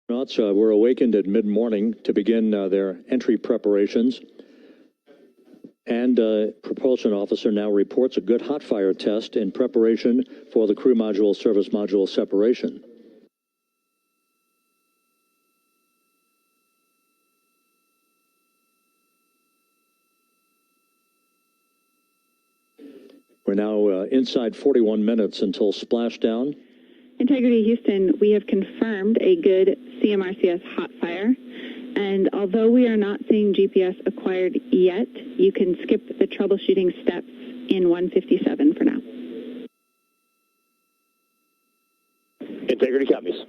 Astronauts were awakened at mid-morning to begin their entry preparations. And propulsion officer now reports a good hot fire test in preparation for the crew module service module separation. We're now inside 41 minutes until splashdown. Integrity Houston, we have confirmed a good CMRCS hot fire. And although we are not seeing GPS acquired yet, you can skip the troubleshooting steps in 157 for now. Integrity copies.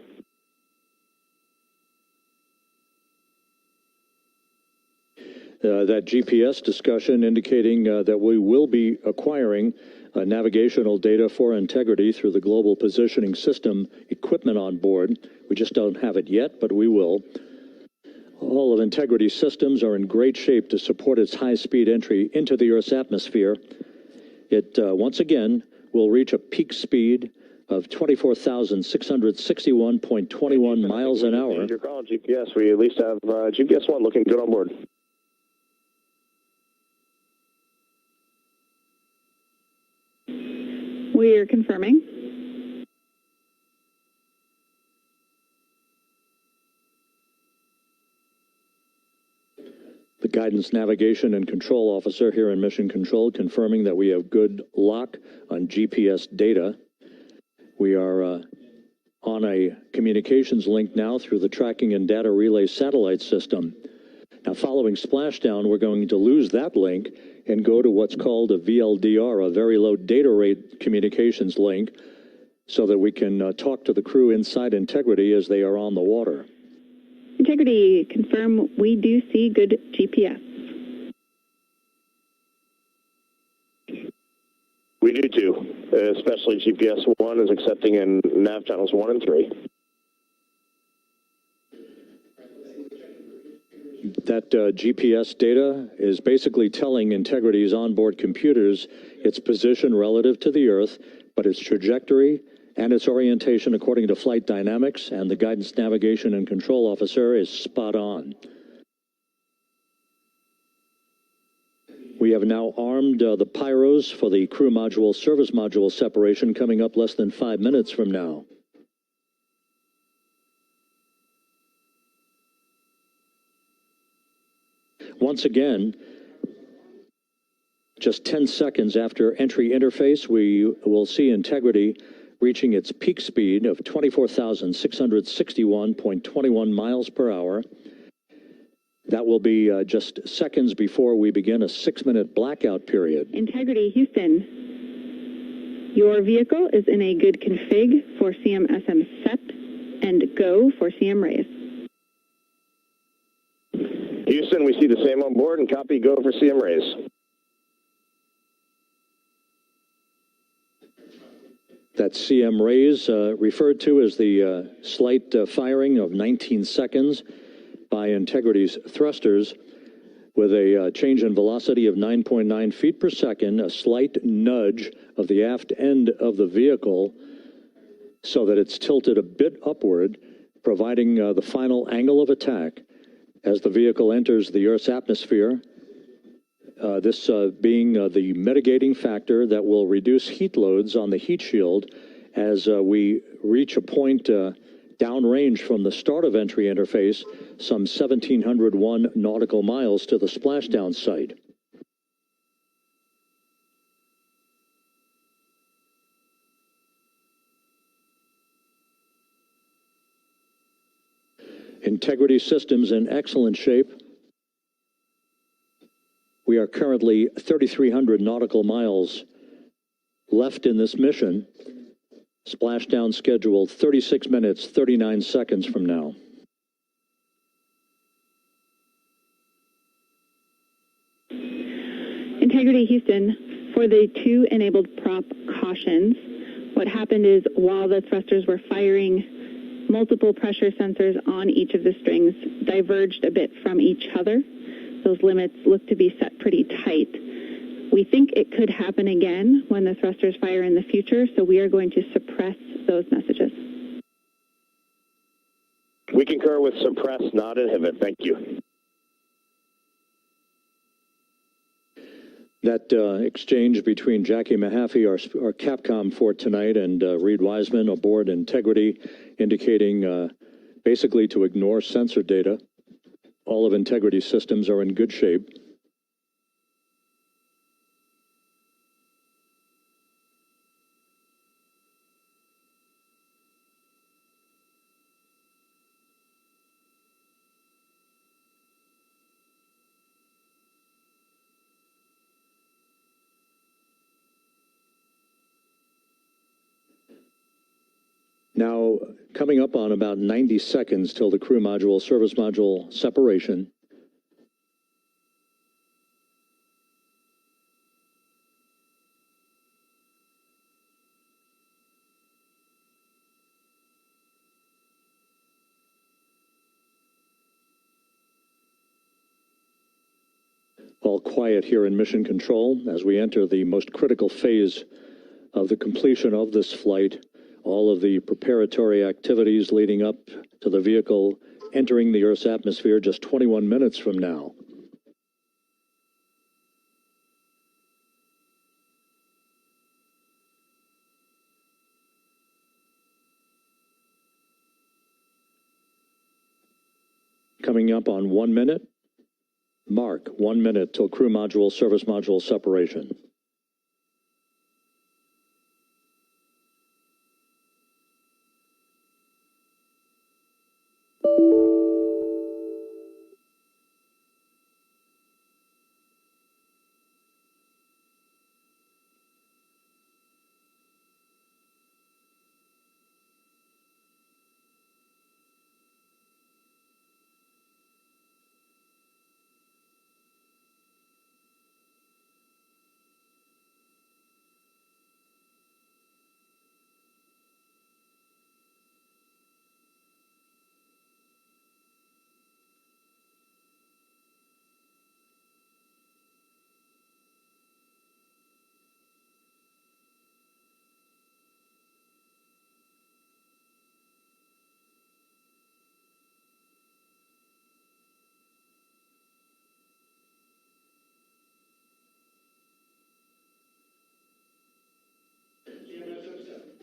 That GPS discussion indicating that we will be acquiring navigational data for Integrity through the Global Positioning System equipment on board. We just don't have it yet, but we will. All of Integrity's systems are in great shape to support its high-speed entry into the Earth's atmosphere. It, once again, will reach a peak speed of 24,661.21 miles an hour. You're calling GPS. We at least have GPS 1 looking good on board. We are confirming. The Guidance, Navigation, and Control Officer here in Mission Control confirming that we have good lock on GPS data. We are on a communications link now through the Tracking and Data Relay satellite system. Now, following splashdown, we're going to lose that link and go to what's called a VLDR, a very low data rate communications link, so that we can talk to the crew inside Integrity as they are on the water. Integrity, confirm we do see good GPS. We do too, especially GPS 1 is accepting in nav channels 1 and 3. That GPS data is basically telling Integrity's onboard computers its position relative to the Earth, but its trajectory and its orientation according to flight dynamics and the Guidance, Navigation, and Control Officer is spot on. We have now armed the pyros for the crew module service module separation coming up less than 5 minutes from now. Once again, just 10 seconds after entry interface, we will see Integrity reaching its peak speed of 24,661.21 miles per hour. That will be just seconds before we begin a 6-minute blackout period. Integrity Houston, your vehicle is in a good config for CMSM SEP and go for CM raise. Houston, we see the same on board and copy go for CM raise. That CM raise referred to as the slight firing of 19 seconds by Integrity's thrusters with a change in velocity of 9.9 feet per second, a slight nudge of the aft end of the vehicle so that it's tilted a bit upward, providing the final angle of attack as the vehicle enters the Earth's atmosphere, this being the mitigating factor that will reduce heat loads on the heat shield as we reach a point downrange from the start of entry interface, some 1,701 nautical miles to the splashdown site. Integrity systems in excellent shape. We are currently 3,300 nautical miles left in this mission. Splashdown scheduled 36 minutes, 39 seconds from now. Integrity Houston, for the 2 enabled prop cautions, what happened is while the thrusters were firing, multiple pressure sensors on each of the strings diverged a bit from each other. Those limits look to be set pretty tight. We think it could happen again when the thrusters fire in the future, so we are going to suppress those messages. We concur with suppress, not inhibit. Thank you. That exchange between Jackie Mahaffey, our Capcom for tonight, and Reed Wiseman aboard Integrity, indicating basically to ignore sensor data. All of Integrity's systems are in good shape. Now, coming up on about 90 seconds till the crew module, service module separation. All quiet here in Mission Control as we enter the most critical phase of the completion of this flight. All of the preparatory activities leading up to the vehicle entering the Earth's atmosphere just 21 minutes from now. Coming up on 1 minute. Mark, 1 minute till crew module, service module separation.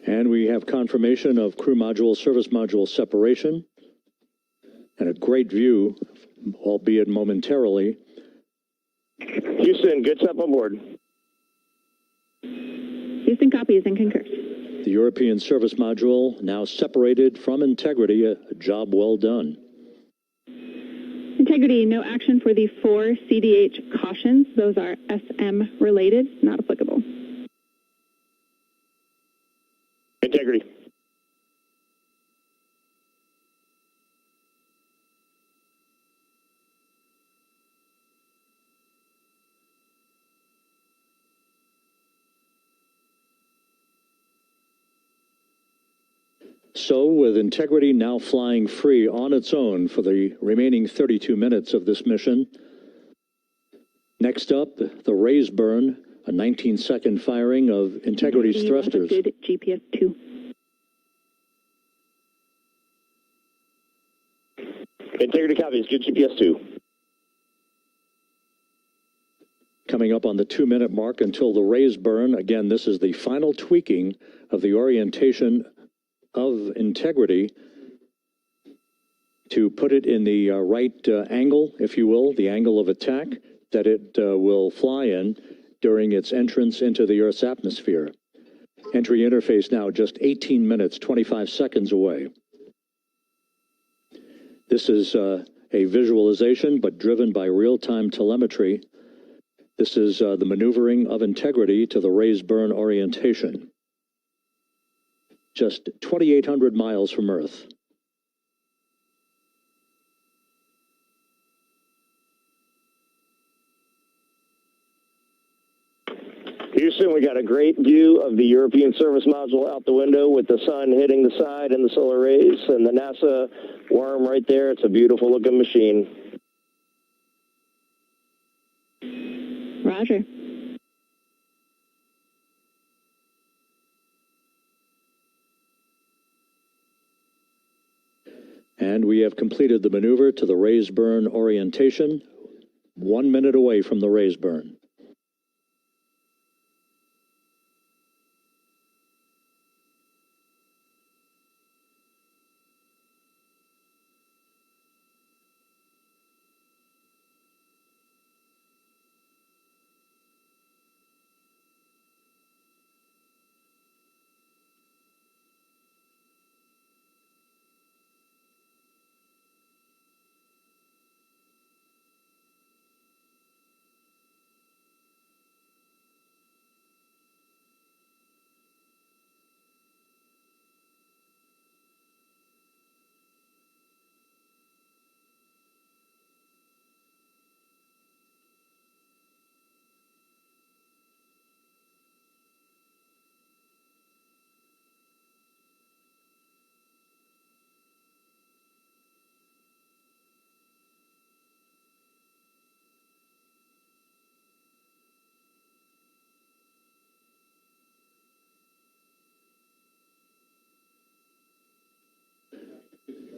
And we have confirmation of crew module, service module separation, and a great view, albeit momentarily. Houston, good step on board. Houston copies and concurs. The European service module now separated from Integrity, a job well done. Integrity, no action for the 4 CDH cautions. Those are SM related, not applicable. Integrity. So, with Integrity now flying free on its own for the remaining 32 minutes of this mission, next up, the raise burn, a 19-second firing of Integrity's thrusters. Good GPS 2. Integrity copies, good GPS 2. Coming up on the 2-minute mark until the raise burn. Again, this is the final tweaking of the orientation of Integrity to put it in the right angle, if you will, the angle of attack that it will fly in during its entrance into the Earth's atmosphere. Entry interface now just 18 minutes, 25 seconds away. This is a visualization, but driven by real-time telemetry. This is the maneuvering of Integrity to the raise burn orientation. Just 2,800 miles from Earth. Houston, we got a great view of the European service module out the window with the sun hitting the side and the solar rays and the NASA worm right there. It's a beautiful looking machine. Roger. And And we have completed the maneuver to the raise burn orientation, 1 minute away from the raise burn.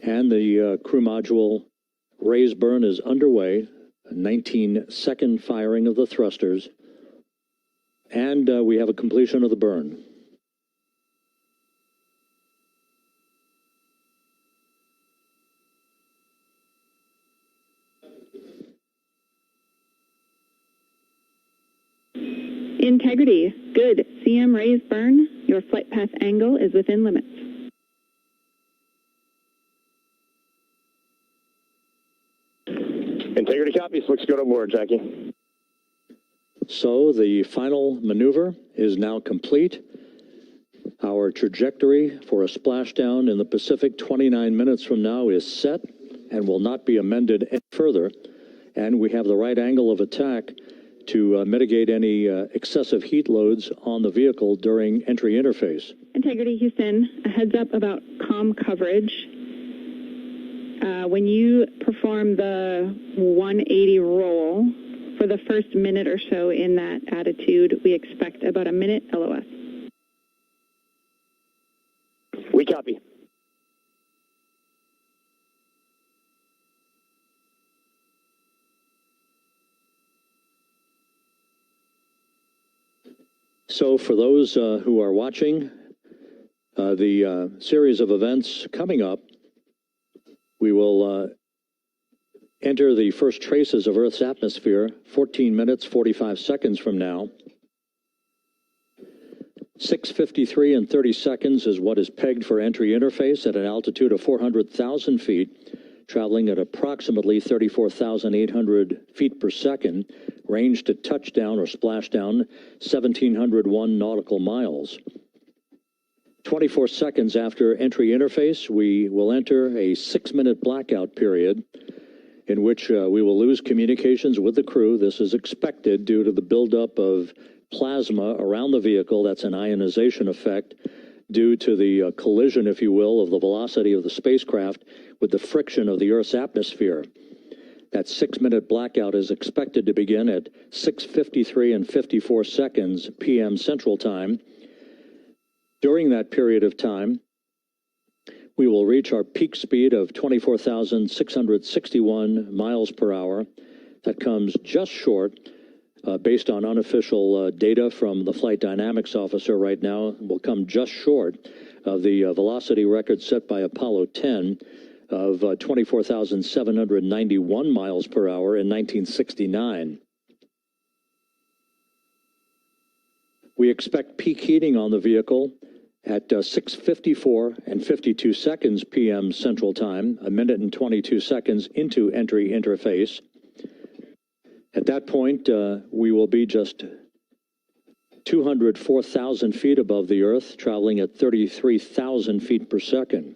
And the crew module raise burn is underway, a 19-second firing of the thrusters, and we have a completion of the burn. Integrity, good. CM raise burn. Your flight path angle is within limits. Integrity copies. Looks good on board, Jackie. So the final maneuver is now complete. Our trajectory for a splashdown in the Pacific 29 minutes from now is set and will not be amended any further. And we have the right angle of attack to mitigate any excessive heat loads on the vehicle during entry interface. Integrity Houston, a heads up about comm coverage. When you perform the 180 roll, for the first minute or so in that attitude, we expect about a minute LOS. We copy. So for those who are watching the series of events coming up, we will enter the first traces of Earth's atmosphere 14 minutes, 45 seconds from now. 6:53 and 30 seconds is what is pegged for entry interface at an altitude of 400,000 feet, traveling at approximately 34,800 feet per second, range to touchdown or splashdown 1,701 nautical miles. 24 seconds after entry interface, we will enter a 6-minute blackout period in which we will lose communications with the crew. This is expected due to the buildup of plasma around the vehicle. That's an ionization effect due to the collision, if you will, of the velocity of the spacecraft with the friction of the Earth's atmosphere. That 6-minute blackout is expected to begin at 6:53 and 54 seconds p.m. Central Time. During that period of time, we will reach our peak speed of 24,661 miles per hour. That comes just short, based on unofficial data from the flight dynamics officer right now, will come just short of the velocity record set by Apollo 10 of 24,791 miles per hour in 1969. We expect peak heating on the vehicle at 6:54 and 52 seconds p.m. Central Time, a minute and 22 seconds into entry interface. At that point, we will be just 204,000 feet above the Earth, traveling at 33,000 feet per second.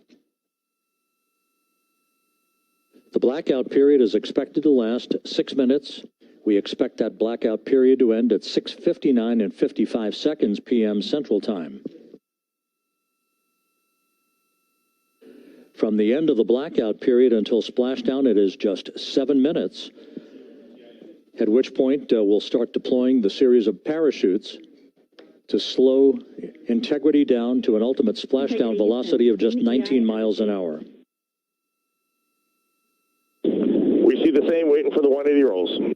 The blackout period is expected to last 6 minutes. We expect that blackout period to end at 6:59 and 55 seconds p.m. Central Time. From the end of the blackout period until splashdown, it is just 7 minutes, at which point we'll start deploying the series of parachutes to slow integrity down to an ultimate splashdown velocity of just 19 miles an hour. see the same, waiting for the 180 rolls.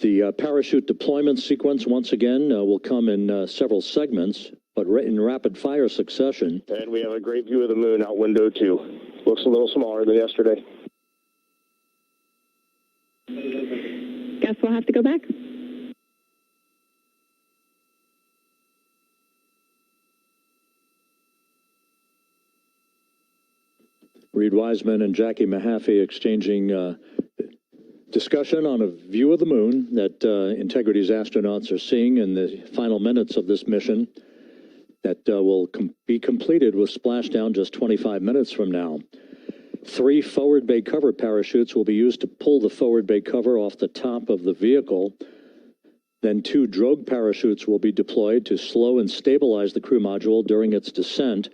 The parachute deployment sequence, once again, will come in several segments, but in rapid fire succession. And we have a great view of the moon out window, too. Looks a little smaller than yesterday. Guess we'll have to go back. Reed Wiseman and Jackie Mahaffey exchanging discussion on a view of the moon that Integrity's astronauts are seeing in the final minutes of this mission that will be completed with splashdown just 25 minutes from now. 3 forward bay cover parachutes will be used to pull the forward bay cover off the top of the vehicle. Then 2 drogue parachutes will be deployed to slow and stabilize the crew module during its descent,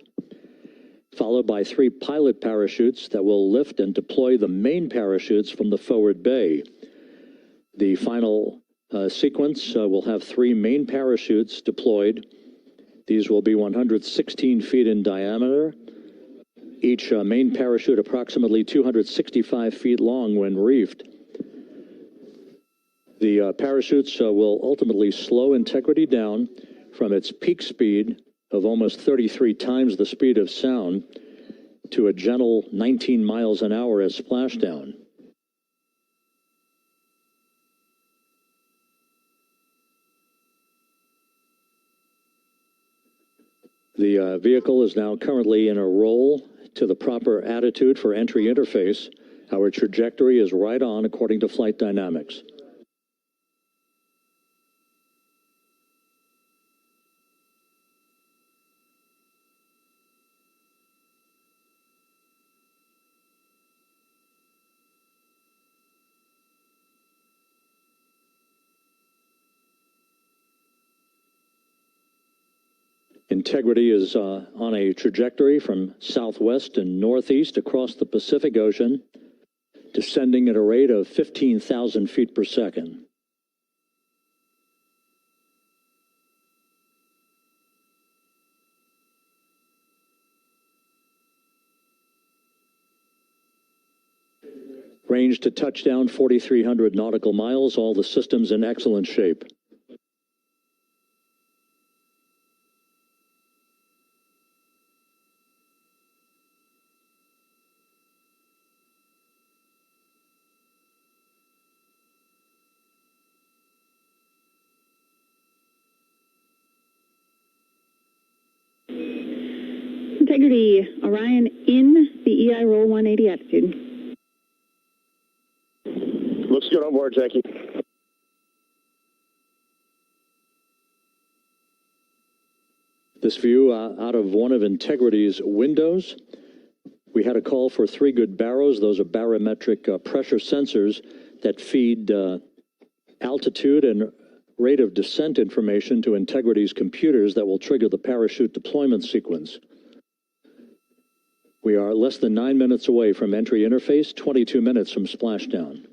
followed by 3 pilot parachutes that will lift and deploy the main parachutes from the forward bay. The final sequence will have 3 main parachutes deployed. These will be 116 feet in diameter, each main parachute approximately 265 feet long when reefed. The parachutes will ultimately slow Integrity down from its peak speed of almost 33 times the speed of sound to a gentle 19 miles an hour at splashdown. The vehicle is now currently in a roll to the proper attitude for entry interface. Our trajectory is right on according to flight dynamics. Integrity is on a trajectory from southwest and northeast across the Pacific Ocean, descending at a rate of 15,000 feet per second. Range to touchdown 4,300 nautical miles, all the systems in excellent shape. Integrity, Orion in the EI roll 180 attitude. Looks good on board, Jackie. This view out of one of Integrity's windows. We had a call for 3 good barrows. Those are barometric pressure sensors that feed altitude and rate of descent information to Integrity's computers that will trigger the parachute deployment sequence. We are less than 9 minutes away from entry interface, 22 minutes from splashdown.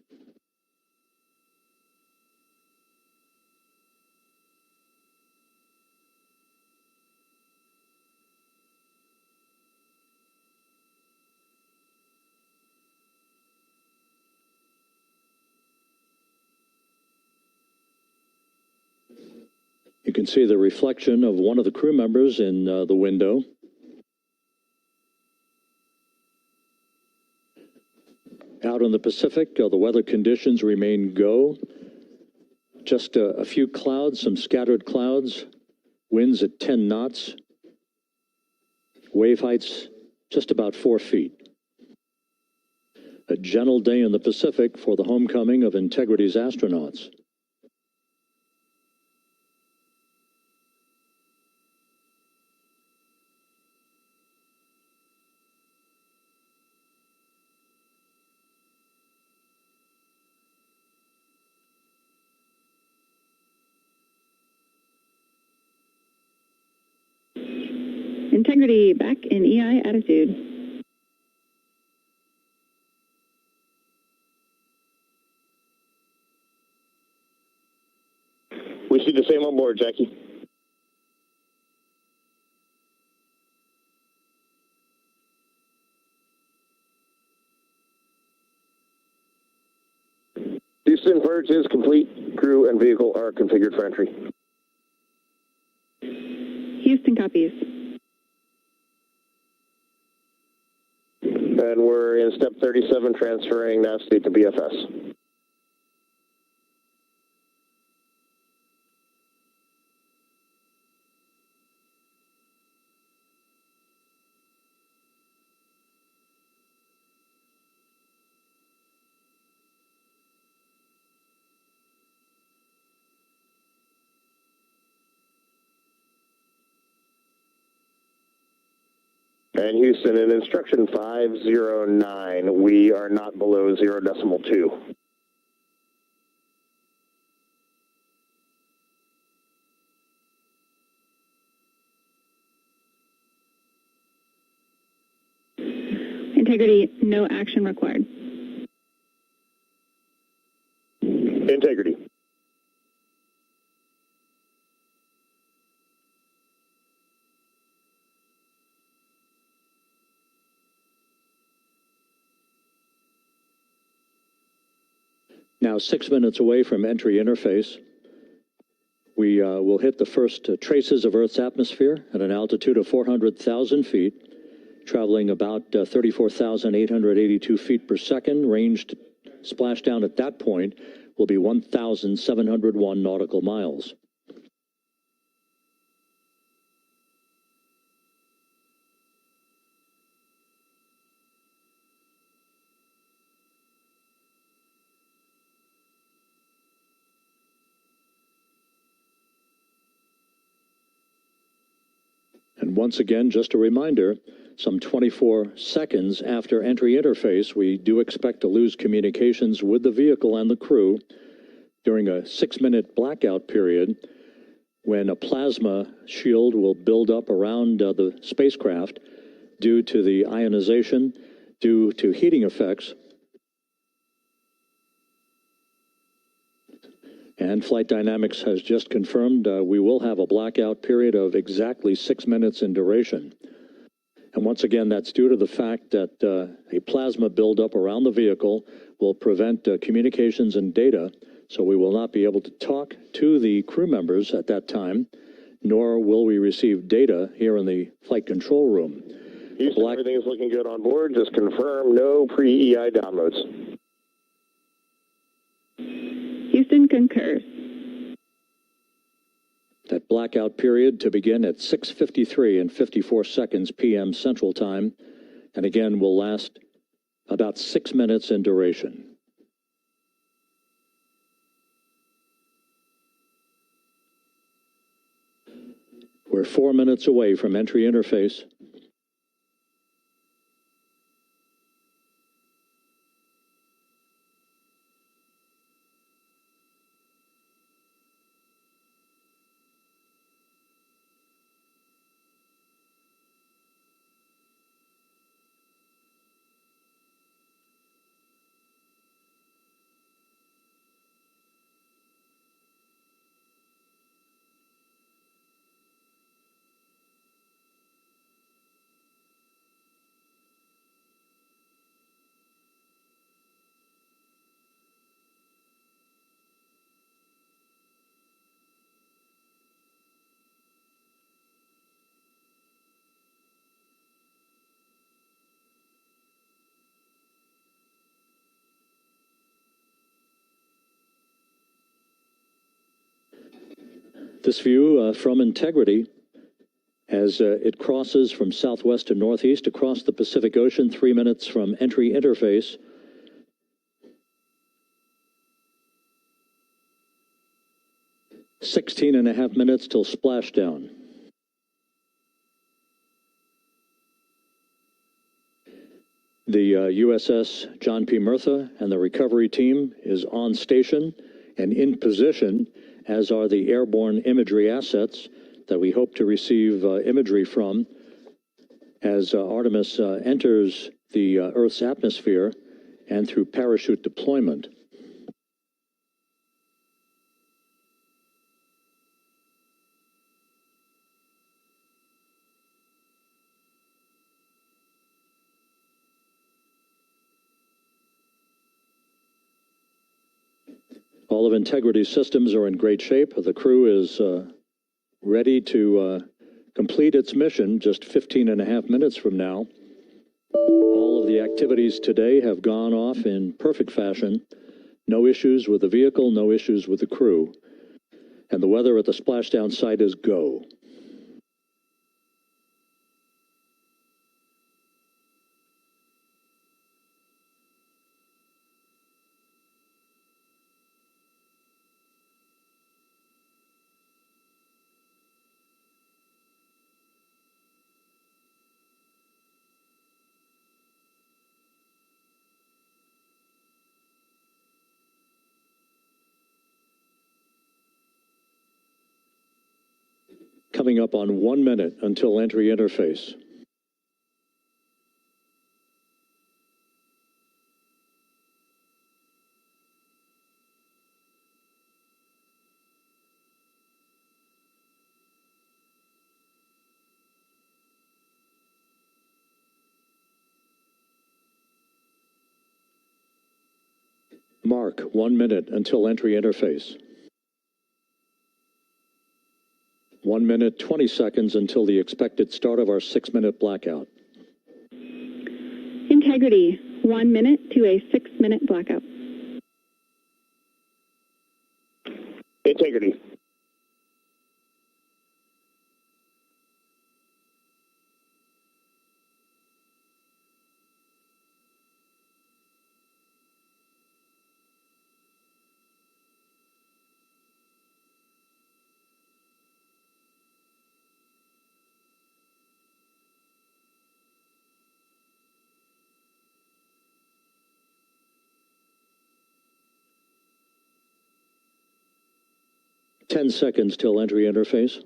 You can see the reflection of one of the crew members in the window. Out in the Pacific, the weather conditions remain go. Just a few clouds, some scattered clouds, winds at 10 knots, wave heights just about 4 feet. A gentle day in the Pacific for the homecoming of Integrity's astronauts. Integrity back in EI attitude. We see the same on board, Jackie. Houston, purge is complete. Crew and vehicle are configured for entry. Houston copies. And we're in step 37, transferring nav state to BFS. And Houston, in instruction 509, we are not below 0.2. Integrity, no action required. Integrity. Now 6 minutes away from entry interface, we will hit the first traces of Earth's atmosphere at an altitude of 400,000 feet, traveling about 34,882 feet per second. Ranged splashdown at that point will be 1,701 nautical miles. And once again, just a reminder, some 24 seconds after entry interface, we do expect to lose communications with the vehicle and the crew during a 6-minute blackout period when a plasma shield will build up around the spacecraft due to the ionization, due to heating effects. And Flight Dynamics has just confirmed we will have a blackout period of exactly 6 minutes in duration. And once again, that's due to the fact that a plasma buildup around the vehicle will prevent communications and data, so we will not be able to talk to the crew members at that time, nor will we receive data here in the flight control room. Houston, everything is looking good on board. Just confirm no pre-EI downloads. Houston concurs. That blackout period to begin at 6:53 and 54 seconds p.m. Central Time, and again will last about 6 minutes in duration. We're 4 minutes away from entry interface. This view from Integrity as it crosses from southwest to northeast across the Pacific Ocean, 3 minutes from entry interface. "16.5 minutes till splashdown." The USS John P. Murtha and the recovery team is on station and in position, as are the airborne imagery assets that we hope to receive imagery from as Artemis enters the Earth's atmosphere and through parachute deployment. All of Integrity's systems are in great shape. The crew is ready to complete its mission just 15.5 minutes from now. All of the activities today have gone off in perfect fashion. No issues with the vehicle, no issues with the crew. And the weather at the splashdown site is go. Coming up on 1 minute until entry interface. Mark 1 minute until entry interface. 1 minute, 20 seconds until the expected start of our 6-minute blackout. Integrity, 1 minute to a 6-minute blackout. Integrity. Ten seconds till entry interface.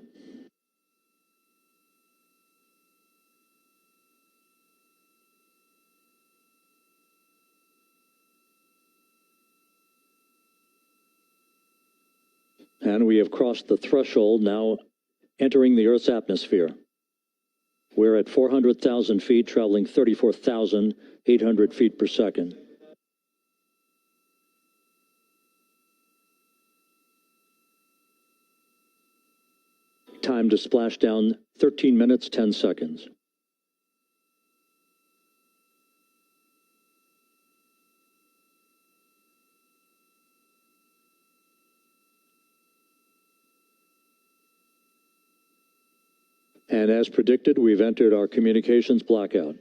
And we have crossed the threshold, now entering the Earth's atmosphere. We're at 400,000 feet, traveling 34,800 feet per second. Time to splash down, 13 minutes, 10 seconds. And as predicted, we've entered our communications blackout.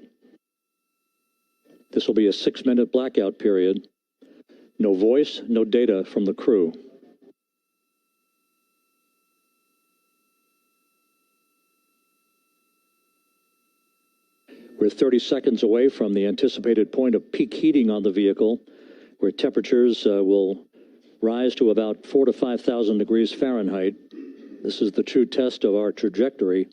This will be a 6-minute blackout period. No voice, no data from the crew. We're 30 seconds away from the anticipated point of peak heating on the vehicle, where temperatures will rise to about 4,000 to 5,000 degrees Fahrenheit. This is the true test of our trajectory.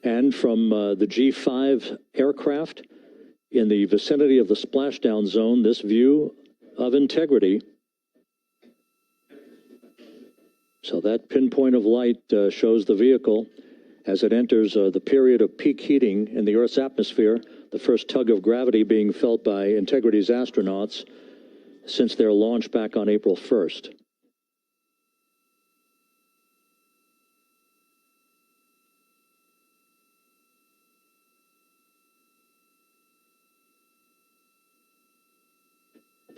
And from the G5 aircraft in the vicinity of the splashdown zone, this view of Integrity. So that pinpoint of light shows the vehicle as it enters the period of peak heating in the Earth's atmosphere, the first tug of gravity being felt by Integrity's astronauts since their launch back on April 1st.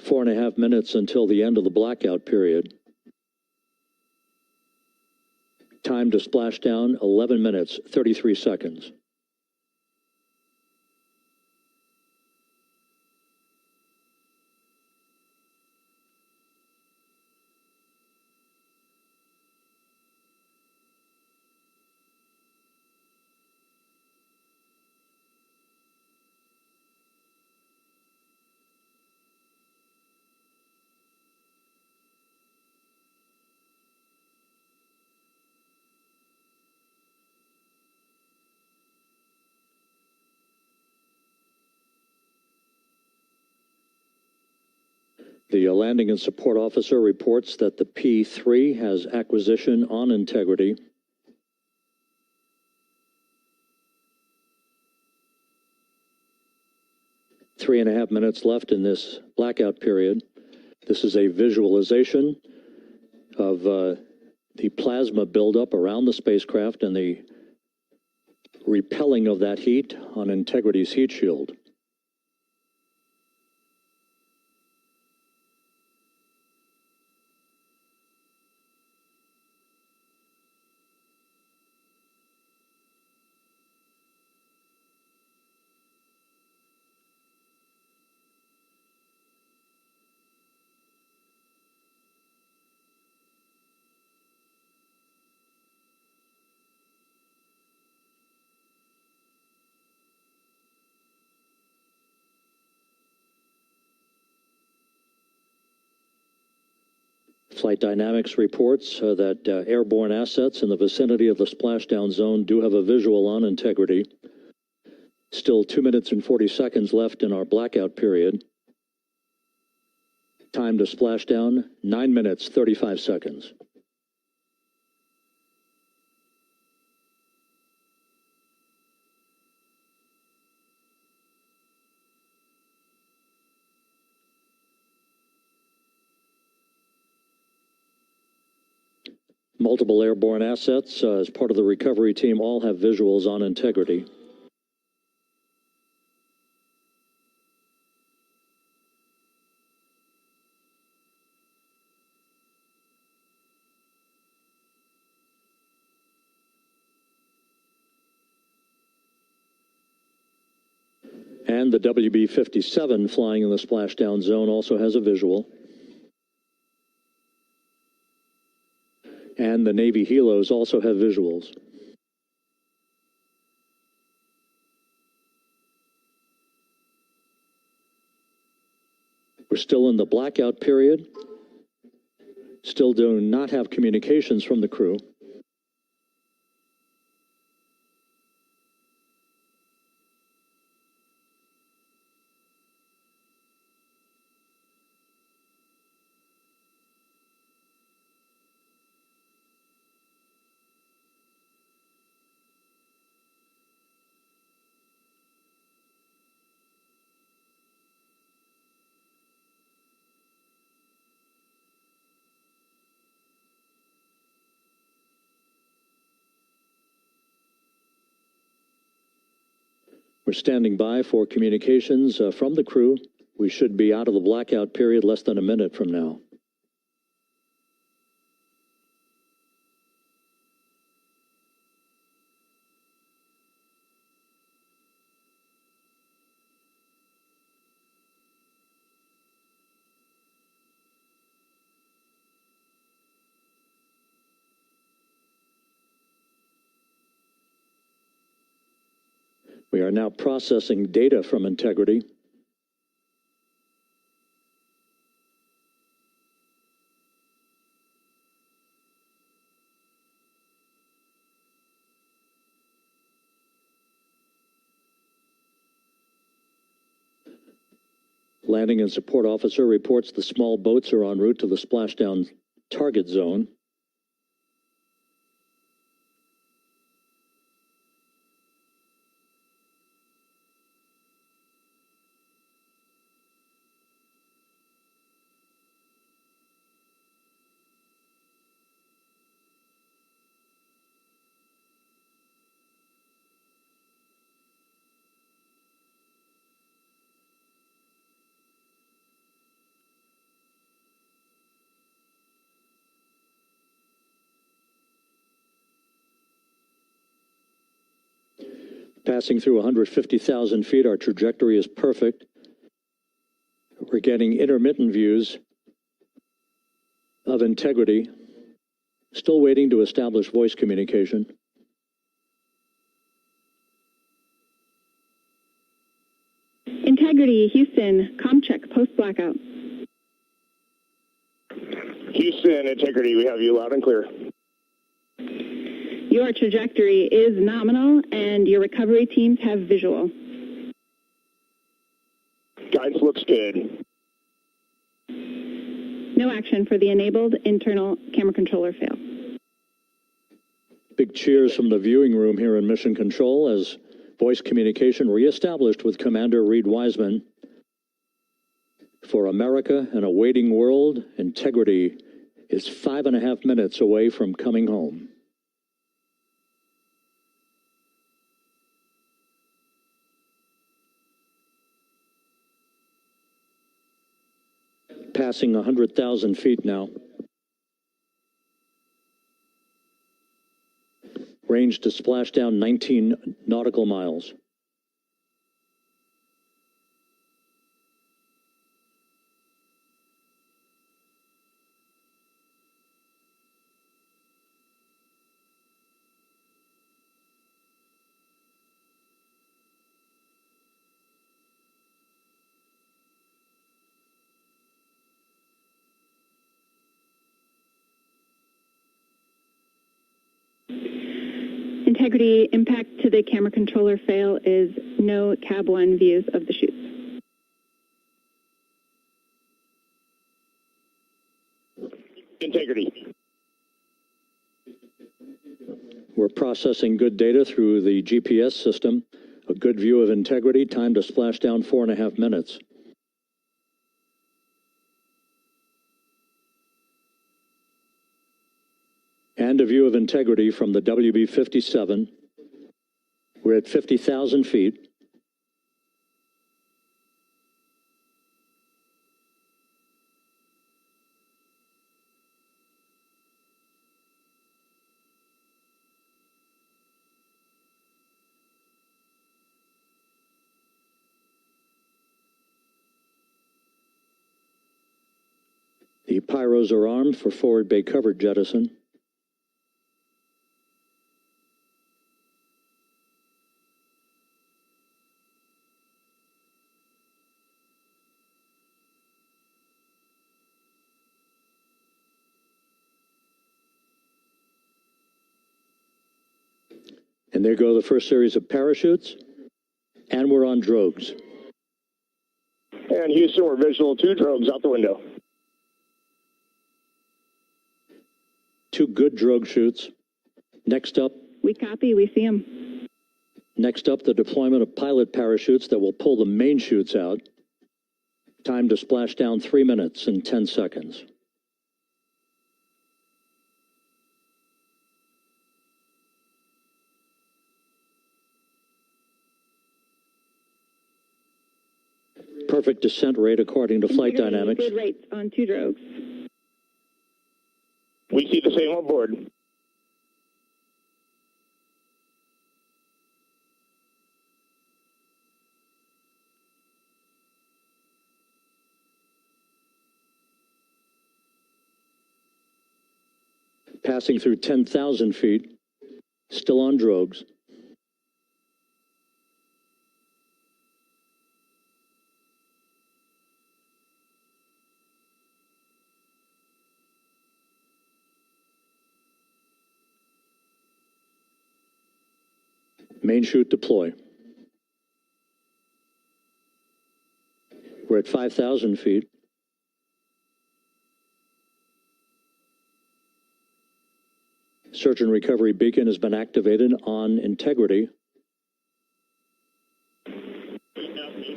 Four and a half minutes until the end of the blackout period. Time to splash down, 11 minutes, 33 seconds. The landing and support officer reports that the P-3 has acquisition on Integrity. 3.5 minutes left in this blackout period. This is a visualization of the plasma buildup around the spacecraft and the repelling of that heat on Integrity's heat shield. Flight Dynamics reports that airborne assets in the vicinity of the splashdown zone do have a visual on Integrity. Still 2 minutes and 40 seconds left in our blackout period. Time to splashdown, 9 minutes, 35 seconds. Multiple airborne assets as part of the recovery team all have visuals on Integrity. And the WB-57 flying in the splashdown zone also has a visual. And the Navy helos also have visuals. We're still in the blackout period. Still do not have communications from the crew. We're standing by for communications from the crew. We should be out of the blackout period less than a minute from now. We are now processing data from Integrity. Landing and support officer reports the small boats are en route to the splashdown target zone. Passing through 150,000 feet, our trajectory is perfect. We're getting intermittent views of Integrity. Still waiting to establish voice communication. Integrity, Houston, comm check, post-blackout. Houston, Integrity, we have you loud and clear. Your trajectory is nominal, and your recovery teams have visual. Guidance looks good. No action for the enabled internal camera controller fail. Big cheers from the viewing room here in Mission Control as voice communication reestablished with Commander Reed Wiseman For America and a waiting world, Integrity is 5.5 minutes away from coming home. Passing 100,000 feet now. Range to splashdown 19 nautical miles. Integrity, impact to the camera controller fail is no cab 1 views of the chutes. Integrity. We're processing good data through the GPS system. A good view of Integrity, time to splashdown 4.5 minutes. And a view of Integrity from the WB-57. We're at 50,000 feet. The pyros are armed for forward bay cover jettison. And there go the first series of parachutes, and we're on drogues. And Houston, we're visual 2 drogues out the window. 2 good drogue chutes. Next up, We copy, we see them. Next up, the deployment of pilot parachutes that will pull the main chutes out. Time to splashdown 3 minutes and 10 seconds. Perfect descent rate according to flight dynamics. Good rates on 2 drogues. We see the same on board. Passing through 10,000 feet, still on drogues. Main chute deploy. We're at 5,000 feet. Search and recovery beacon has been activated on Integrity.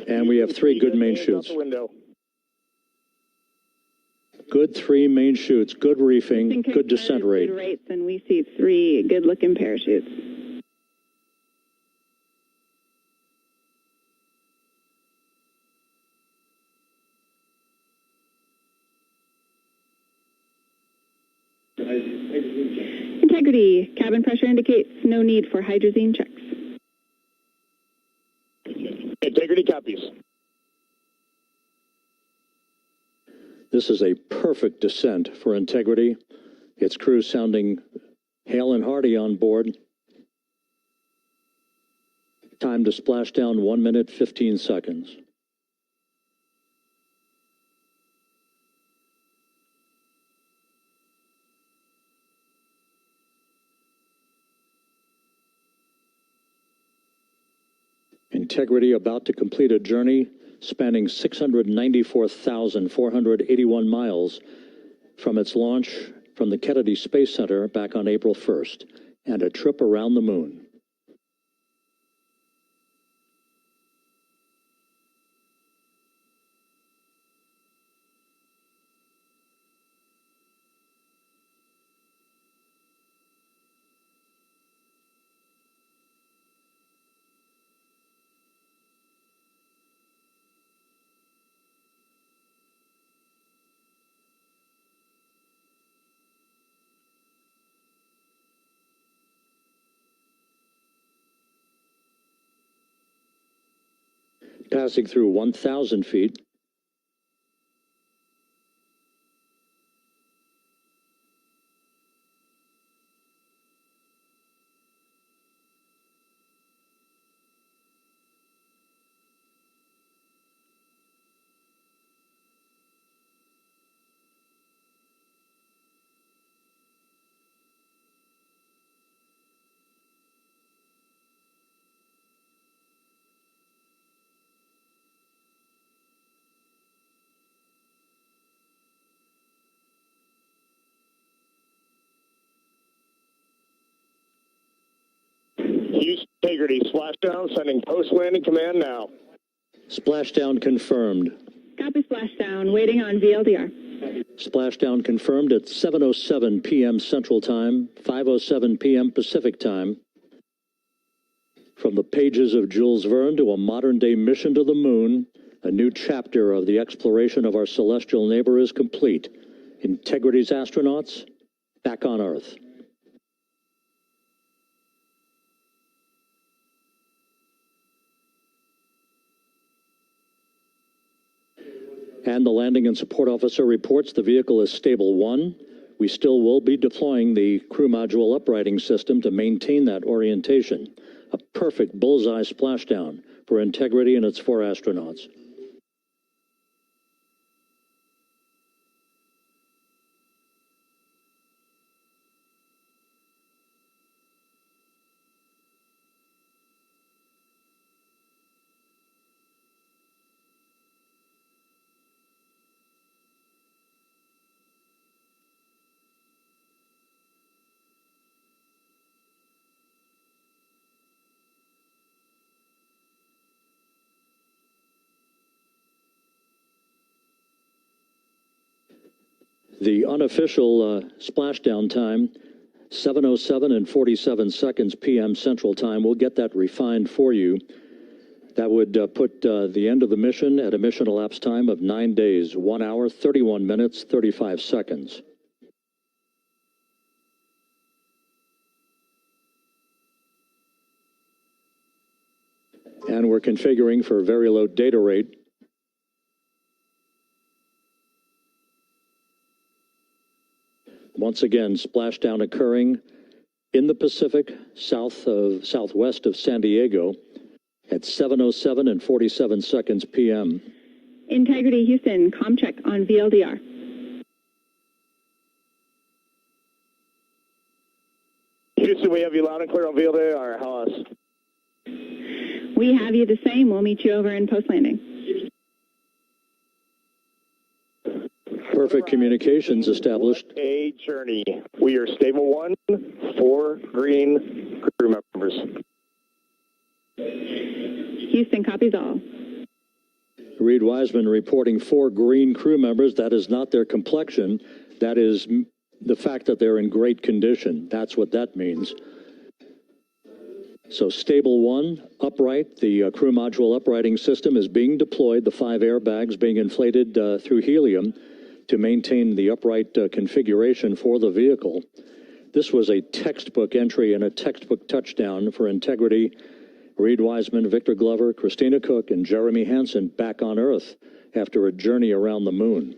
And we have 3 good main chutes. Good 3 main chutes, good reefing, good descent rate. Good rates, and we see 3 good-looking parachutes. Integrity, cabin pressure indicates no need for hydrazine checks. Integrity copies. This is a perfect descent for Integrity. Its crew sounding hale and hearty on board. Time to splashdown 1 minute, 15 seconds. Integrity about to complete a journey spanning 694,481 miles from its launch from the Kennedy Space Center back on April 1st, and a trip around the moon. passing through 1,000 feet. Houston Integrity, splashdown, sending post-landing command now. Splashdown confirmed. Copy splashdown, waiting on VLDR. Splashdown confirmed at 7:07 p.m. Central Time, 5:07 p.m. Pacific Time. From the pages of Jules Verne to a modern-day mission to the moon, a new chapter of the exploration of our celestial neighbor is complete. Integrity's astronauts back on Earth. And the landing and support officer reports the vehicle is stable 1. We still will be deploying the crew module uprighting system to maintain that orientation. A perfect bullseye splashdown for Integrity and its 4 astronauts. The unofficial splashdown time, 7:07 and 47 seconds p.m. Central Time. We'll get that refined for you. That would put the end of the mission at a mission elapsed time of 9 days, 1 hour, 31 minutes, 35 seconds. And we're configuring for very low data rate. Once again, splashdown occurring in the Pacific, southwest of San Diego at 7:07 and 47 seconds p.m. Integrity Houston, comm check on VLDR. Houston, we have you loud and clear on VLDR. How us? We have you the same. We'll meet you over in post-landing. Perfect communications established. A journey. We are stable 1, 4 green crew members. Houston copies all. Reed Wiseman reporting 4 green crew members. That is not their complexion. That is the fact that they're in great condition. That's what that means. So stable 1, upright. The crew module uprighting system is being deployed. The 5 airbags being inflated through helium to maintain the upright configuration for the vehicle. This was a textbook entry and a textbook touchdown for Integrity. Reed Wiseman, Victor Glover, Christina Cook, and Jeremy Hansen back on Earth after a journey around the moon.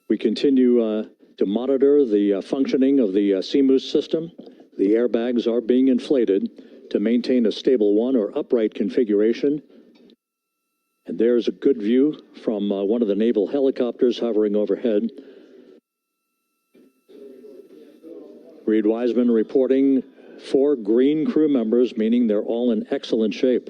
We continue to monitor the functioning of the CMOOS system. The airbags are being inflated to maintain a stable 1 or upright configuration. And there's a good view from one of the naval helicopters hovering overhead. Reed Wiseman reporting 4 green crew members, meaning they're all in excellent shape.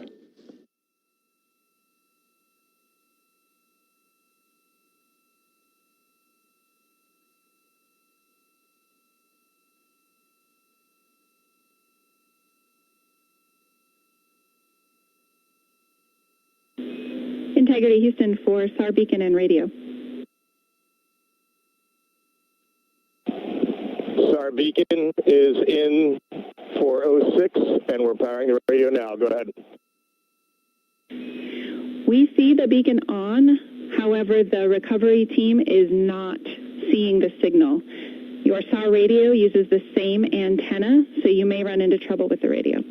Integrity Houston for SAR beacon and radio. SAR beacon is in for 06, and we're powering the radio now. Go ahead. We see the beacon on. However, the recovery team is not seeing the signal. Your SAR radio uses the same antenna, so you may run into trouble with the radio.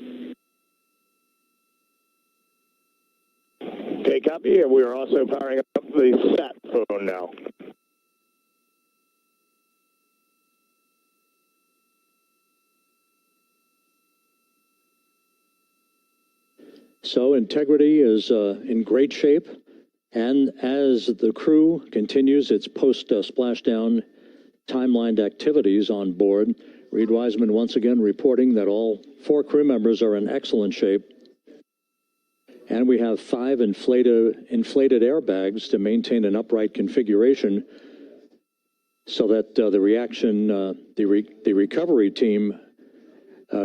Okay, copy. We are also powering up the sat phone now. So Integrity is in great shape, and as the crew continues its post-splashdown timelined activities on board, Reed Wiseman once again reporting that all 4 crew members are in excellent shape. And we have 5 inflated airbags to maintain an upright configuration so that the recovery team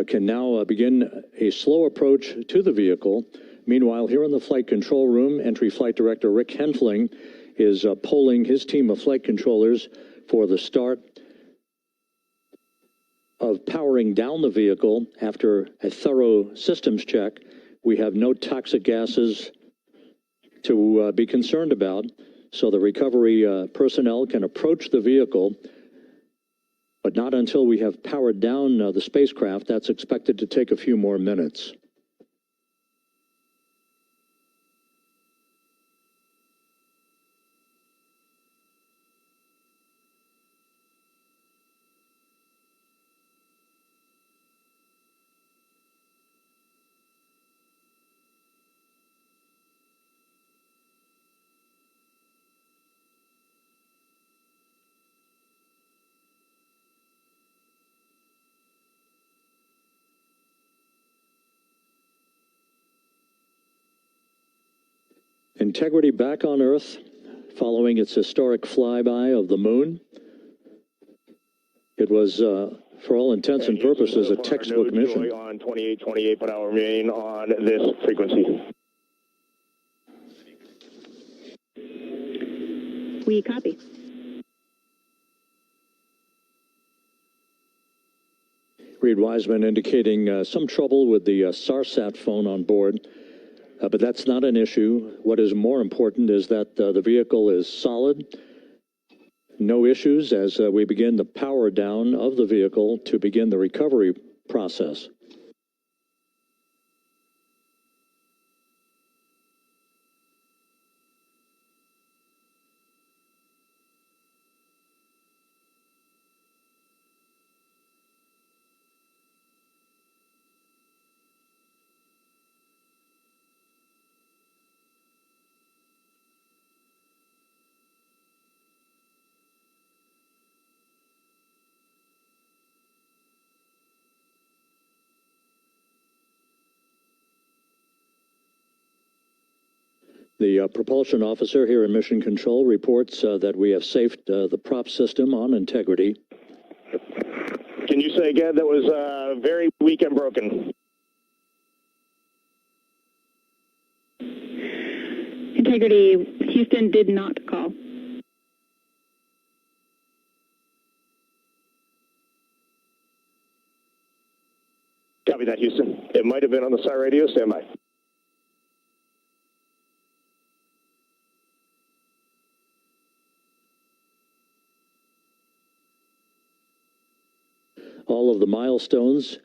can now begin a slow approach to the vehicle. Meanwhile, here in the flight control room, Entry Flight Director Rick Henfling is polling his team of flight controllers for the start of powering down the vehicle after a thorough systems check. We have no toxic gases to be concerned about, so the recovery personnel can approach the vehicle, but not until we have powered down the spacecraft. That's expected to take a few more minutes. Integrity back on Earth following its historic flyby of the Moon. It was, for all intents and purposes, a textbook mission. On 2828, but I'll remain on this frequency. We copy. Reed Wiseman indicating some trouble with the SARSAT phone on board. But that's not an issue. What is more important is that the vehicle is solid. No issues as we begin the power down of the vehicle to begin the recovery process. The propulsion officer here in Mission Control reports that we have safed the prop system on Integrity. Can you say again? That was very weak and broken. Integrity Houston did not call. Copy that, Houston. It might have been on the SAR radio. Stand by. All of the milestones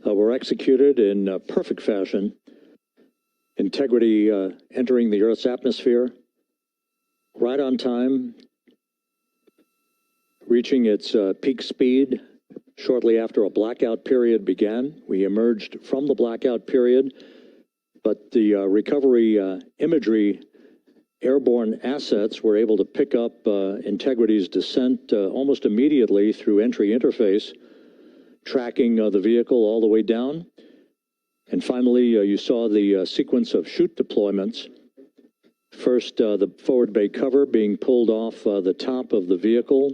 were executed in perfect fashion. Integrity entering the Earth's atmosphere right on time, reaching its peak speed shortly after a blackout period began. We emerged from the blackout period, but the recovery imagery airborne assets were able to pick up Integrity's descent almost immediately through entry interface. tracking the vehicle all the way down. And finally, you saw the sequence of chute deployments. First, the forward bay cover being pulled off the top of the vehicle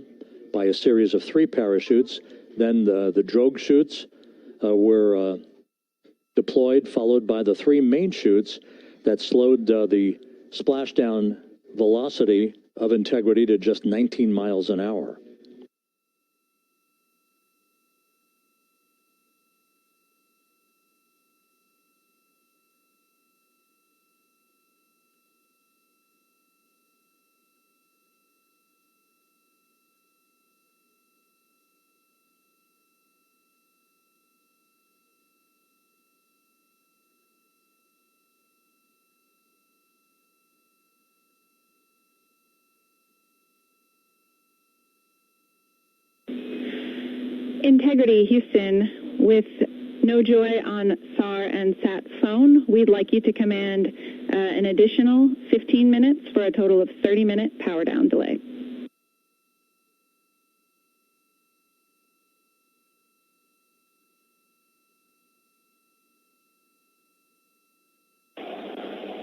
by a series of 3 parachutes. Then the drogue chutes were deployed, followed by the 3 main chutes that slowed the splashdown velocity of Integrity to just 19 miles an hour. Integrity, Houston, with no joy on SAR and SAT phone, we'd like you to command an additional 15 minutes for a total of 30-minute power down delay.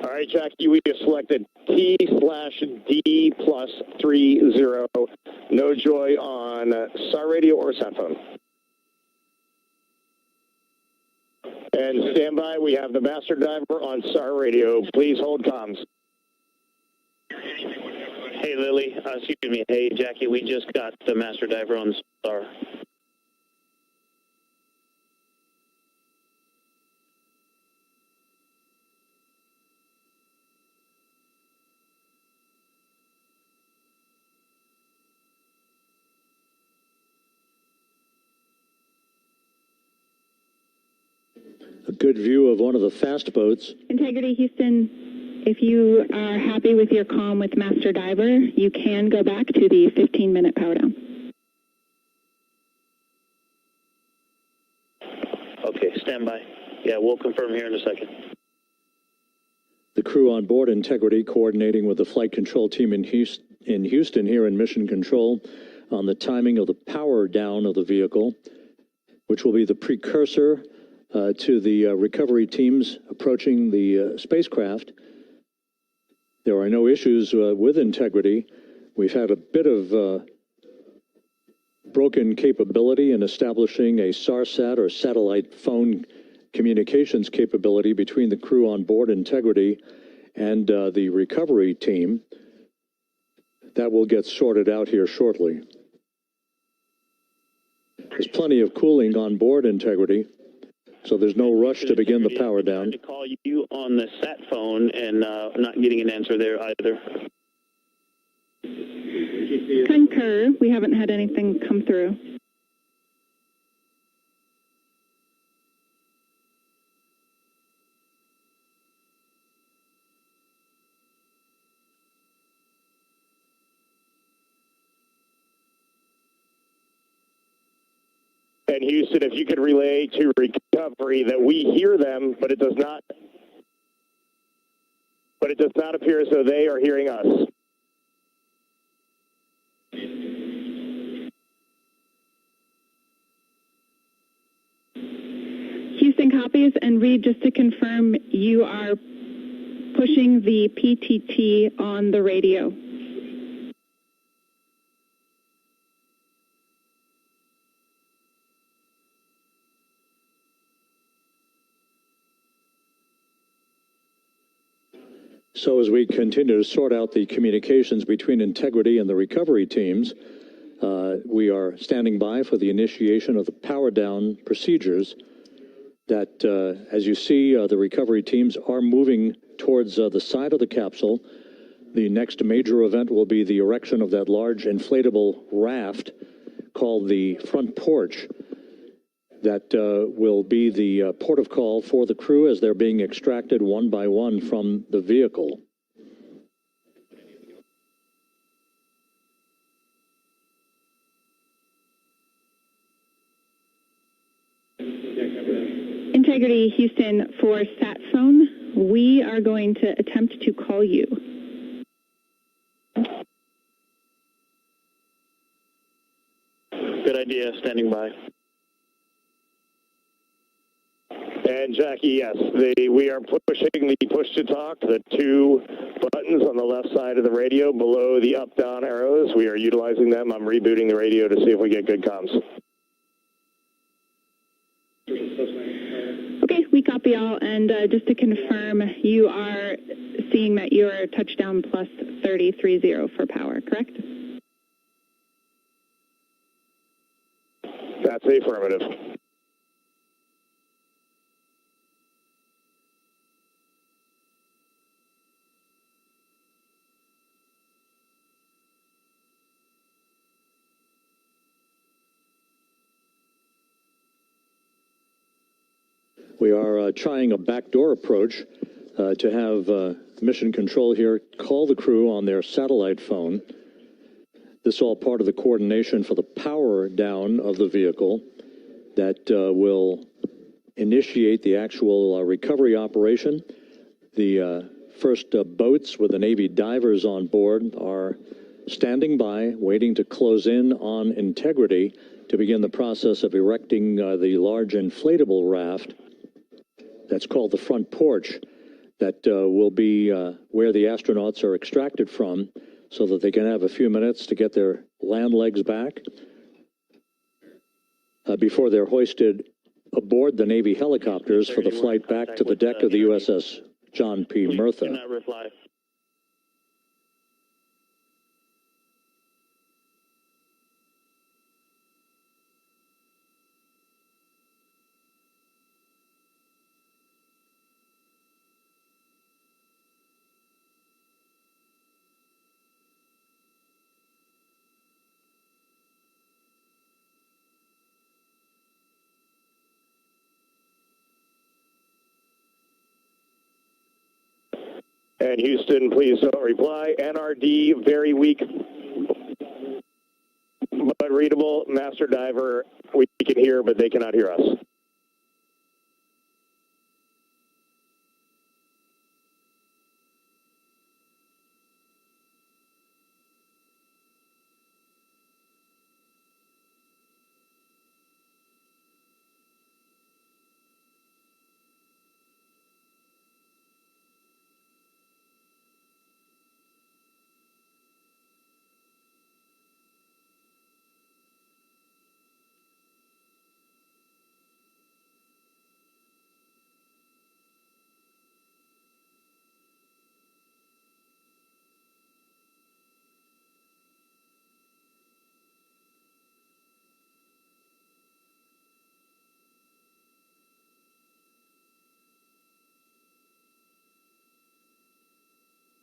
All right, Jackie, we have selected T/D plus 30. No joy on SAR radio or sat phone. And stand by, we have the master diver on SAR radio. Please hold comms. Hey, Lily. Excuse me. Hey, Jackie, we just got the master diver on SAR. A good view of one of the fast boats. Integrity, Houston, if you are happy with your comm with Master Diver, you can go back to the 15-minute power down. Okay, stand by. Yeah, we'll confirm here in a second. The crew on board Integrity coordinating with the flight control team in Houston here in Mission Control on the timing of the power down of the vehicle, which will be the precursor to the recovery teams approaching the spacecraft. There are no issues with Integrity. We've had a bit of broken capability in establishing a SARSAT or satellite phone communications capability between the crew on board Integrity and the recovery team. That will get sorted out here shortly. There's plenty of cooling on board Integrity, so there's no rush to begin the power down. To call you on the sat phone and not getting an answer there either. Concur. We haven't had anything come through. And Houston, if you could relay to recovery that we hear them, but it does not appear as though they are hearing us. Houston copies, and Reed, just to confirm, you are pushing the PTT on the radio. So as we continue to sort out the communications between Integrity and the recovery teams, we are standing by for the initiation of the power down procedures that, as you see, the recovery teams are moving towards the side of the capsule. The next major event will be the erection of that large inflatable raft called the front porch. That will be the port of call for the crew as they're being extracted one by one from the vehicle. Integrity, Houston, for sat phone, we are going to attempt to call you. Good idea, standing by. And Jackie, yes, we are pushing the push-to-talk, the two buttons on the left side of the radio below the up-down arrows. We are utilizing them. I'm rebooting the radio to see if we get good comms. Okay, we copy all, and just to confirm, you are seeing that you're touchdown plus 3030 for power, correct? That's the affirmative. We are trying a backdoor approach to have mission control here call the crew on their satellite phone. This is all part of the coordination for the power down of the vehicle that will initiate the actual recovery operation. The first boats with the Navy divers on board are standing by, waiting to close in on Integrity to begin the process of erecting the large inflatable raft that's called the front porch that will be where the astronauts are extracted from so that they can have a few minutes to get their land legs back before they're hoisted aboard the Navy helicopters for the flight back to the deck of the USS John P. Murtha. And Houston, please don't reply. NRD, very weak, but readable. Master Diver, we can hear, but they cannot hear us.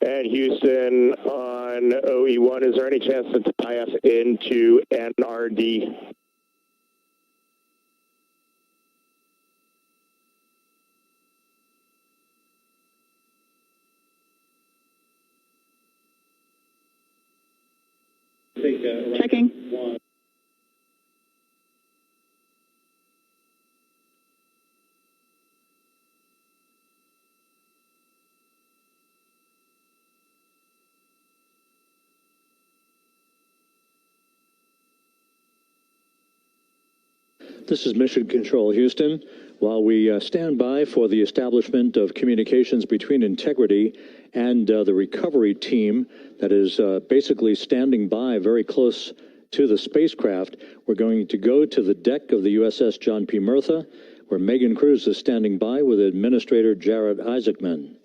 And Houston on OE1, is there any chance to tie us into NRD? Checking. This is Mission Control, Houston. While we stand by for the establishment of communications between Integrity and the recovery team that is basically standing by very close to the spacecraft, we're going to go to the deck of the USS John P. Murtha, where Megan Cruz is standing by with Administrator Jared Isaacman.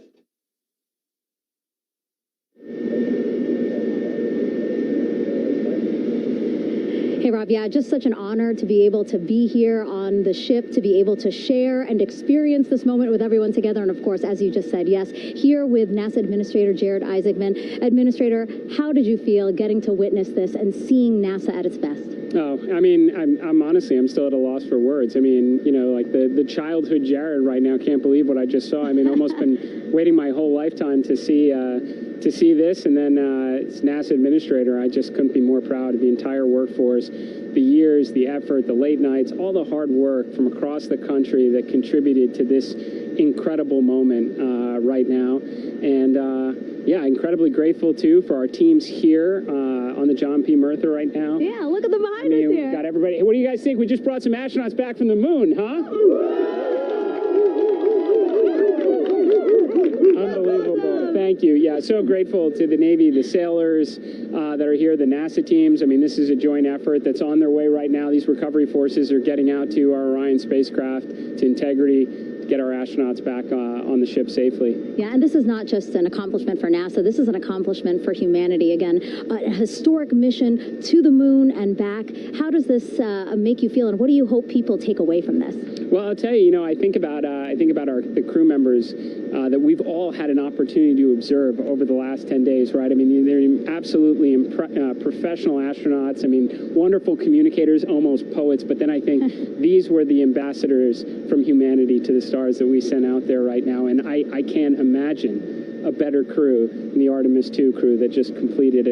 Hey, Rob, yeah, just such an honor to be able to be here on the ship, to be able to share and experience this moment with everyone together. And of course, as you just said, yes, here with NASA Administrator Jared Isaacman. Administrator, how did you feel getting to witness this and seeing NASA at its best? Oh, I mean, I'm honestly, I'm still at a loss for words. I mean, you know, like the childhood Jared right now can't believe what I just saw. I mean, almost been waiting my whole lifetime to see this, and then it's NASA Administrator. I just couldn't be more proud of the entire workforce, the years, the effort, the late nights, all the hard work from across the country that contributed to this incredible moment right now. And yeah, incredibly grateful too for our teams here on the John P. Murtha right now. Yeah, look at the behind us here. Got everybody. What do you guys think? We just brought some astronauts back from the moon, huh? thank you. Yeah, so grateful to the Navy, the sailors that are here, the NASA teams. I mean, this is a joint effort that's on their way right now. These recovery forces are getting out to our Orion spacecraft, to Integrity, to get our astronauts back on the ship safely. Yeah, and this is not just an accomplishment for NASA. This is an accomplishment for humanity. Again, a historic mission to the moon and back. How does this make you feel, and what do you hope people take away from this? Well, I'll tell you, I think about the crew members that we've all had an opportunity to observe over the last 10 days, right? I mean, they're absolutely professional astronauts. I mean, wonderful communicators, almost poets. But then I think these were the ambassadors from humanity to the stars that we sent out there right now. And I can't imagine a better crew than the Artemis II crew that just completed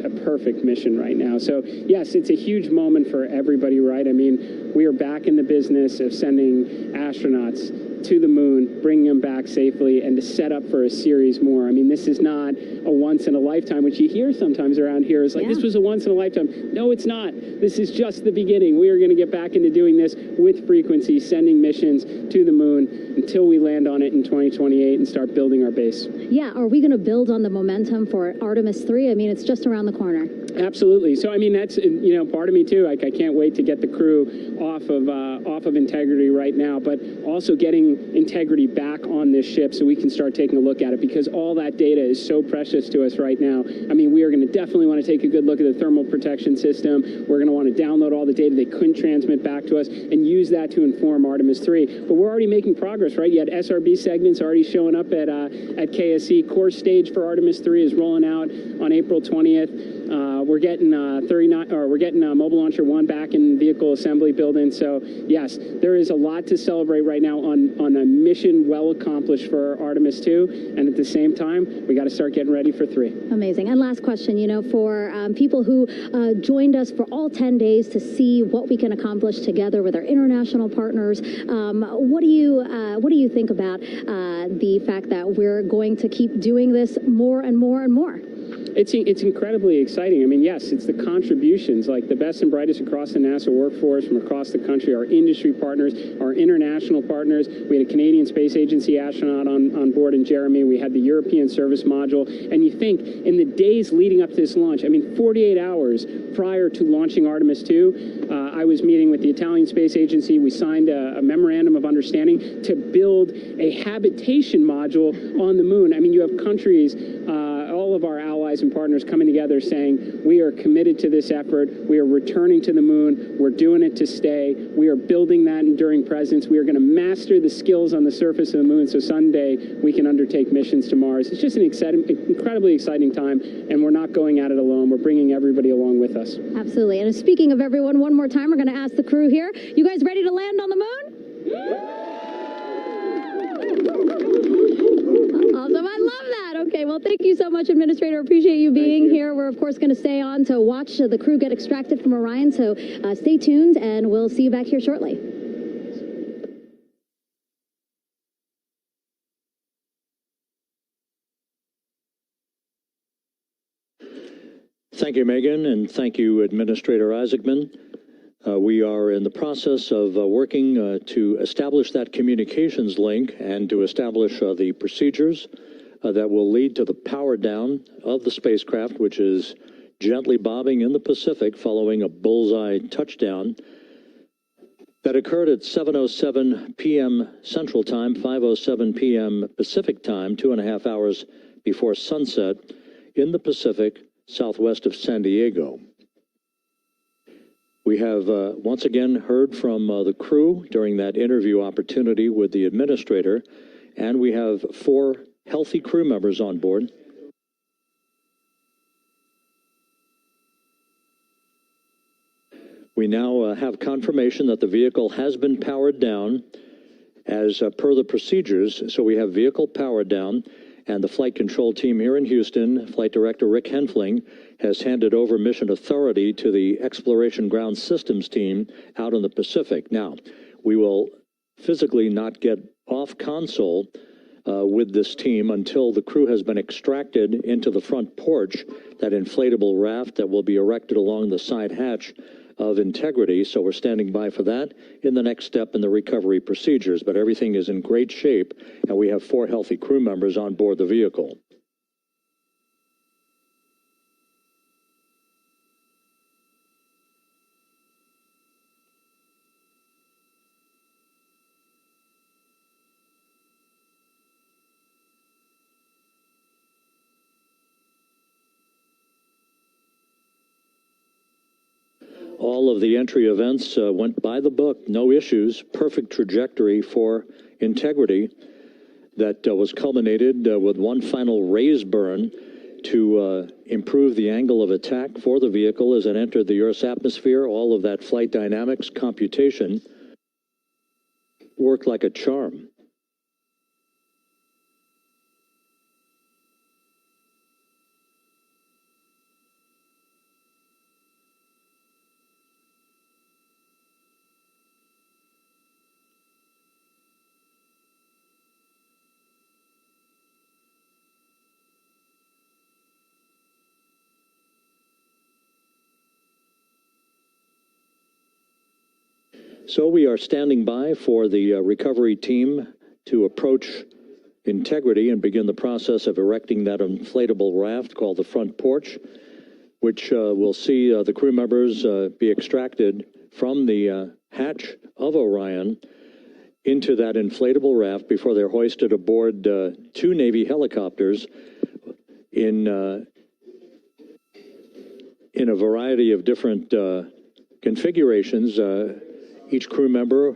a perfect mission right now. So, yes, it's a huge moment for everybody, right? I mean, we are back in the business of sending astronauts to the moon, bringing them back safely, and to set up for a series more. I mean, this is not a once-in-a-lifetime, which you hear sometimes around here. It's like, this was a once-in-a-lifetime. No, it's not. This is just the beginning. We are going to get back into doing this with frequency, sending missions to the moon until we land on it in 2028 and start building our base. Yeah, are we going to build on the momentum for Artemis 3? I mean, it's just around the corner. Absolutely. So, I mean, that's, part of me too. Like, I can't wait to get the crew off of Integrity right now, but also getting Integrity back on this ship so we can start taking a look at it, because all that data is so precious to us right now. I mean, we are going to definitely want to take a good look at the thermal protection system. We're going to want to download all the data they couldn't transmit back to us and use that to inform Artemis 3. But we're already making progress, right? You had SRB segments already showing up at KSC. Core stage for Artemis 3 is rolling out on April 20th. We're getting Mobile Launcher 1 back in vehicle assembly building. So yes, there is a lot to celebrate right now on a mission well accomplished for Artemis 2, and at the same time, we got to start getting ready for 3. Amazing. And last question, for people who joined us for all 10 days to see what we can accomplish together with our international partners, what do you think about the fact that we're going to keep doing this more and more and more? It's incredibly exciting. I mean, yes, it's the contributions, like the best and brightest across the NASA workforce from across the country, our industry partners, our international partners. We had a Canadian Space Agency astronaut on board in Jeremy. We had the European service module. And you think, in the days leading up to this launch, I mean, 48 hours prior to launching Artemis 2, I was meeting with the Italian Space Agency. We signed a memorandum of understanding to build a habitation module on the moon. I mean, you have countries, all of our allies and partners coming together saying, we are committed to this effort. We are returning to the moon. We're doing it to stay. We are building that enduring presence. We are going to master the skills on the surface of the moon so someday we can undertake missions to Mars. It's just an incredibly exciting time, and we're not going at it alone. We're bringing everybody along with us. Absolutely. And speaking of everyone, one more time, we're going to ask the crew here, you guys ready to land on the moon? Awesome. I love that. Okay, well, thank you so much, Administrator. Appreciate you being here. We're, of course, going to stay on to watch the crew get extracted from Orion, so stay tuned, and we'll see you back here shortly. Thank you, Megan, and thank you, Administrator Isaacman. We are in the process of working to establish that communications link and to establish the procedures that will lead to the power down of the spacecraft, which is gently bobbing in the Pacific following a bullseye touchdown that occurred at 7:07 p.m. Central Time, 5:07 p.m. Pacific Time, 2.5 hours before sunset in the Pacific, southwest of San Diego. We have once again heard from the crew during that interview opportunity with the administrator, and we have 4 healthy crew members on board. We now have confirmation that the vehicle has been powered down as per the procedures. So we have vehicle powered down, and the flight control team here in Houston, Flight Director Rick Henfling, has handed over mission authority to the Exploration Ground Systems team out in the Pacific. Now, we will physically not get off console with this team until the crew has been extracted into the front porch, that inflatable raft that will be erected along the side hatch of Integrity. So we're standing by for that in the next step in the recovery procedures. But everything is in great shape, and we have 4 healthy crew members on board the vehicle. All of the entry events went by the book, no issues, perfect trajectory for integrity that was culminated with one final raise burn to improve the angle of attack for the vehicle as it entered the Earth's atmosphere. All of that flight dynamics computation worked like a charm. So we are standing by for the recovery team to approach integrity and begin the process of erecting that inflatable raft called the front porch, which will see the crew members be extracted from the hatch of Orion into that inflatable raft before they're hoisted aboard two Navy helicopters in a variety of different configurations. Each crew member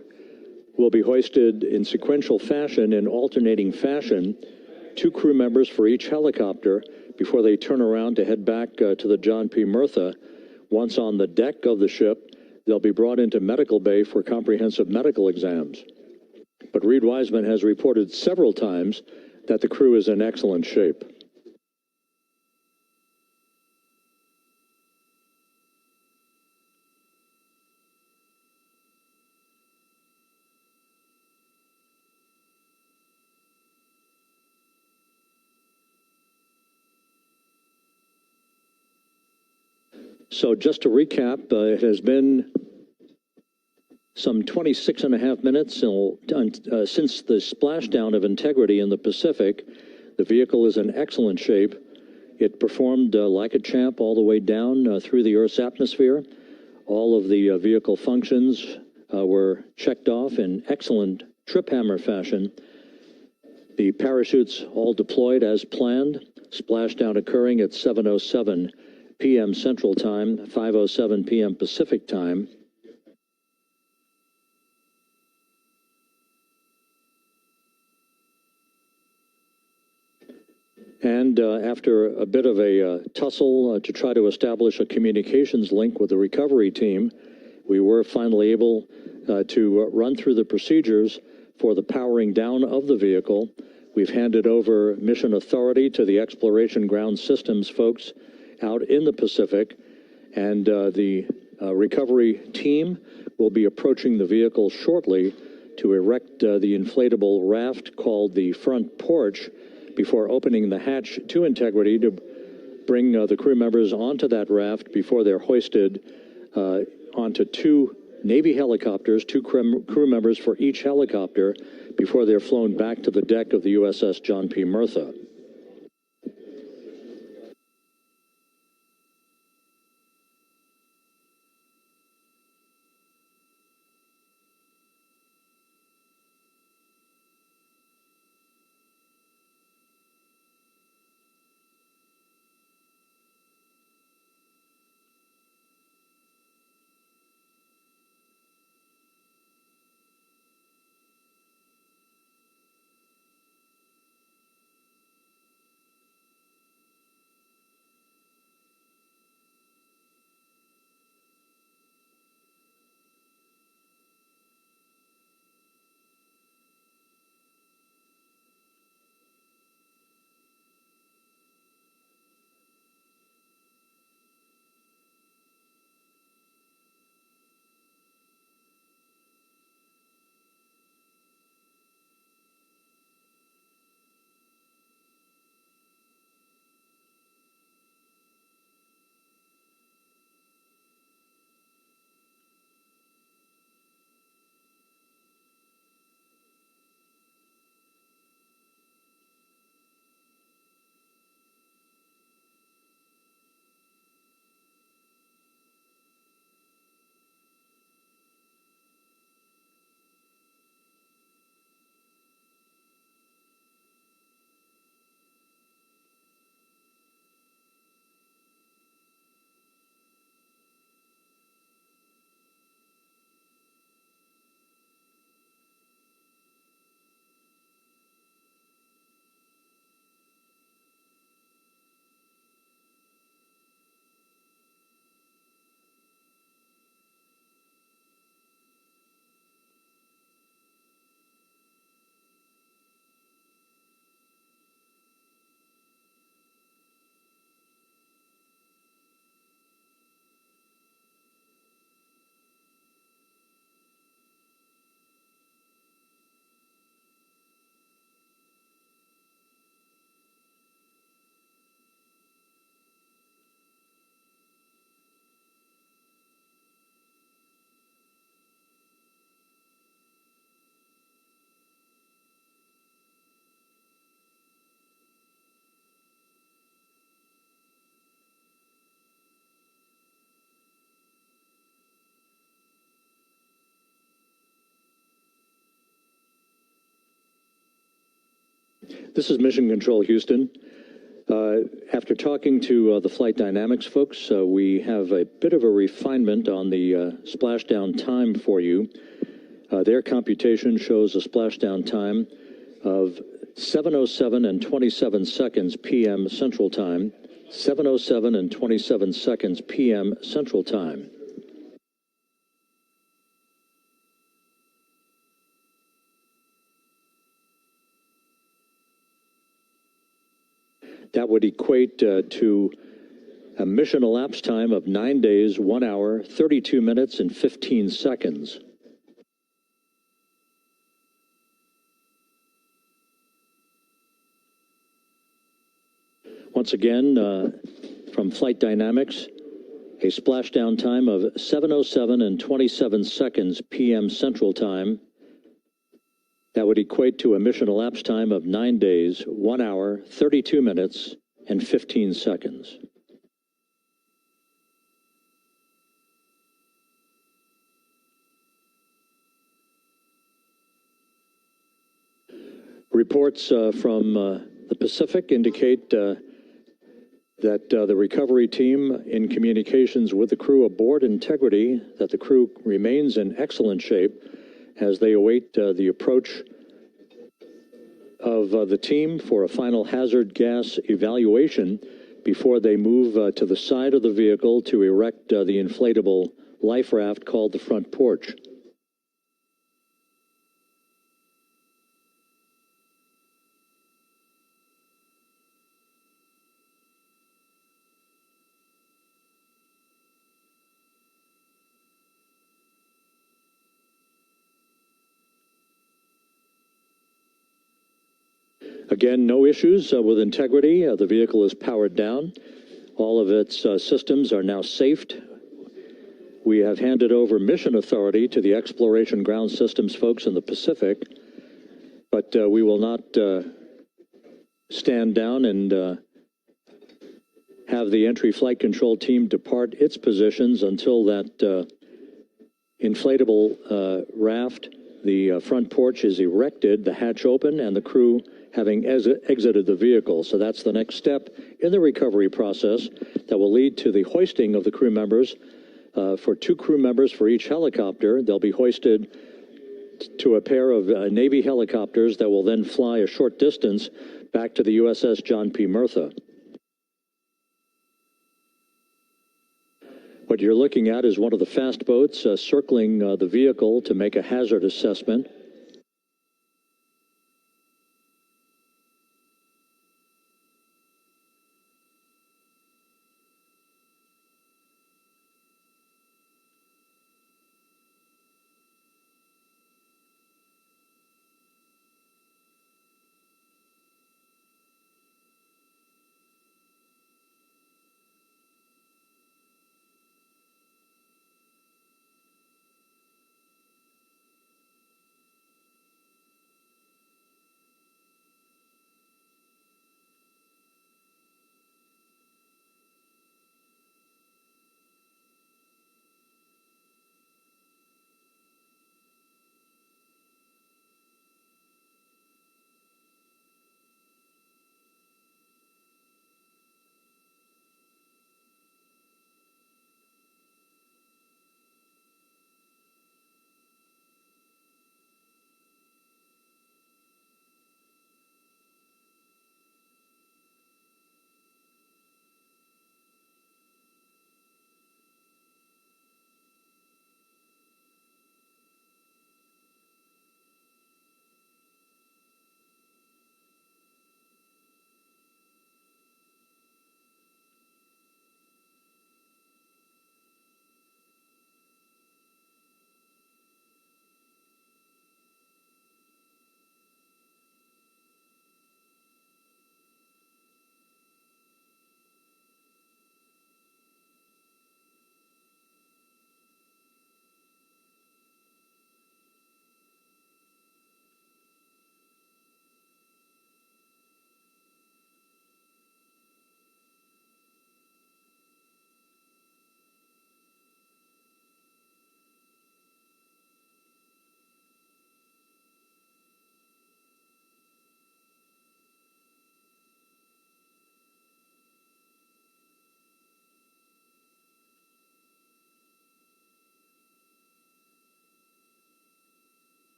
will be hoisted in sequential fashion, in alternating fashion, two crew members for each helicopter before they turn around to head back to the John P. Murtha. Once on the deck of the ship, they'll be brought into medical bay for comprehensive medical exams. But Reed Wiseman has reported several times that the crew is in excellent shape. So just to recap, it has been some 26 and a half minutes since the splashdown of integrity in the Pacific. The vehicle is in excellent shape. It performed like a champ all the way down through the Earth's atmosphere. All of the vehicle functions were checked off in excellent trip hammer fashion. The parachutes all deployed as planned. Splashdown occurring at 7:07 p.m. Central Time, 5:07 p.m. Pacific Time. And after a bit of a tussle to try to establish a communications link with the recovery team, we were finally able to run through the procedures for the powering down of the vehicle. We've handed over mission authority to the Exploration Ground Systems folks out in the Pacific, and the recovery team will be approaching the vehicle shortly to erect the inflatable raft called the front porch before opening the hatch to integrity to bring the crew members onto that raft before they're hoisted onto two Navy helicopters, two crew members for each helicopter before they're flown back to the deck of the USS John P. Murtha. This is Mission Control Houston. After talking to the flight dynamics folks, we have a bit of a refinement on the splashdown time for you. Their computation shows a splashdown time of 7:07 and 27 seconds p.m. Central Time, 7:07 and 27 seconds p.m. Central Time. That would equate to a mission elapsed time of 9 days, 1 hour, 32 minutes, and 15 seconds. Once again, from Flight Dynamics, a splashdown time of 7:07 and 27 seconds p.m. Central Time. That would equate to a mission elapsed time of 9 days, 1 hour, 32 minutes, and 15 seconds. Reports from the Pacific indicate that the recovery team, in communications with the crew aboard Integrity, that the crew remains in excellent shape as they await the approach of the team for a final hazard gas evaluation before they move to the side of the vehicle to erect the inflatable life raft called the front porch. Again, no issues with Integrity. The vehicle is powered down. All of its systems are now safed. We have handed over mission authority to the Exploration Ground Systems folks in the Pacific, but we will not stand down and have the entry flight control team depart its positions until that inflatable raft, the front porch, is erected, the hatch open, and the crew having exited the vehicle. So that's the next step in the recovery process that will lead to the hoisting of the crew members. For 2 crew members for each helicopter, they'll be hoisted to a pair of Navy helicopters that will then fly a short distance back to the USS John P. Murtha. What you're looking at is one of the fast boats circling the vehicle to make a hazard assessment.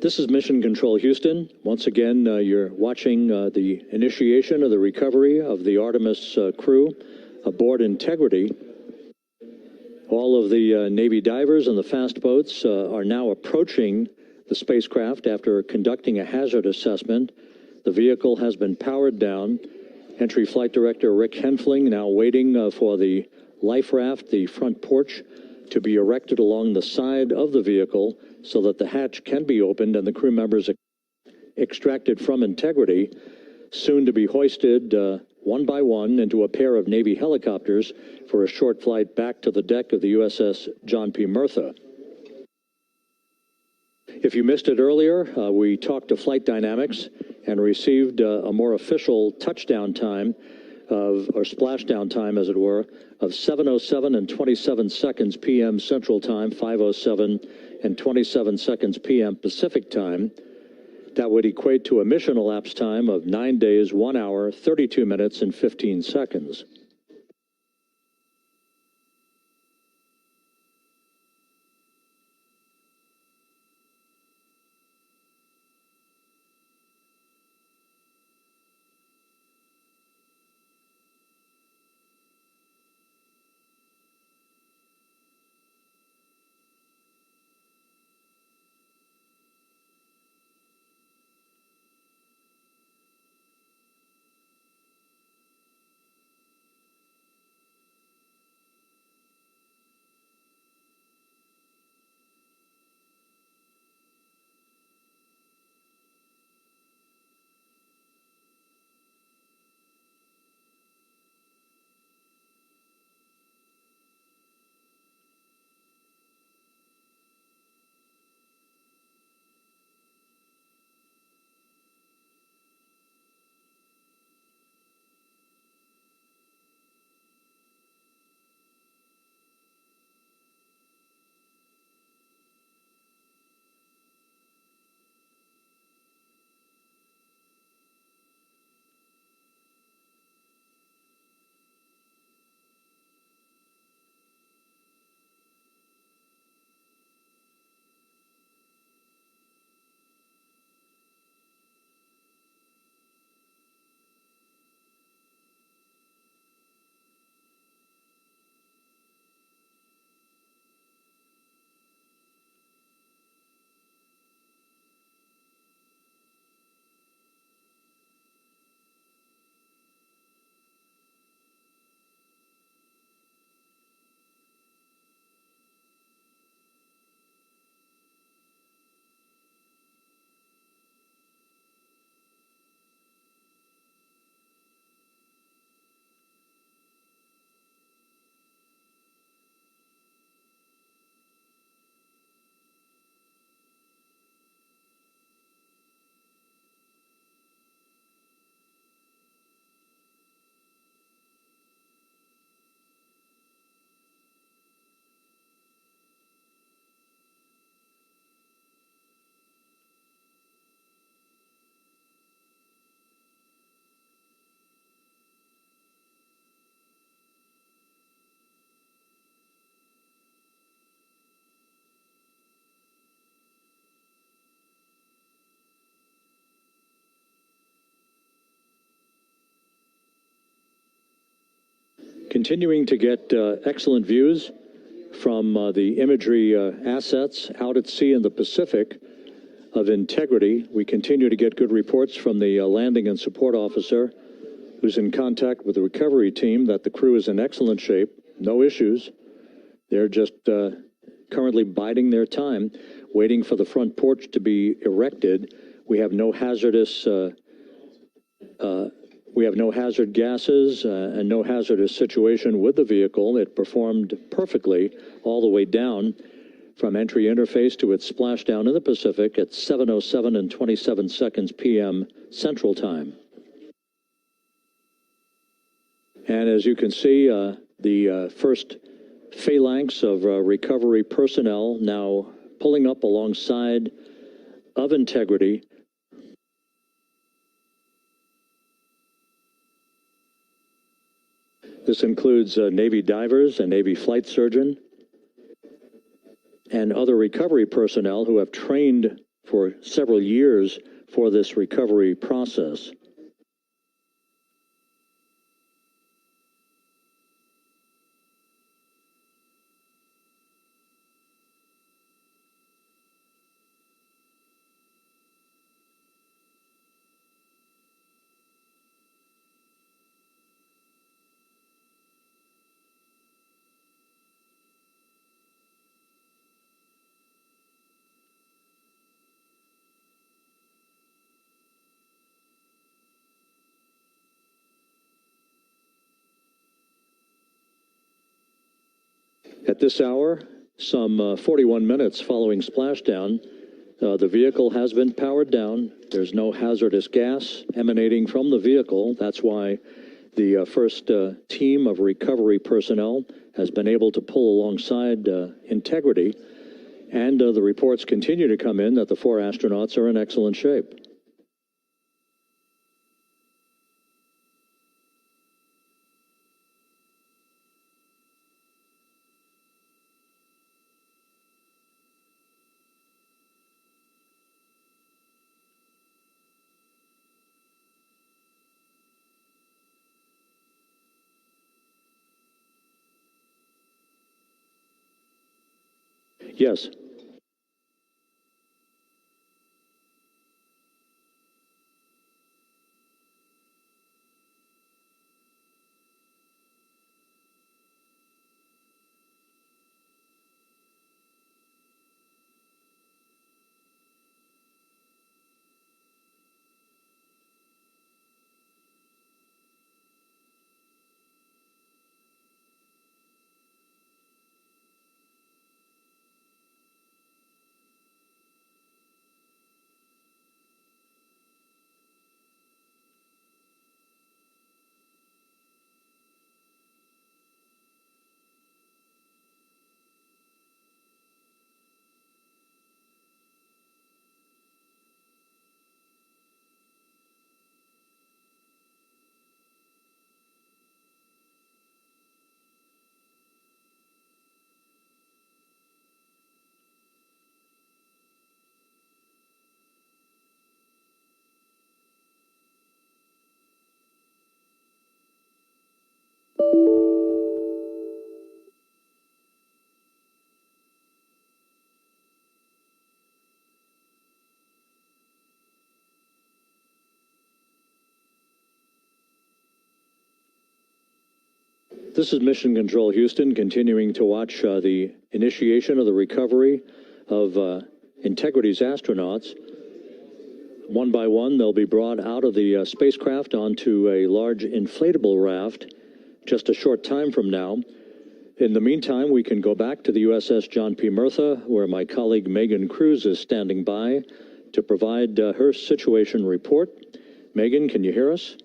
This is Mission Control Houston. Once again, you're watching the initiation of the recovery of the Artemis crew aboard Integrity. All of the Navy divers and the fast boats are now approaching the spacecraft after conducting a hazard assessment. The vehicle has been powered down. Entry Flight Director Rick Henfling now waiting for the life raft, the front porch, to be erected along the side of the vehicle so that the hatch can be opened and the crew members extracted from Integrity, soon to be hoisted one by one into a pair of Navy helicopters for a short flight back to the deck of the USS John P. Murtha. If you missed it earlier, we talked to Flight Dynamics and received a more official touchdown time or splashdown time, as it were, of 7:07 and 27 seconds p.m. Central Time, 5:07 and 27 seconds p.m. Pacific Time. That would equate to a mission elapsed time of 9 days, 1 hour, 32 minutes, and 15 seconds. Continuing to get excellent views from the imagery assets out at sea in the Pacific of Integrity. We continue to get good reports from the landing and support officer who's in contact with the recovery team that the crew is in excellent shape, no issues. They're just currently biding their time, waiting for the front porch to be erected. We have no hazardous hazard gases and no hazardous situation with the vehicle. It performed perfectly all the way down from entry interface to its splashdown in the Pacific at 7:07 and 27 seconds p.m. Central Time. And as you can see, the first phalanx of recovery personnel now pulling up alongside of Integrity. This includes Navy divers and Navy flight surgeon and other recovery personnel who have trained for several years for this recovery process. At this hour, some 41 minutes following splashdown, the vehicle has been powered down. There's no hazardous gas emanating from the vehicle. That's why the first team of recovery personnel has been able to pull alongside Integrity. And the reports continue to come in that the 4 astronauts are in excellent shape. Yes. This is Mission Control Houston, continuing to watch the initiation of the recovery of Integrity's astronauts. One by one, they'll be brought out of the spacecraft onto a large inflatable raft just a short time from now. In the meantime, we can go back to the USS John P. Murtha, where my colleague Megan Cruz is standing by to provide her situation report. Megan, can you hear us?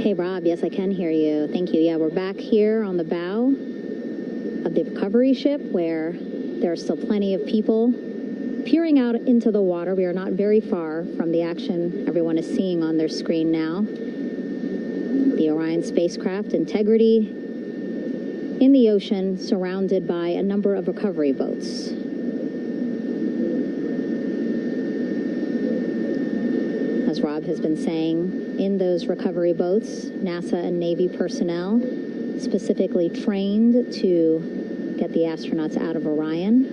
Hey, Rob. Yes, I can hear you. Thank you. Yeah, we're back here on the bow of the recovery ship where there are still plenty of people peering out into the water. We are not very far from the action everyone is seeing on their screen now. The Orion spacecraft, Integrity, in the ocean, surrounded by a number of recovery boats. As Rob has been saying, in those recovery boats, NASA and Navy personnel specifically trained to get the astronauts out of Orion.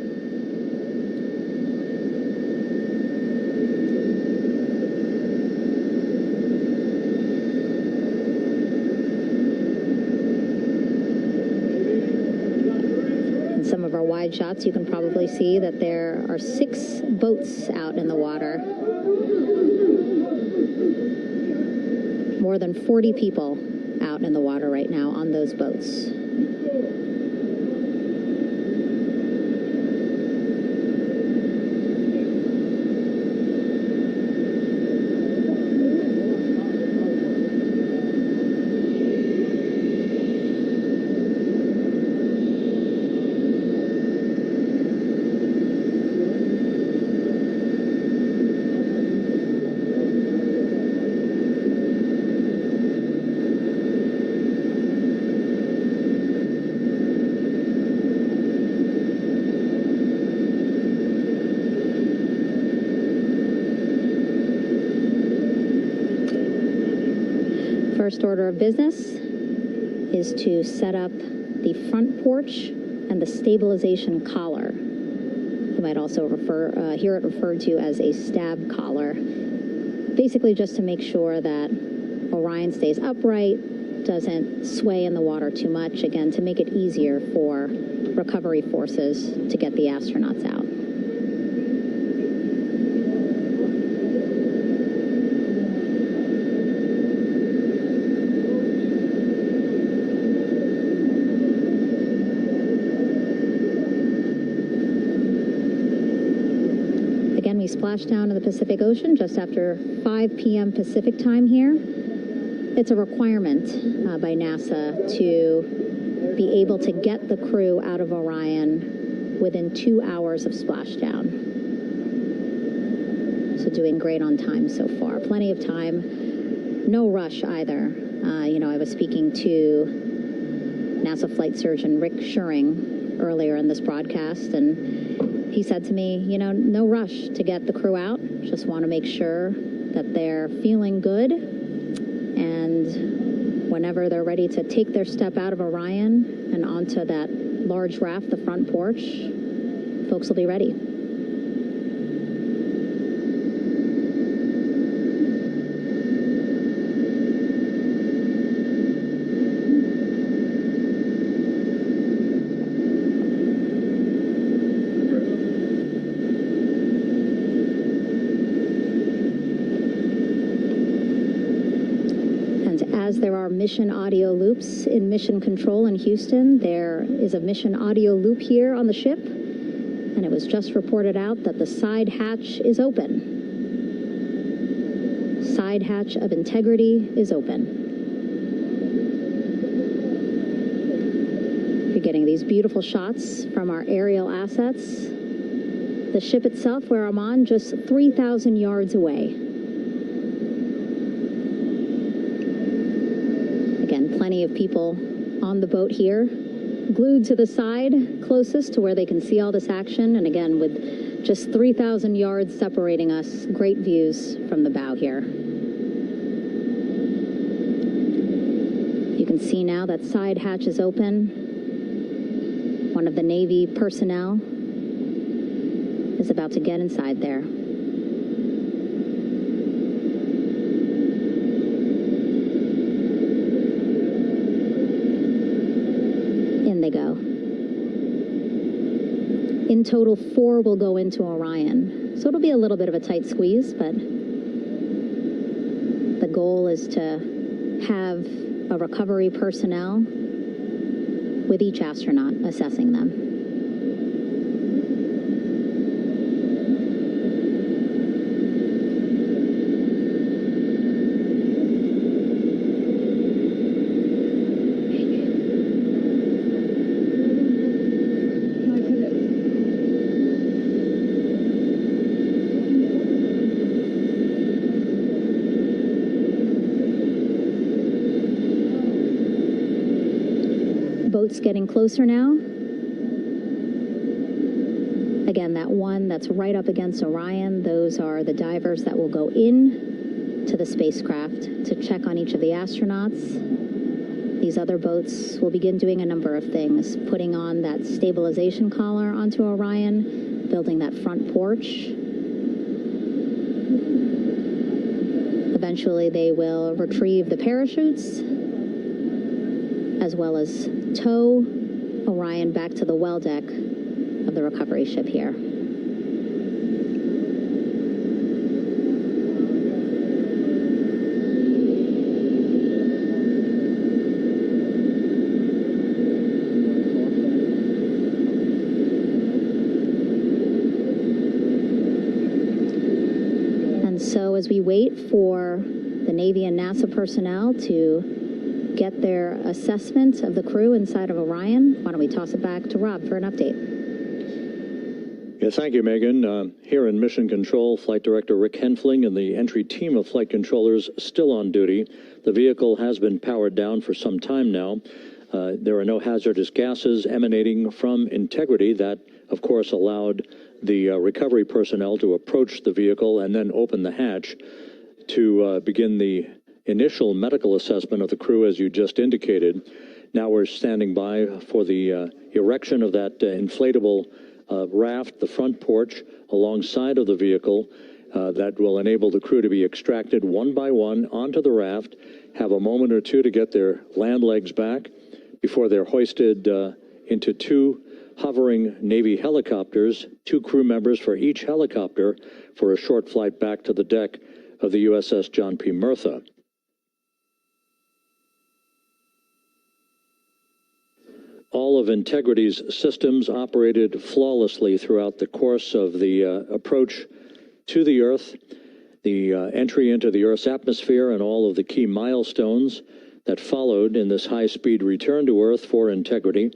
In some of our wide shots, you can probably see that there are 6 boats out in the water. More than 40 people out in the water right now on those boats. First order of business is to set up the front porch and the stabilization collar. You might also hear it referred to as a stab collar. Basically just to make sure that Orion stays upright, doesn't sway in the water too much, again, to make it easier for recovery forces to get the astronauts out. Again, we splashed down in the Pacific Ocean just after 5 p.m. Pacific time here. It's a requirement by NASA to be able to get the crew out of Orion within 2 hours of splashdown. So doing great on time so far. Plenty of time. No rush either. I was speaking to NASA flight surgeon Rick Schuring earlier in this broadcast, and he said to me, no rush to get the crew out. Just want to make sure that they're feeling good. And whenever they're ready to take their step out of Orion and onto that large raft, the front porch, folks will be ready. As there are mission audio loops in Mission Control in Houston, there is a mission audio loop here on the ship, and it was just reported out that the side hatch is open. Side hatch of integrity is open. You're getting these beautiful shots from our aerial assets. The ship itself, where I'm on, just 3,000 yards away. Again, plenty of people on the boat here, glued to the side closest to where they can see all this action. And again, with just 3,000 yards separating us, great views from the bow here. You can see now that side hatch is open. One of the Navy personnel is about to get inside there. They go. In total, 4 will go into Orion. So it'll be a little bit of a tight squeeze, but the goal is to have a recovery personnel with each astronaut assessing them. Boats getting closer now. Again, that one that's right up against Orion, those are the divers that will go in to the spacecraft to check on each of the astronauts. These other boats will begin doing a number of things, putting on that stabilization collar onto Orion, building that front porch. Eventually, they will retrieve the parachutes, as well as tow Orion back to the well deck of the recovery ship here. And so as we wait for the Navy and NASA personnel to get their assessment of the crew inside of Orion, why don't we toss it back to Rob for an update? Yeah, thank you, Megan. Here in Mission Control, Flight Director Rick Henfling and the entry team of flight controllers still on duty. The vehicle has been powered down for some time now. There are no hazardous gases emanating from integrity. That, of course, allowed the recovery personnel to approach the vehicle and then open the hatch to begin the initial medical assessment of the crew, as you just indicated. Now we're standing by for the erection of that inflatable raft, the front porch, alongside of the vehicle that will enable the crew to be extracted one by one onto the raft, have a moment or two to get their land legs back before they're hoisted into two hovering Navy helicopters, 2 crew members for each helicopter, for a short flight back to the deck of the USS John P. Murtha. All of Integrity's systems operated flawlessly throughout the course of the approach to the Earth, the entry into the Earth's atmosphere, and all of the key milestones that followed in this high-speed return to Earth for Integrity,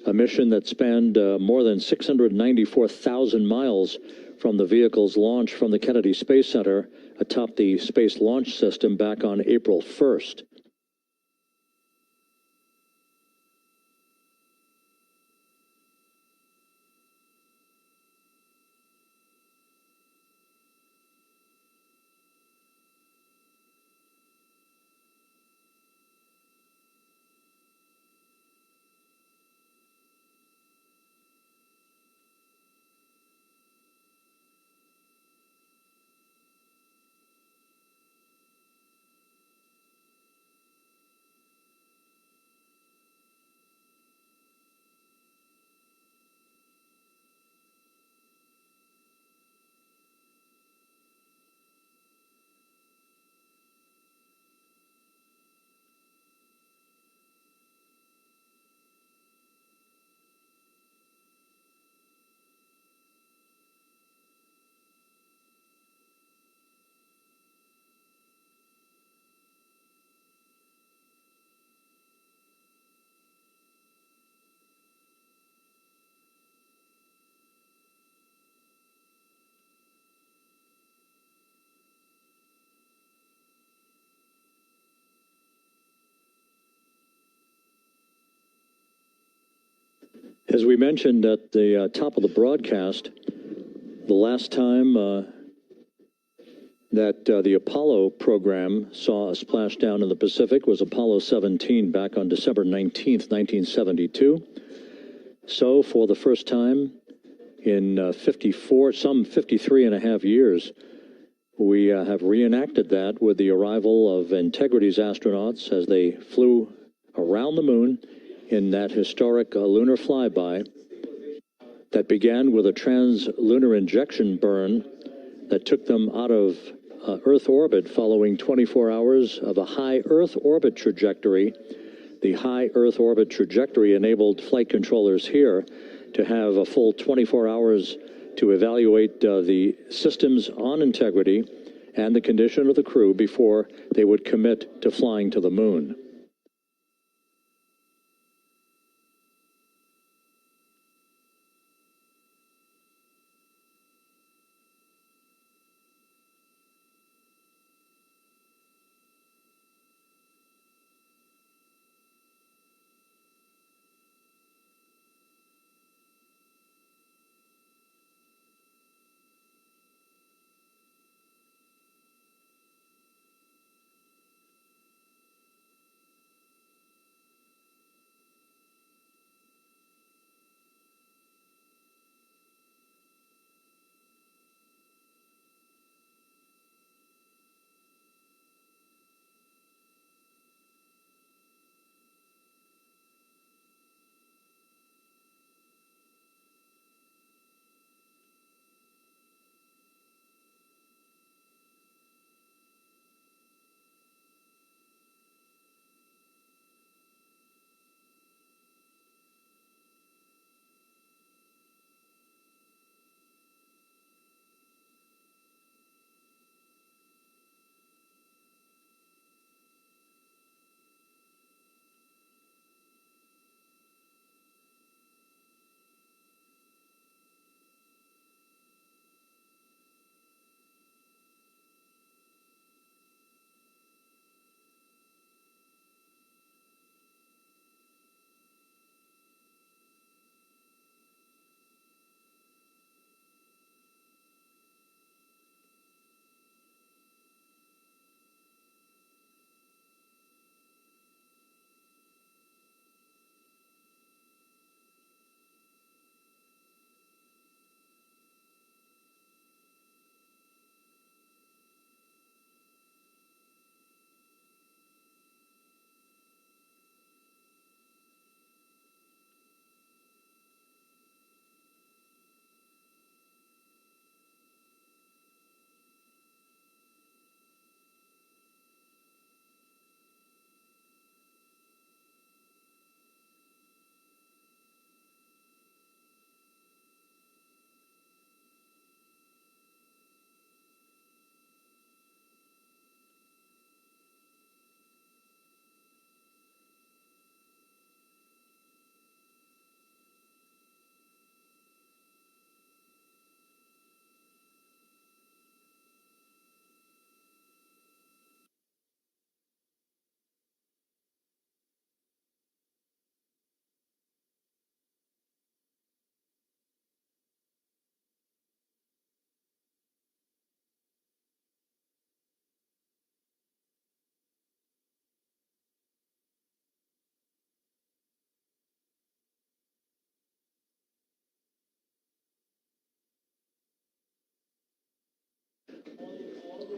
a mission that spanned more than 694,000 miles from the vehicle's launch from the Kennedy Space Center atop the Space Launch System back on April 1st. As we mentioned at the top of the broadcast, the last time that the Apollo program saw a splashdown in the Pacific was Apollo 17 back on December 19th, 1972. So for the first time in 53 and a half years, we have reenacted that with the arrival of Integrity's astronauts as they flew around the moon in that historic lunar flyby that began with a trans-lunar injection burn that took them out of Earth orbit following 24 hours of a high Earth orbit trajectory. The high Earth orbit trajectory enabled flight controllers here to have a full 24 hours to evaluate the systems on Integrity and the condition of the crew before they would commit to flying to the moon.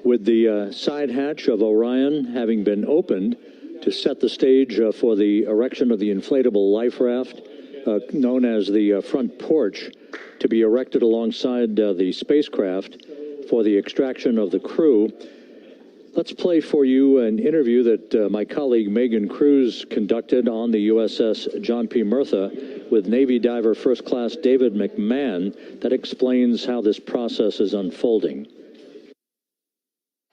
With the side hatch of Orion having been opened to set the stage for the erection of the inflatable life raft, known as the front porch, to be erected alongside the spacecraft for the extraction of the crew. Let's play for you an interview that my colleague Megan Cruz conducted on the USS John P. Murtha with Navy diver First Class David McMahon that explains how this process is unfolding.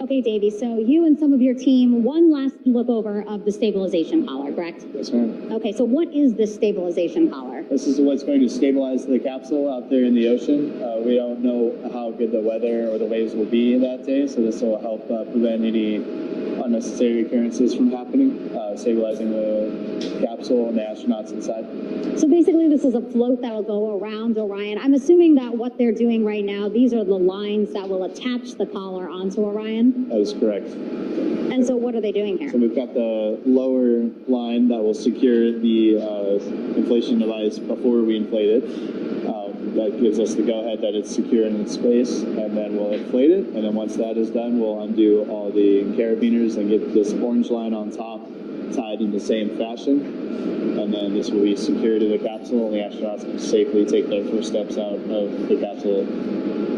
Okay, Davey, so you and some of your team, one last look over of the stabilization collar, correct? Yes, ma'am. Okay, so what is this stabilization collar? This is what's going to stabilize the capsule out there in the ocean. We don't know how good the weather or the waves will be that day, so this will help prevent any unnecessary occurrences from happening, stabilizing the capsule and the astronauts inside. So basically this is a float that will go around Orion. I'm assuming that what they're doing right now, these are the lines that will attach the collar onto Orion? That is correct. And so what are they doing here? So we've got the lower line that will secure the inflation device before we inflate it. That gives us the go-ahead that it's secure in space, and then we'll inflate it, and then once that is done, we'll undo all the carabiners and get this orange line on top tied in the same fashion, and then this will be secured to the capsule, and the astronauts can safely take their first steps out of the capsule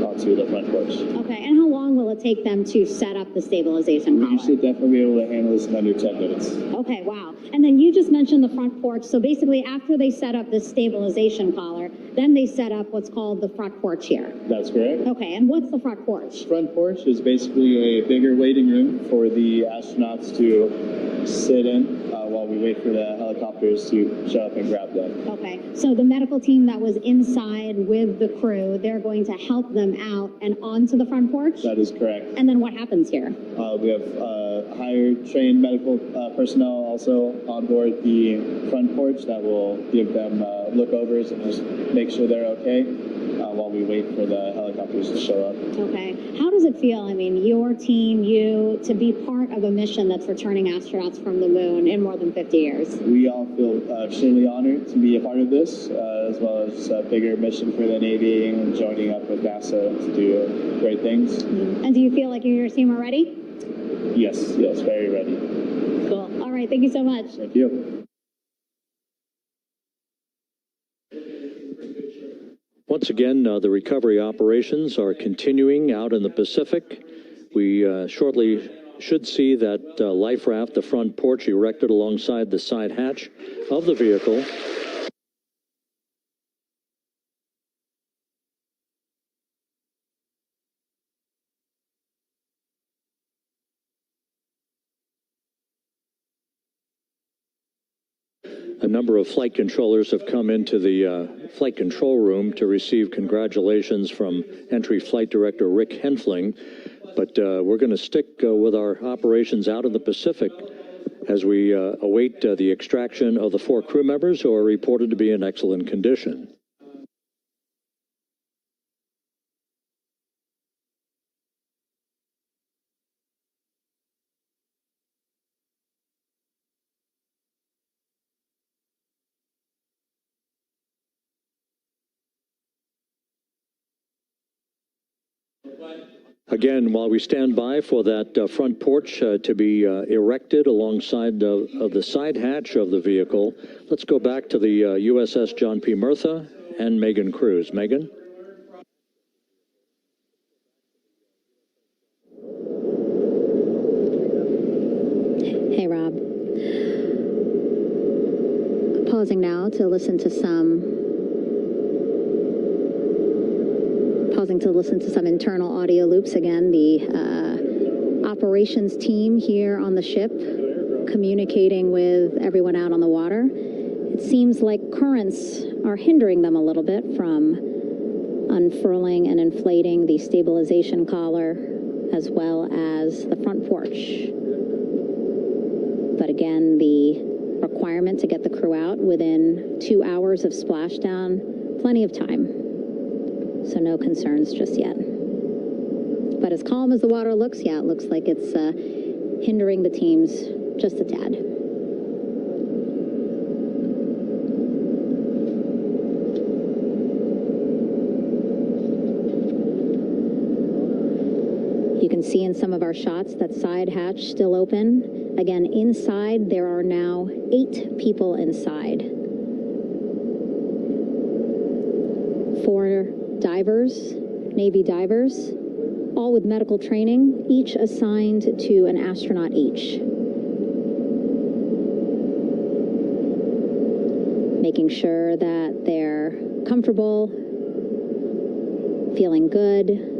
onto the front porch. Okay, and how long will it take them to set up the stabilization collar? We should definitely be able to handle this in under 10 minutes. Okay, wow. And then you just mentioned the front porch. So basically after they set up this stabilization collar, then they set up what's called the front porch here. That's correct. Okay, and what's the front porch? Front porch is basically a bigger waiting room for the astronauts to sit in while we wait for the helicopters to show up and grab them. Okay, so the medical team that was inside with the crew, they're going to help them out and onto the front porch? That is correct. And then what happens here? We have higher trained medical personnel also on board the front porch that will give them lookovers and just make sure they're okay while we wait for the helicopters to show up. Okay. How does it feel, I mean, your team, you, to be part of a mission that's returning astronauts from the moon in more than 50 years? We all feel extremely honored to be a part of this, as well as a bigger mission for the Navy and joining up with NASA to do great things. Mm-hmm. And do you feel like you and your team are ready? Yes, very ready. Cool. All right, thank you so much. Thank you. Once again, the recovery operations are continuing out in the Pacific. We shortly should see that life raft, the front porch, erected alongside the side hatch of the vehicle. A number of flight controllers have come into the flight control room to receive congratulations from Entry Flight Director Rick Henfling. But we're going to stick with our operations out in the Pacific as we await the extraction of the 4 crew members who are reported to be in excellent condition. Again, while we stand by for that front porch to be erected alongside of the side hatch of the vehicle, let's go back to the USS John P. Murtha and Megan Cruz. Megan? Hey, Rob. Pausing now to listen to some internal audio loops. Again, the operations team here on the ship communicating with everyone out on the water. It seems like currents are hindering them a little bit from unfurling and inflating the stabilization collar as well as the front porch. But again, the requirement to get the crew out within 2 hours of splashdown, plenty of time. So no concerns just yet. But as calm as the water looks, yeah, it looks like it's hindering the teams just a tad. You can see see in some of our shots that side hatch still open. Again, inside there are now 8 people inside. 4 divers, Navy divers, all with medical training, each assigned to an astronaut each. Making sure that they're comfortable, feeling good.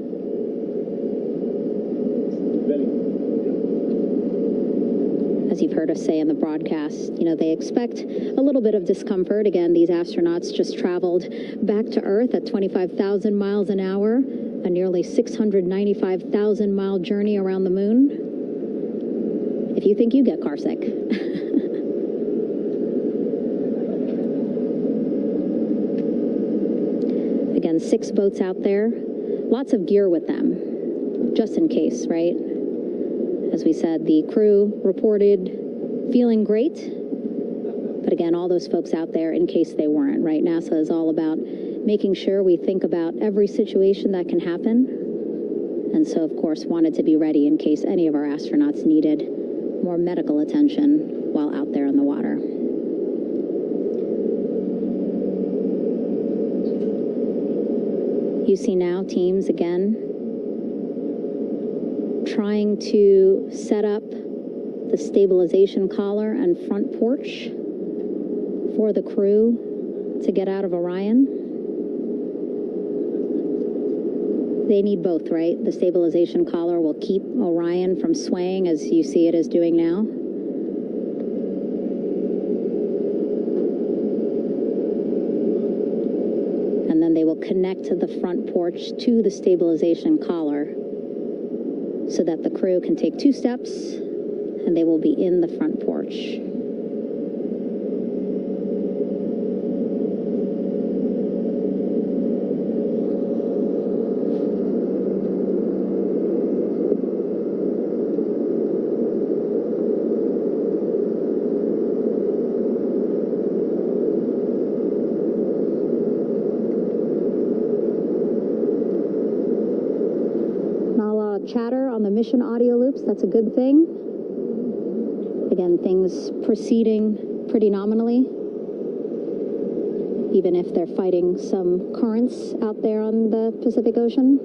As you've heard us say in the broadcast, you know, they expect a little bit of discomfort. Again, these astronauts just traveled back to Earth at 25,000 miles an hour, a nearly 695,000-mile journey around the moon. If you think you get car sick. Again, 6 boats out there, lots of gear with them, just in case, right? As we said, the crew reported feeling great, but again, all those folks out there in case they weren't, right? NASA is all about making sure we think about every situation that can happen, and so, of course, wanted to be ready in case any of our astronauts needed more medical attention while out there in the water. You see now teams, again, trying to set up the stabilization collar and front porch for the crew to get out of Orion. They need both, right? The stabilization collar will keep Orion from swaying as you see it is doing now. And then they will connect the front porch to the stabilization collar so that the crew can take 2 steps and they will be in the front porch. Chatter on the mission audio loops, that's a good thing. Again, things proceeding pretty nominally, even if they're fighting some currents out there on the Pacific Ocean.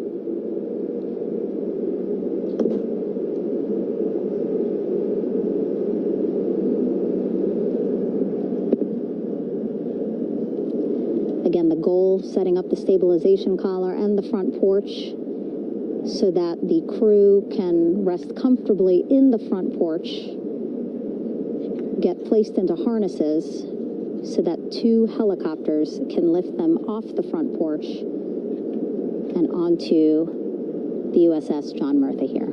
Again, the goal, setting up the stabilization collar and the front porch so that the crew can rest comfortably in the front porch, get placed into harnesses so that 2 helicopters can lift them off the front porch and onto the USS John Murtha here.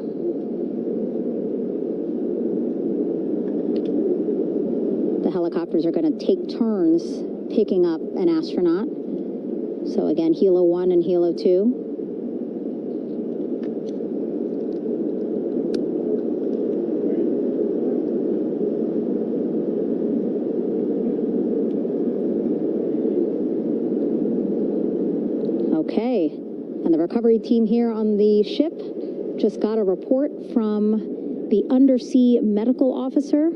The helicopters are going to take turns picking up an astronaut. So again, Helo 1 and Helo 2. Okay, and the recovery team here on the ship just got a report from the undersea medical officer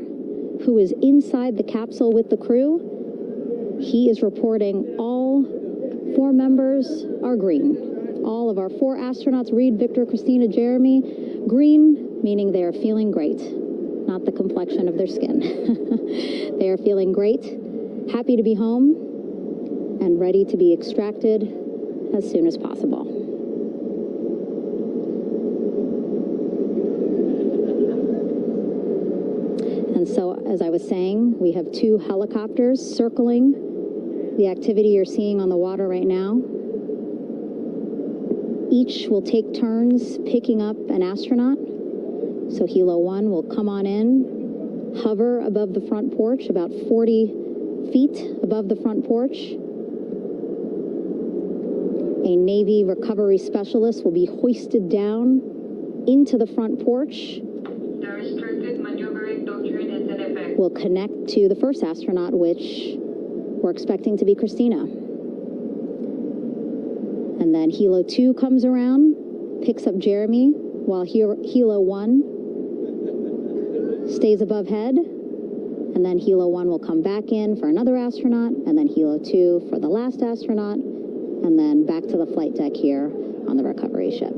who is inside the capsule with the crew. He is reporting all 4 members are green. All of our 4 astronauts, Reed, Victor, Christina, Jeremy, green, meaning they are feeling great, not the complexion of their skin. They are feeling great, happy to be home, and ready to be extracted as soon as possible. And so, as I was saying, we have 2 helicopters circling the activity you're seeing on the water right now. Each will take turns picking up an astronaut. So Helo 1 will come on in, hover above the front porch, about 40 feet above the front porch. A Navy recovery specialist will be hoisted down into the front porch. The restricted maneuvering doctrine is in effect. Will connect to the first astronaut, which we're expecting to be Christina. And then Helo 2 comes around, picks up Jeremy, while Helo 1 stays above head, and then Helo 1 will come back in for another astronaut, and then Helo 2 for the last astronaut, and then back to the flight deck here on the recovery ship.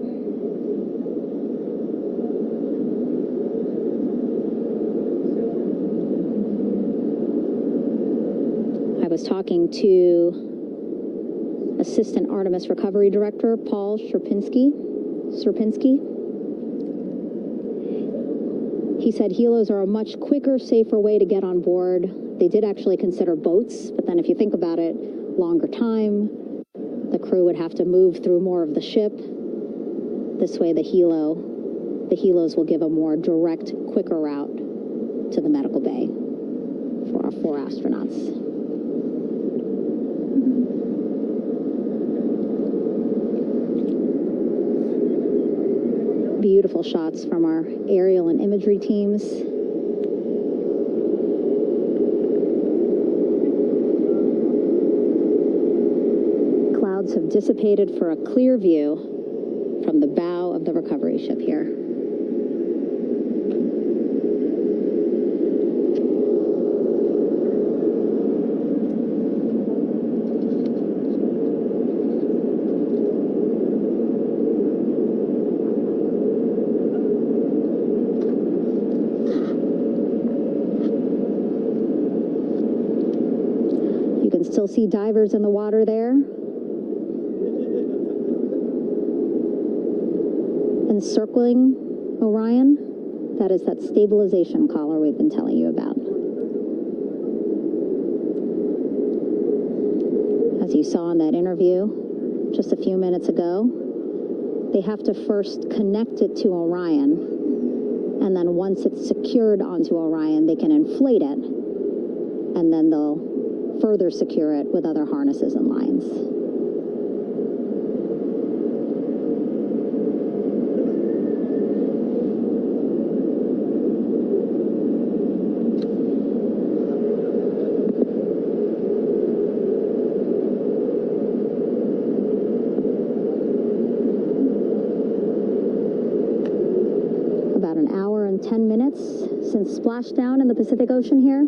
I was talking to Assistant Artemis Recovery Director Paul Sierpinski. He said helos are a much quicker, safer way to get on board. They did actually consider boats, but then if you think about it, longer time, the crew would have to move through more of the ship. This way the helos will give a more direct, quicker route to the medical bay for our 4 astronauts. Beautiful shots from our aerial and imagery teams. Clouds have dissipated for a clear view from the bow of the recovery ship here. Still see divers in the water there. Encircling Orion, that is that stabilization collar we've been telling you about. As you saw in that interview just a few minutes ago, they have to first connect it to Orion, and then once it's secured onto Orion, they can inflate it, and then they'll further secure it with other harnesses and lines. About an hour and 10 minutes since splashdown in the Pacific Ocean here.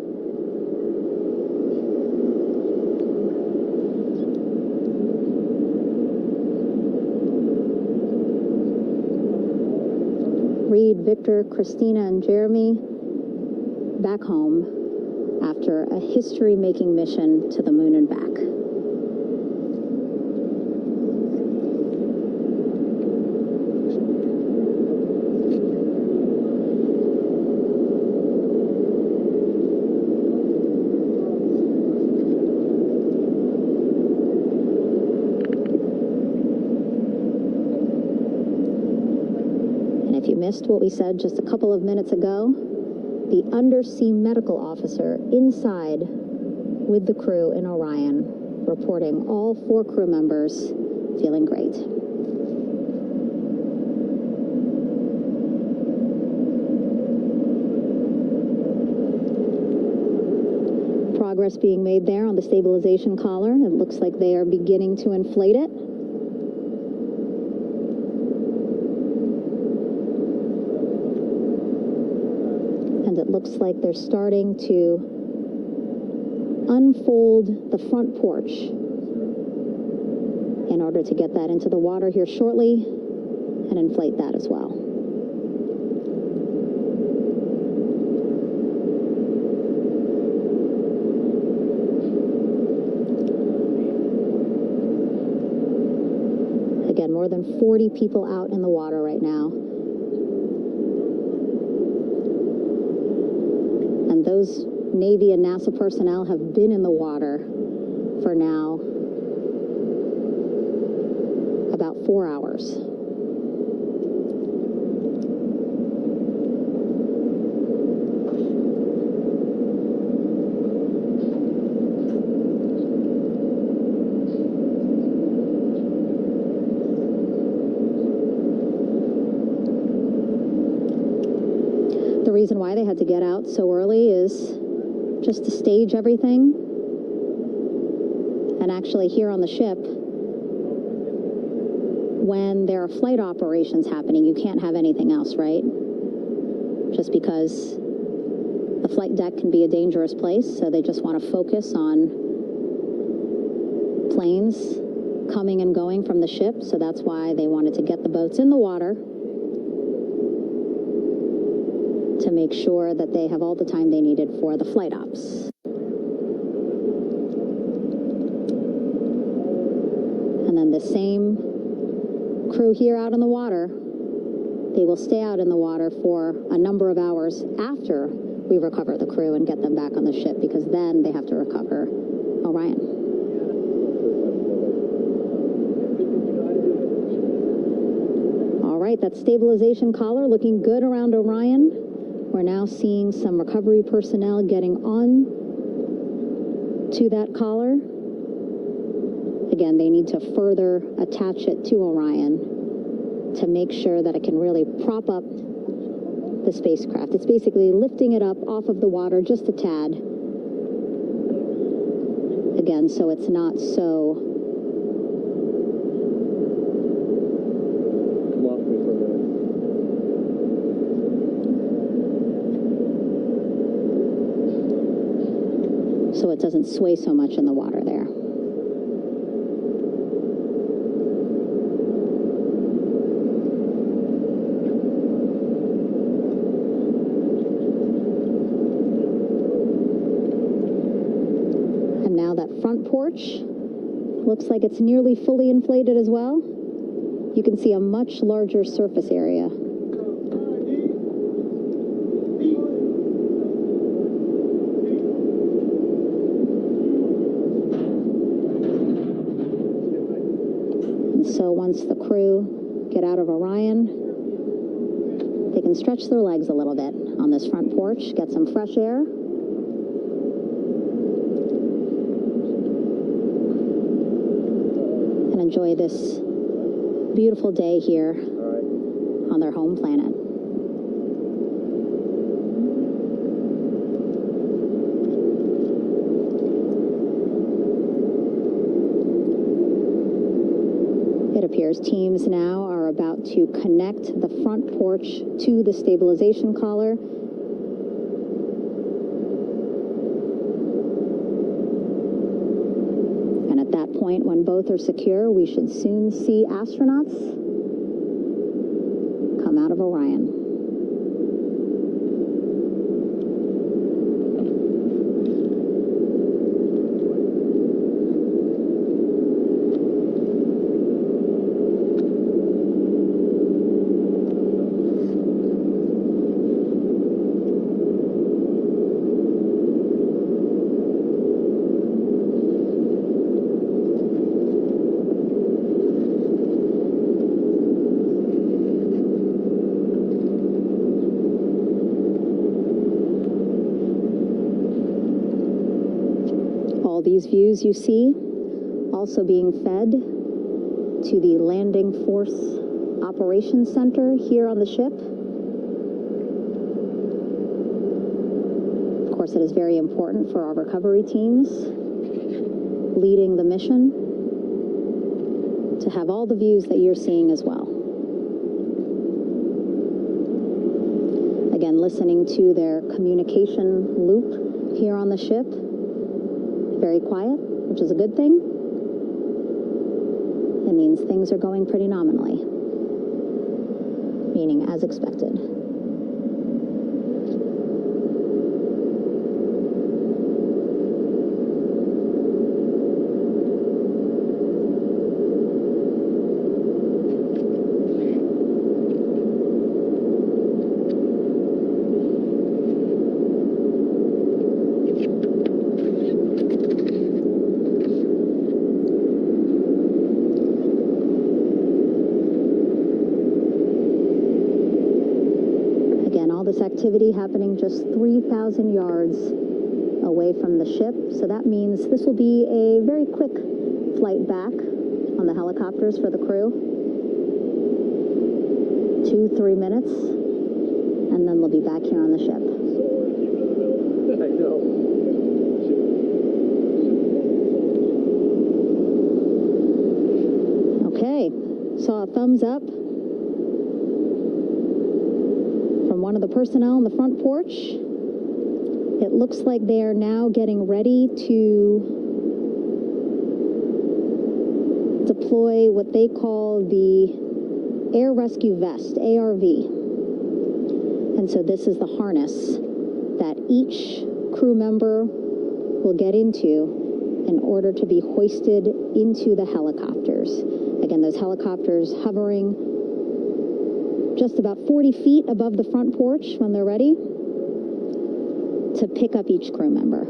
Reed, Victor, Christina, and Jeremy back home after a history-making mission to the moon and back. Missed what we said just a couple of minutes ago, the undersea medical officer inside with the crew in Orion, reporting all 4 crew members feeling great. Progress being made there on the stabilization collar. It looks like they are beginning to inflate it. It looks like they're starting to unfold the front porch in order to get that into the water here shortly and inflate that as well. Again, more than 40 people out in the water right now. And those Navy and NASA personnel have been in the water for now about 4 hours. The reason why they had to get out so early is just to stage everything. And actually here on the ship, when there are flight operations happening, you can't have anything else, right? Just because the flight deck can be a dangerous place, so they just want to focus on planes coming and going from the ship, so that's why they wanted to get the boats in the water to make sure that they have all the time they needed for the flight ops. And then the same crew here out in the water, they will stay out in the water for a number of hours after we recover the crew and get them back on the ship, because then they have to recover Orion. All right, that stabilization collar looking good around Orion. We're now seeing some recovery personnel getting on to that collar. Again, they need to further attach it to Orion to make sure that it can really prop up the spacecraft. It's basically lifting it up off of the water just a tad. Again, so it's not so so it doesn't sway so much in the water there. And now that front porch looks like it's nearly fully inflated as well. You can see a much larger surface area. So once the crew get out of Orion, they can stretch their legs a little bit on this front porch, get some fresh air. And enjoy this beautiful day here on their home planet. It appears teams now are about to connect the front porch to the stabilization collar. And at that point, when both are secure, we should soon see astronauts come out of Orion. These views you see also being fed to the Landing Force Operations Center here on the ship. Of course, it is very important for our recovery teams leading the mission to have all the views that you're seeing as well. Again, listening to their communication loop here on the ship. Very quiet, which is a good thing. It means things are going pretty nominally, meaning as expected. Activity happening just 3,000 yards away from the ship. So that means this will be a very quick flight back on the helicopters for the crew. 2-3 minutes, and then they'll be back here on the ship. I know. Okay, saw a thumbs up from one of the personnel on the front porch. It looks like they are now getting ready to deploy what they call the Air Rescue Vest, ARV. And so this is the harness that each crew member will get into in order to be hoisted into the helicopters. Again, those helicopters hovering just about 40 feet above the front porch when they're ready to pick up each crew member.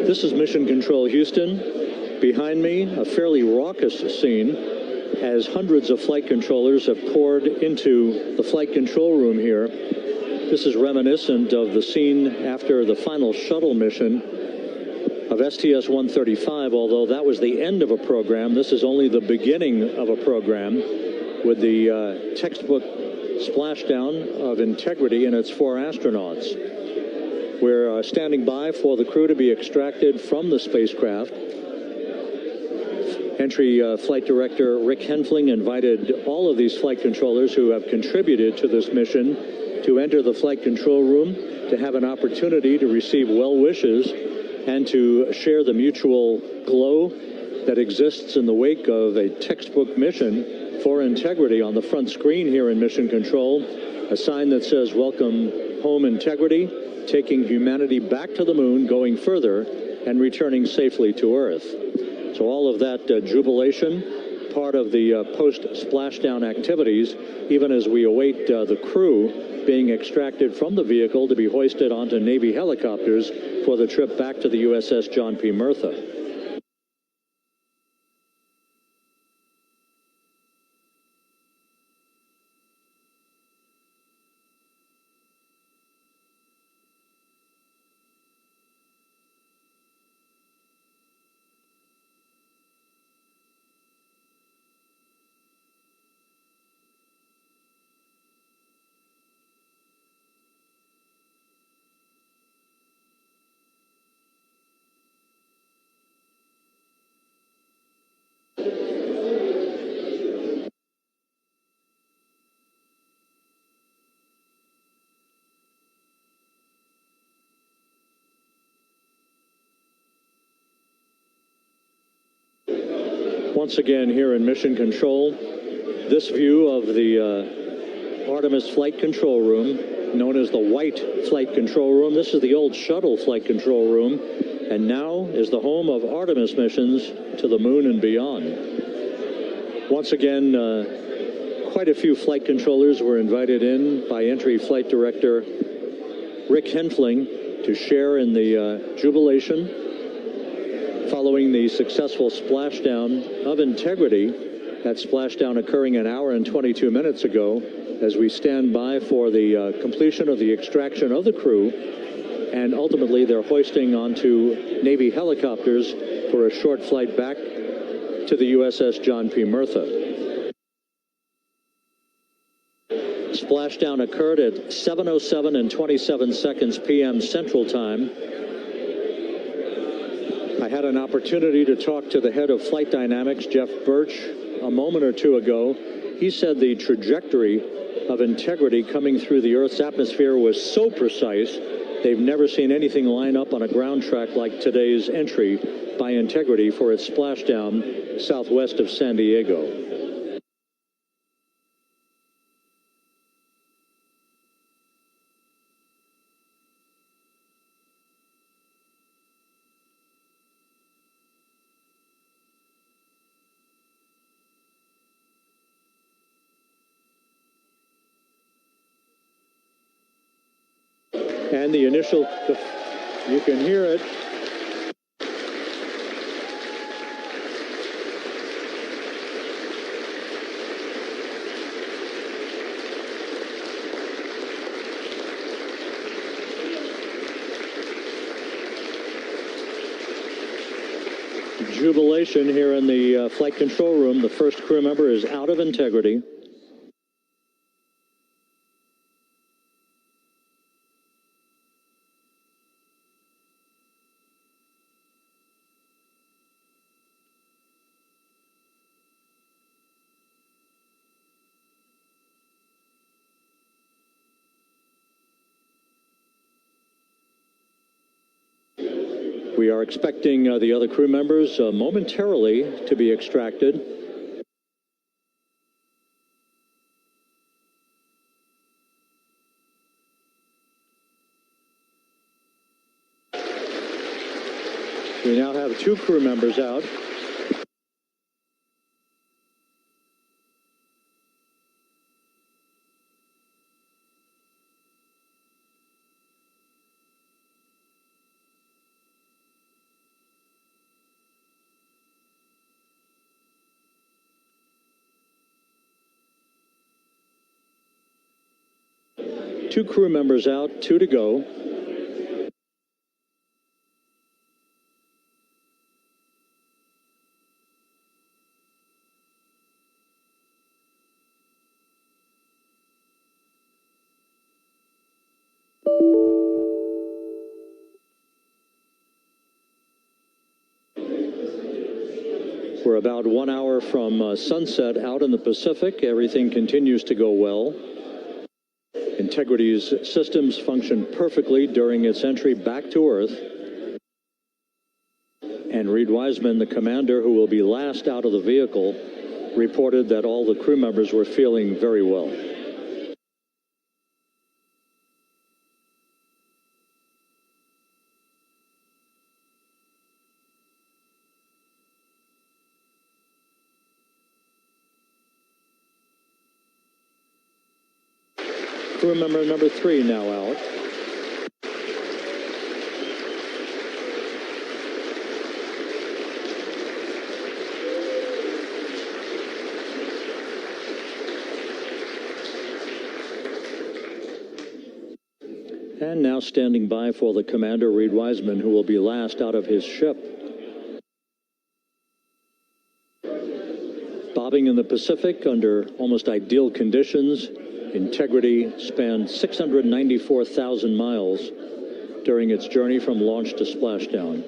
This is Mission Control Houston. Behind me, a fairly raucous scene as hundreds of flight controllers have poured into the flight control room here. This is reminiscent of the scene after the final shuttle mission of STS-135, although that was the end of a program. This is only the beginning of a program with the textbook splashdown of Integrity and its 4 astronauts. We're standing by for the crew to be extracted from the spacecraft. Entry Flight Director Rick Henfling invited all of these flight controllers who have contributed to this mission to enter the flight control room to have an opportunity to receive well wishes and to share the mutual glow that exists in the wake of a textbook mission for Integrity. On the front screen here in Mission Control, a sign that says, "Welcome home, Integrity," taking humanity back to the moon, going further, and returning safely to Earth. So all of that jubilation, part of the post-splashdown activities, even as we await the crew being extracted from the vehicle to be hoisted onto Navy helicopters for the trip back to the USS John P. Murtha. Once again here in Mission Control, this view of the Artemis Flight Control Room, known as the White Flight Control Room. This is the old shuttle flight control room, and now is the home of Artemis missions to the moon and beyond. Once again, quite a few flight controllers were invited in by Entry Flight Director Rick Henfling to share in the jubilation following the successful splashdown of Integrity. That splashdown occurring an hour and 22 minutes ago, as we stand by for the completion of the extraction of the crew, and ultimately they're hoisting onto Navy helicopters for a short flight back to the USS John P. Murtha. Splashdown occurred at 7:07 and 27 seconds p.m. Central Time. I had an opportunity to talk to the head of flight dynamics, Jeff Birch, a moment or two ago. He said the trajectory of Integrity coming through the Earth's atmosphere was so precise, they've never seen anything line up on a ground track like today's entry by Integrity for its splashdown southwest of San Diego. And the initial, you can hear it. Jubilation here in the flight control room. The first crew member is out of Integrity. We are expecting the other crew members momentarily to be extracted. We now have 2 crew members out. Two crew members out, 2 to go. We're about 1 hour from sunset out in the Pacific. Everything continues to go well. Integrity's systems function perfectly during its entry back to Earth. And Reed Wiseman, the commander who will be last out of the vehicle, reported that all the crew members were feeling very well. Crew member number 3 now out. And now standing by for the commander, Reed Wiseman, who will be last out of his ship. Bobbing in the Pacific under almost ideal conditions, Integrity spanned 694,000 miles during its journey from launch to splashdown.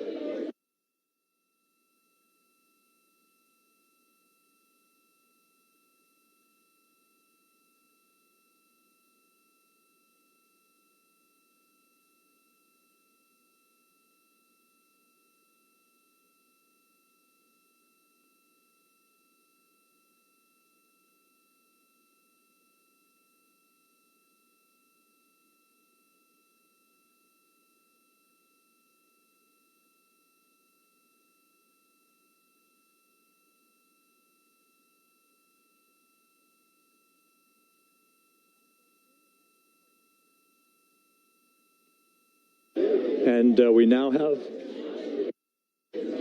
And we now have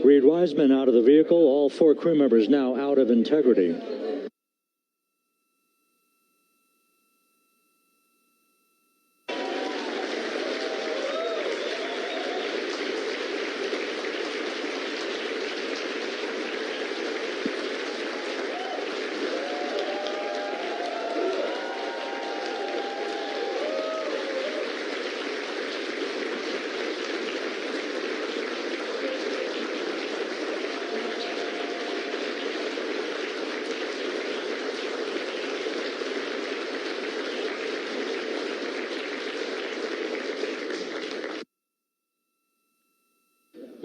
Reed Wiseman out of the vehicle. All 4 crew members now out of Integrity.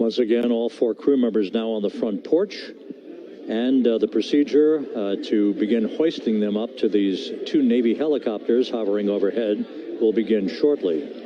Once again, all 4 crew members now on the front porch, and the procedure to begin hoisting them up to these 2 Navy helicopters hovering overhead will begin shortly.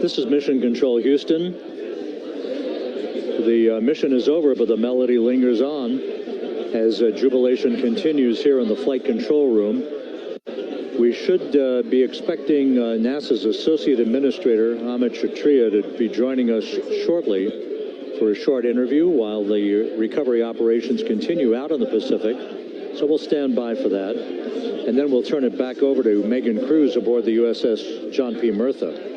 This is Mission Control Houston. The mission is over, but the melody lingers on as jubilation continues here in the flight control room. We should be expecting NASA's Associate Administrator, Amit Kshatriya, to be joining us shortly for a short interview while the recovery operations continue out in the Pacific. So we'll stand by for that. And then we'll turn it back over to Megan Cruz aboard the USS John P. Murtha.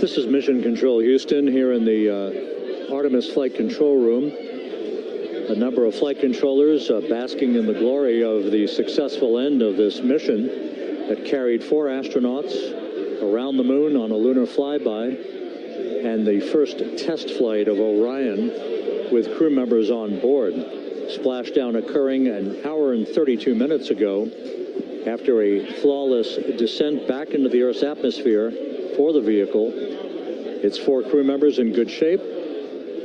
This is Mission Control Houston here in the Artemis Flight Control Room. A number of flight controllers basking in the glory of the successful end of this mission that carried 4 astronauts around the moon on a lunar flyby and the first test flight of Orion with crew members on board. Splashdown occurring an hour and 32 minutes ago after a flawless descent back into the Earth's atmosphere for the vehicle. Its 4 crew members in good shape,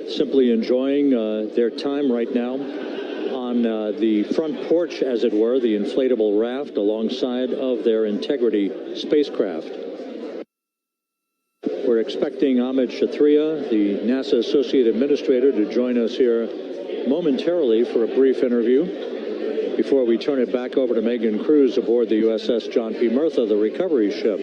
simply enjoying their time right now on the front porch, as it were, the inflatable raft alongside of their Integrity spacecraft. We're expecting Amit Kshatriya, the NASA Associate Administrator, to join us here momentarily for a brief interview before we turn it back over to Megan Cruz aboard the USS John P. Murtha, the recovery ship.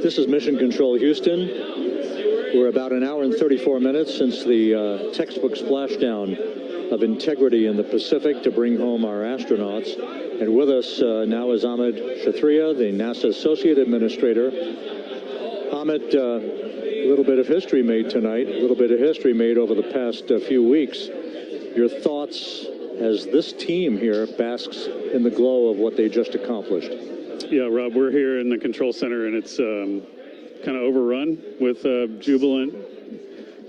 This is Mission Control Houston. We're about an hour and 34 minutes since the textbook splashdown of integrity in the Pacific to bring home our astronauts. And with us now is Ahmed Shathria, the NASA Associate Administrator. Ahmed, a little bit of history made tonight, a little bit of history made over the past few weeks. Your thoughts as this team here basks in the glow of what they just accomplished? Yeah, Rob, we're here in the control center, and it's kind of overrun with jubilant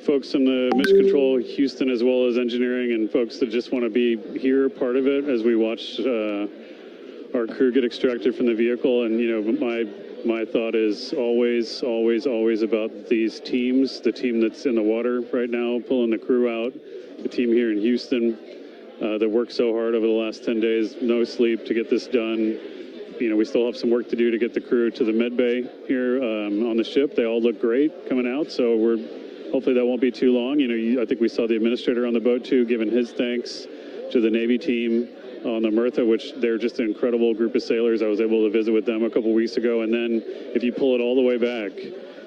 folks in the Mission Control Houston, as well as engineering, and folks that just want to be here, part of it, as we watch our crew get extracted from the vehicle. And, you know, my thought is always, always, always about these teams, the team that's in the water right now, pulling the crew out, the team here in Houston that worked so hard over the last 10 days, no sleep to get this done. You know, we still have some work to do to get the crew to the med bay here on the ship. They all look great coming out, so hopefully that won't be too long. You know, I think we saw the administrator on the boat too, giving his thanks to the Navy team on the Mirtha, which they're just an incredible group of sailors. I was able to visit with them a couple weeks ago. And then if you pull it all the way back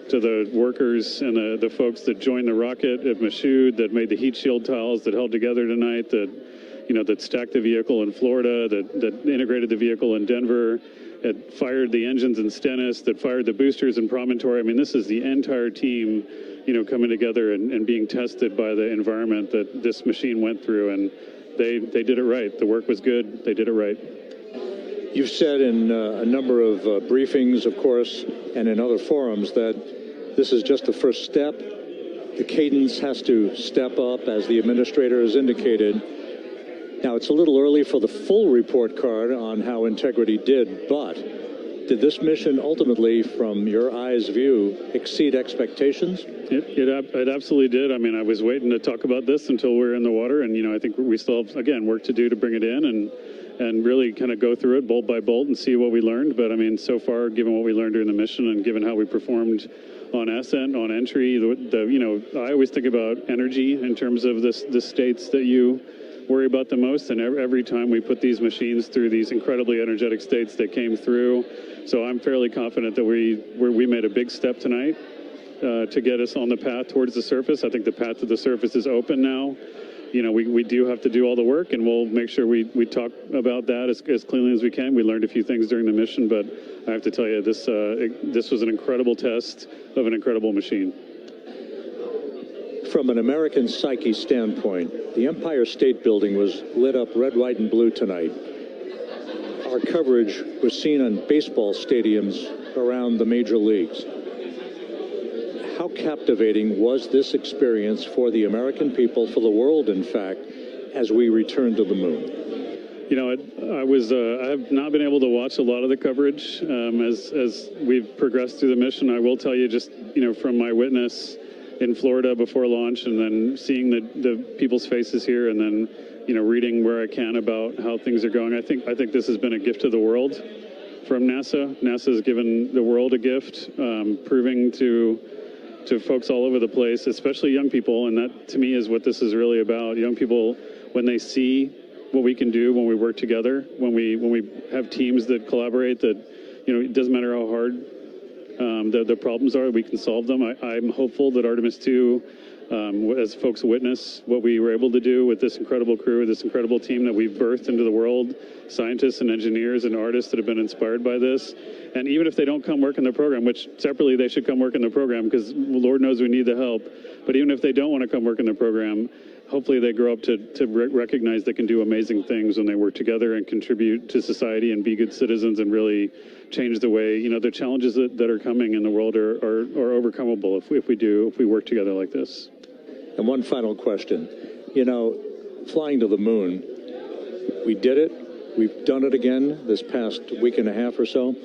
to the workers and the folks that joined the rocket at Michoud, that made the heat shield tiles that held together tonight, that stacked the vehicle in Florida, that integrated the vehicle in Denver, that fired the engines in Stennis, that fired the boosters in Promontory. I mean, this is the entire team, you know, coming together and being tested by the environment that this machine went through. And they did it right. The work was good. They did it right. You've said in a number of briefings, of course, and in other forums that this is just the first step. The cadence has to step up, as the administrator has indicated. Now, it's a little early for the full report card on how integrity did, but did this mission ultimately, from your eyes view, exceed expectations? It absolutely did. I mean, I was waiting to talk about this until we're in the water, and, you know, I think we still have, again, work to do to bring it in and really kind of go through it bolt by bolt and see what we learned. But, I mean, so far, given what we learned during the mission and given how we performed on ascent, on entry, you know, I always think about energy in terms of the states that you worry about the most, and every time we put these machines through these incredibly energetic states that came through. So I'm fairly confident that we made a big step tonight to get us on the path towards the surface. I think the path to the surface is open now. You know, we do have to do all the work, and we'll make sure we talk about that as cleanly as we can. We learned a few things during the mission, but I have to tell you, this was an incredible test of an incredible machine. From an American psyche standpoint, the Empire State Building was lit up red, white, and blue tonight. Our coverage was seen on baseball stadiums around the major leagues. How captivating was this experience for the American people, for the world, in fact, as we returned to the moon? You know, I have not been able to watch a lot of the coverage as we've progressed through the mission. I will tell you, just, you know, from my witness in Florida before launch, and then seeing the people's faces here, and then, you know, reading where I can about how things are going. I think this has been a gift to the world from NASA. NASA has given the world a gift, proving to folks all over the place, especially young people, and that to me is what this is really about. Young people, when they see what we can do when we work together, when we have teams that collaborate, that, you know, it doesn't matter how hard the problems are, we can solve them. I'm hopeful that Artemis 2, as folks witness what we were able to do with this incredible crew, this incredible team that we've birthed into the world, scientists and engineers and artists that have been inspired by this. And even if they don't come work in the program, which separately they should come work in the program, because Lord knows we need the help, but even if they don't want to come work in the program, hopefully they grow up to recognize they can do amazing things when they work together and contribute to society and be good citizens and really change the way, you know, the challenges that are coming in the world are overcomable if we work together like this. And one final question. You know, flying to the moon, we did it. We've done it again this past week and a half or so.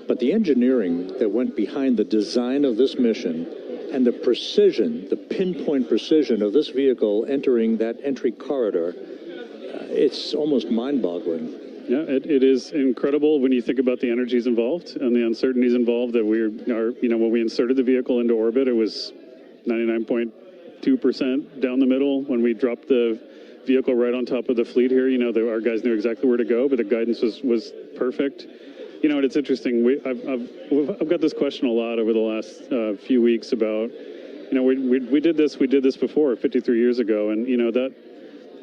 But the engineering that went behind the design of this mission and the precision, the pinpoint precision of this vehicle entering that entry corridor, it's almost mind-boggling. Yeah, it is incredible when you think about the energies involved and the uncertainties involved. That when we inserted the vehicle into orbit, it was 99.2% down the middle. When we dropped the vehicle right on top of the fleet here, you know, our guys knew exactly where to go, but the guidance was perfect. You know, and it's interesting. I've got this question a lot over the last few weeks about, you know, we did this before 53 years ago, and you know that.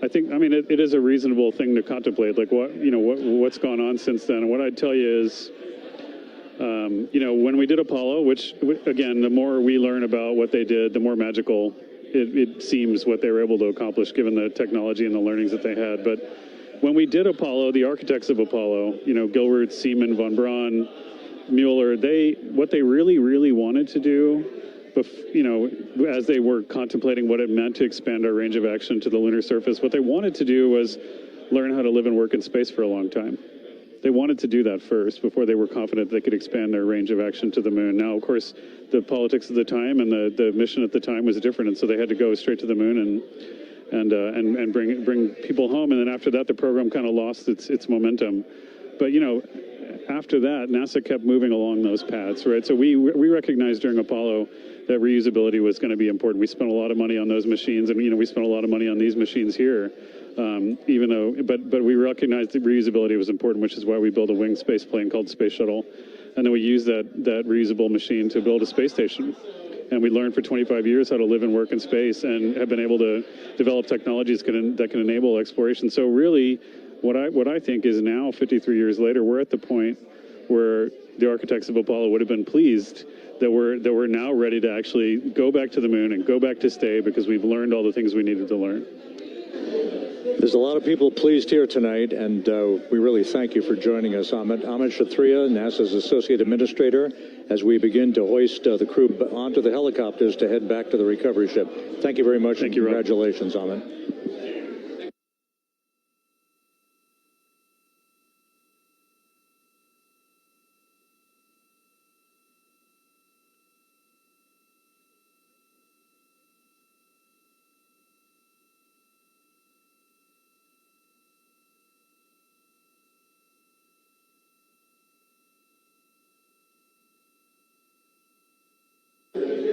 I think, I mean, it is a reasonable thing to contemplate, like what's gone on since then. And what I'd tell you is, you know, when we did Apollo, which again, the more we learn about what they did, the more magical it seems what they were able to accomplish given the technology and the learnings that they had. But when we did Apollo, the architects of Apollo, you know, Gilbert, Seaman, von Braun, Mueller, what they really wanted to do, you know, as they were contemplating what it meant to expand our range of action to the lunar surface, what they wanted to do was learn how to live and work in space for a long time. They wanted to do that first before they were confident they could expand their range of action to the moon. Now, of course, the politics of the time and the mission at the time was different, and so they had to go straight to the moon and bring people home. And then after that, the program kind of lost its momentum. But you know, after that, NASA kept moving along those paths, right? So we recognized during Apollo that reusability was going to be important. We spent a lot of money on those machines, and you know, we spent a lot of money on these machines here. Even though, but we recognized that reusability was important, which is why we built a winged space plane called Space Shuttle, and then we used that reusable machine to build a space station. And we learned for 25 years how to live and work in space, and have been able to develop technologies that can enable exploration. So really, what I think is now, 53 years later, we're at the point where the architects of Apollo would have been pleased that we're now ready to actually go back to the moon and go back to stay, because we've learned all the things we needed to learn. There's a lot of people pleased here tonight, and we really thank you for joining us. Ahmed Shathria, NASA's Associate Administrator, as we begin to hoist the crew onto the helicopters to head back to the recovery ship. Thank you very much, and congratulations, Ahmed.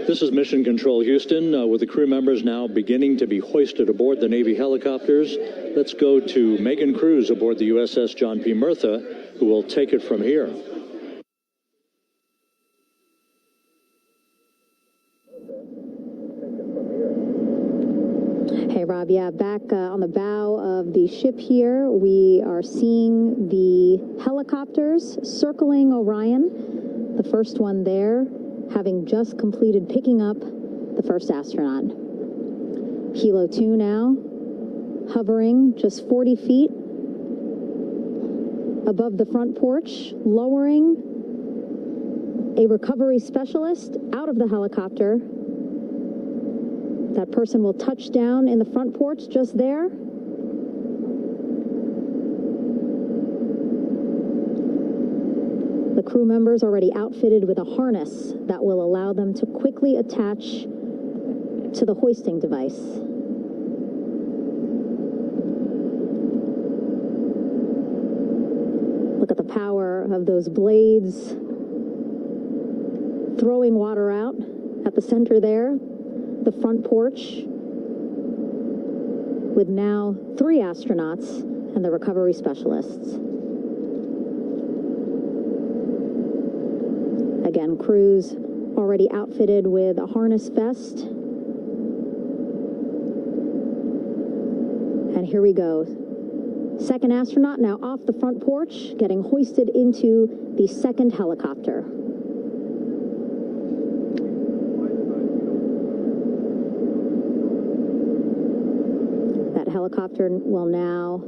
This is Mission Control Houston, with the crew members now beginning to be hoisted aboard the Navy helicopters. Let's go to Megan Cruz aboard the USS John P. Murtha, who will take it from here. Hey, Rob, yeah, back on the bow of the ship here, we are seeing the helicopters circling Orion, the first one there, having just completed picking up the first astronaut. Helo 2 now, hovering just 40 feet above the front porch, lowering a recovery specialist out of the helicopter. That person will touch down in the front porch just there. The crew members already outfitted with a harness that will allow them to quickly attach to the hoisting device. Look at the power of those blades throwing water out at the center there, the front porch, with now 3 astronauts and the recovery specialists. Again, crews already outfitted with a harness vest. And here we go. Second astronaut now off the front porch, getting hoisted into the second helicopter. That helicopter will now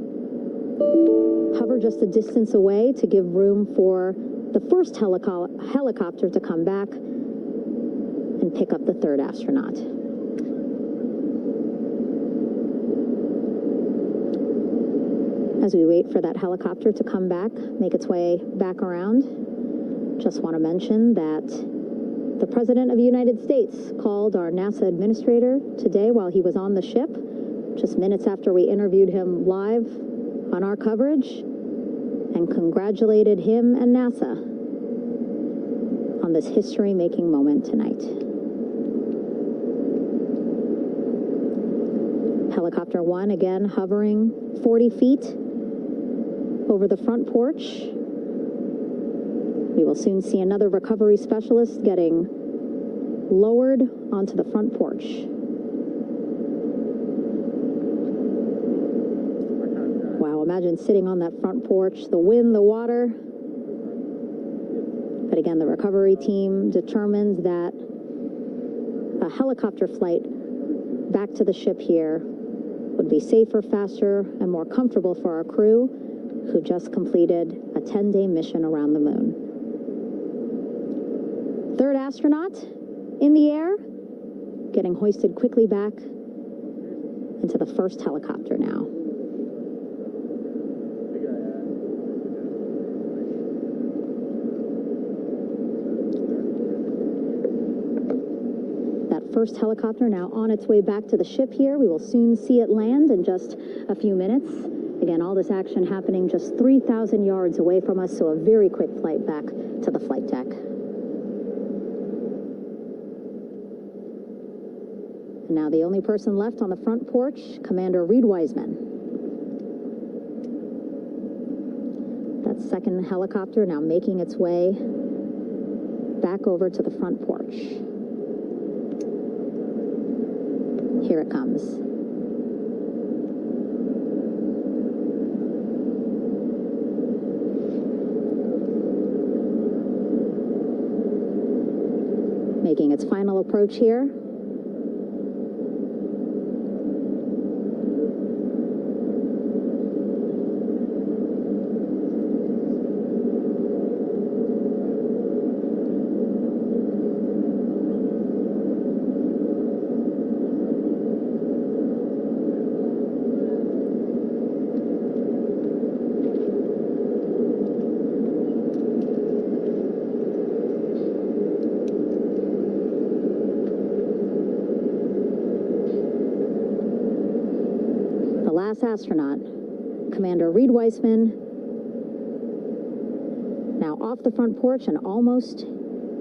hover just a distance away to give room for the first helicopter to come back and pick up the third astronaut. As we wait for that helicopter to come back, make its way back around, just want to mention that the President of the United States called our NASA administrator today while he was on the ship, just minutes after we interviewed him live on our coverage, and congratulated him and NASA on this history-making moment tonight. Helicopter 1 again hovering 40 feet over the front porch. We will soon see another recovery specialist getting lowered onto the front porch. Wow, imagine sitting on that front porch, the wind, the water. But again, the recovery team determined that a helicopter flight back to the ship here would be safer, faster, and more comfortable for our crew who just completed a 10-day mission around the moon. Third astronaut in the air, getting hoisted quickly back into the first helicopter now. First helicopter now on its way back to the ship here. We will soon see it land in just a few minutes. Again, all this action happening just 3,000 yards away from us, so a very quick flight back to the flight deck. And now the only person left on the front porch, Commander Reed Wiseman. That second helicopter now making its way back over to the front porch. Here it comes. Making its final approach here. Astronaut, Commander Reed Wiseman, now off the front porch and almost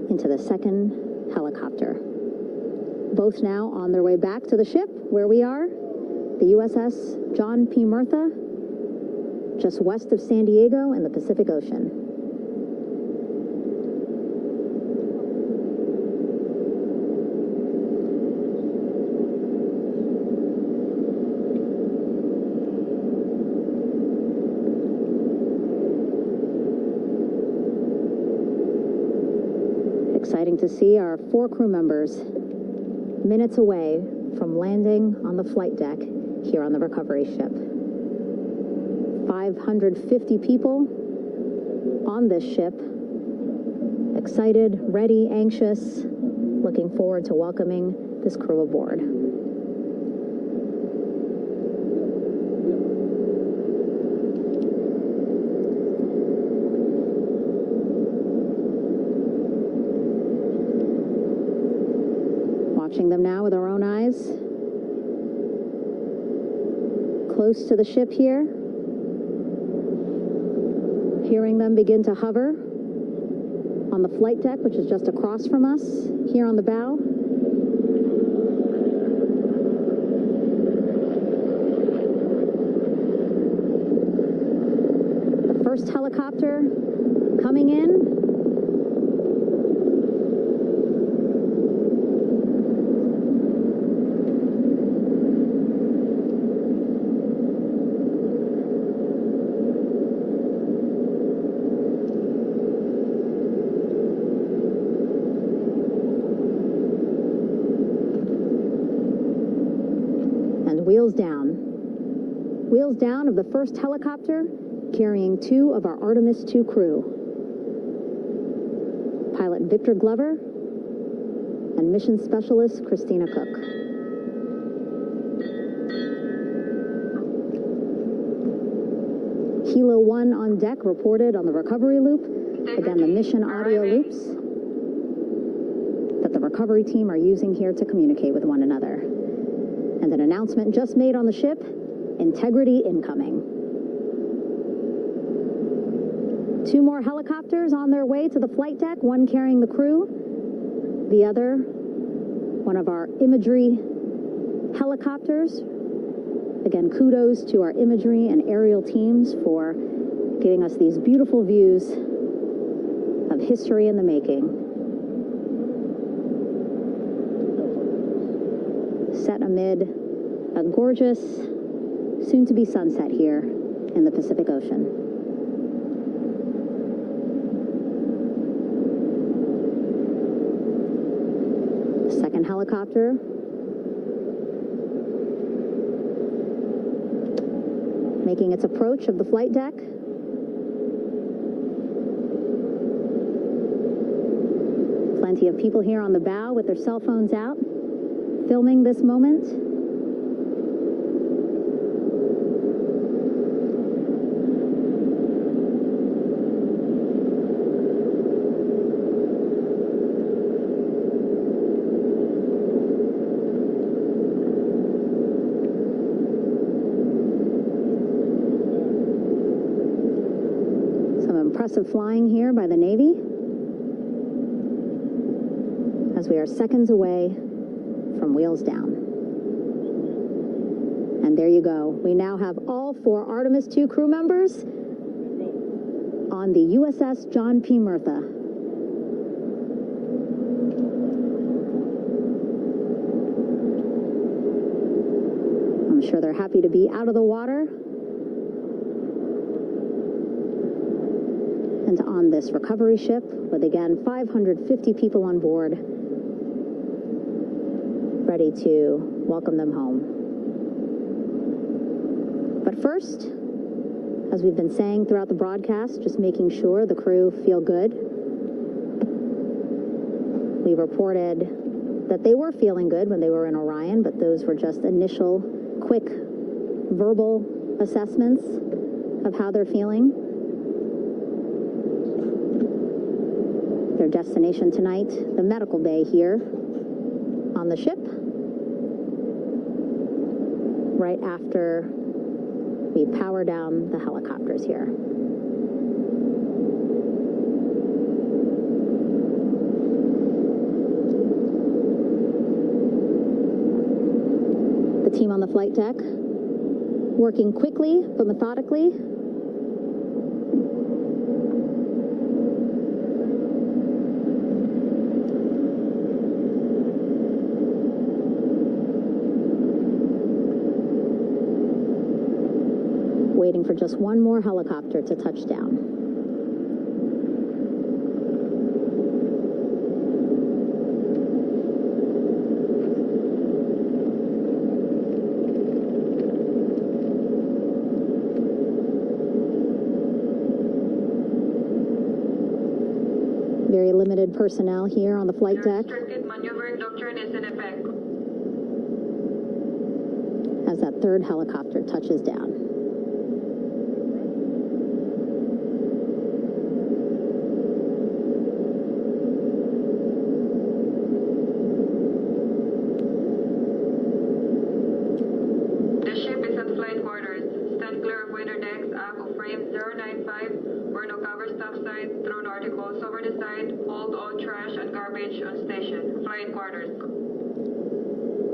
into the second helicopter. Both now on their way back to the ship where we are, the USS John P. Murtha, just west of San Diego in the Pacific Ocean. Exciting to see our 4 crew members minutes away from landing on the flight deck here on the recovery ship. 550 people on this ship, excited, ready, anxious, looking forward to welcoming this crew aboard. Watching them now with our own eyes. Close to the ship here. Hearing them begin to hover on the flight deck, which is just across from us, here on the bow. The first helicopter coming in. Wheels down of the first helicopter carrying 2 of our Artemis 2 crew. Pilot Victor Glover and mission specialist Christina Cook. Kilo 1 on deck reported on the recovery loop. Again, the mission audio loops that the recovery team are using here to communicate with one another. And an announcement just made on the ship, integrity incoming. 2 more helicopters on their way to the flight deck, one carrying the crew, the other, one of our imagery helicopters. Again, kudos to our imagery and aerial teams for giving us these beautiful views of history in the making. Set amid a gorgeous, soon-to-be sunset here in the Pacific Ocean. The second helicopter making its approach of the flight deck. Plenty of people here on the bow with their cell phones out, filming this moment. Impressive flying here by the Navy as we are seconds away from wheels down. And there you go. We now have all 4 Artemis II crew members on the USS John P. Murtha. I'm sure they're happy to be out of the water and on this recovery ship with, again, 550 people on board, ready to welcome them home. But first, as we've been saying throughout the broadcast, just making sure the crew feel good. We reported that they were feeling good when they were in Orion, but those were just initial, quick, verbal assessments of how they're feeling. Their destination tonight, the medical bay here on the ship, right after we power down the helicopters here. The team on the flight deck working quickly but methodically. Waiting for just one more helicopter to touch down. Very limited personnel here on the flight deck. Restricted maneuvering doctrine is in effect. As that third helicopter touches down.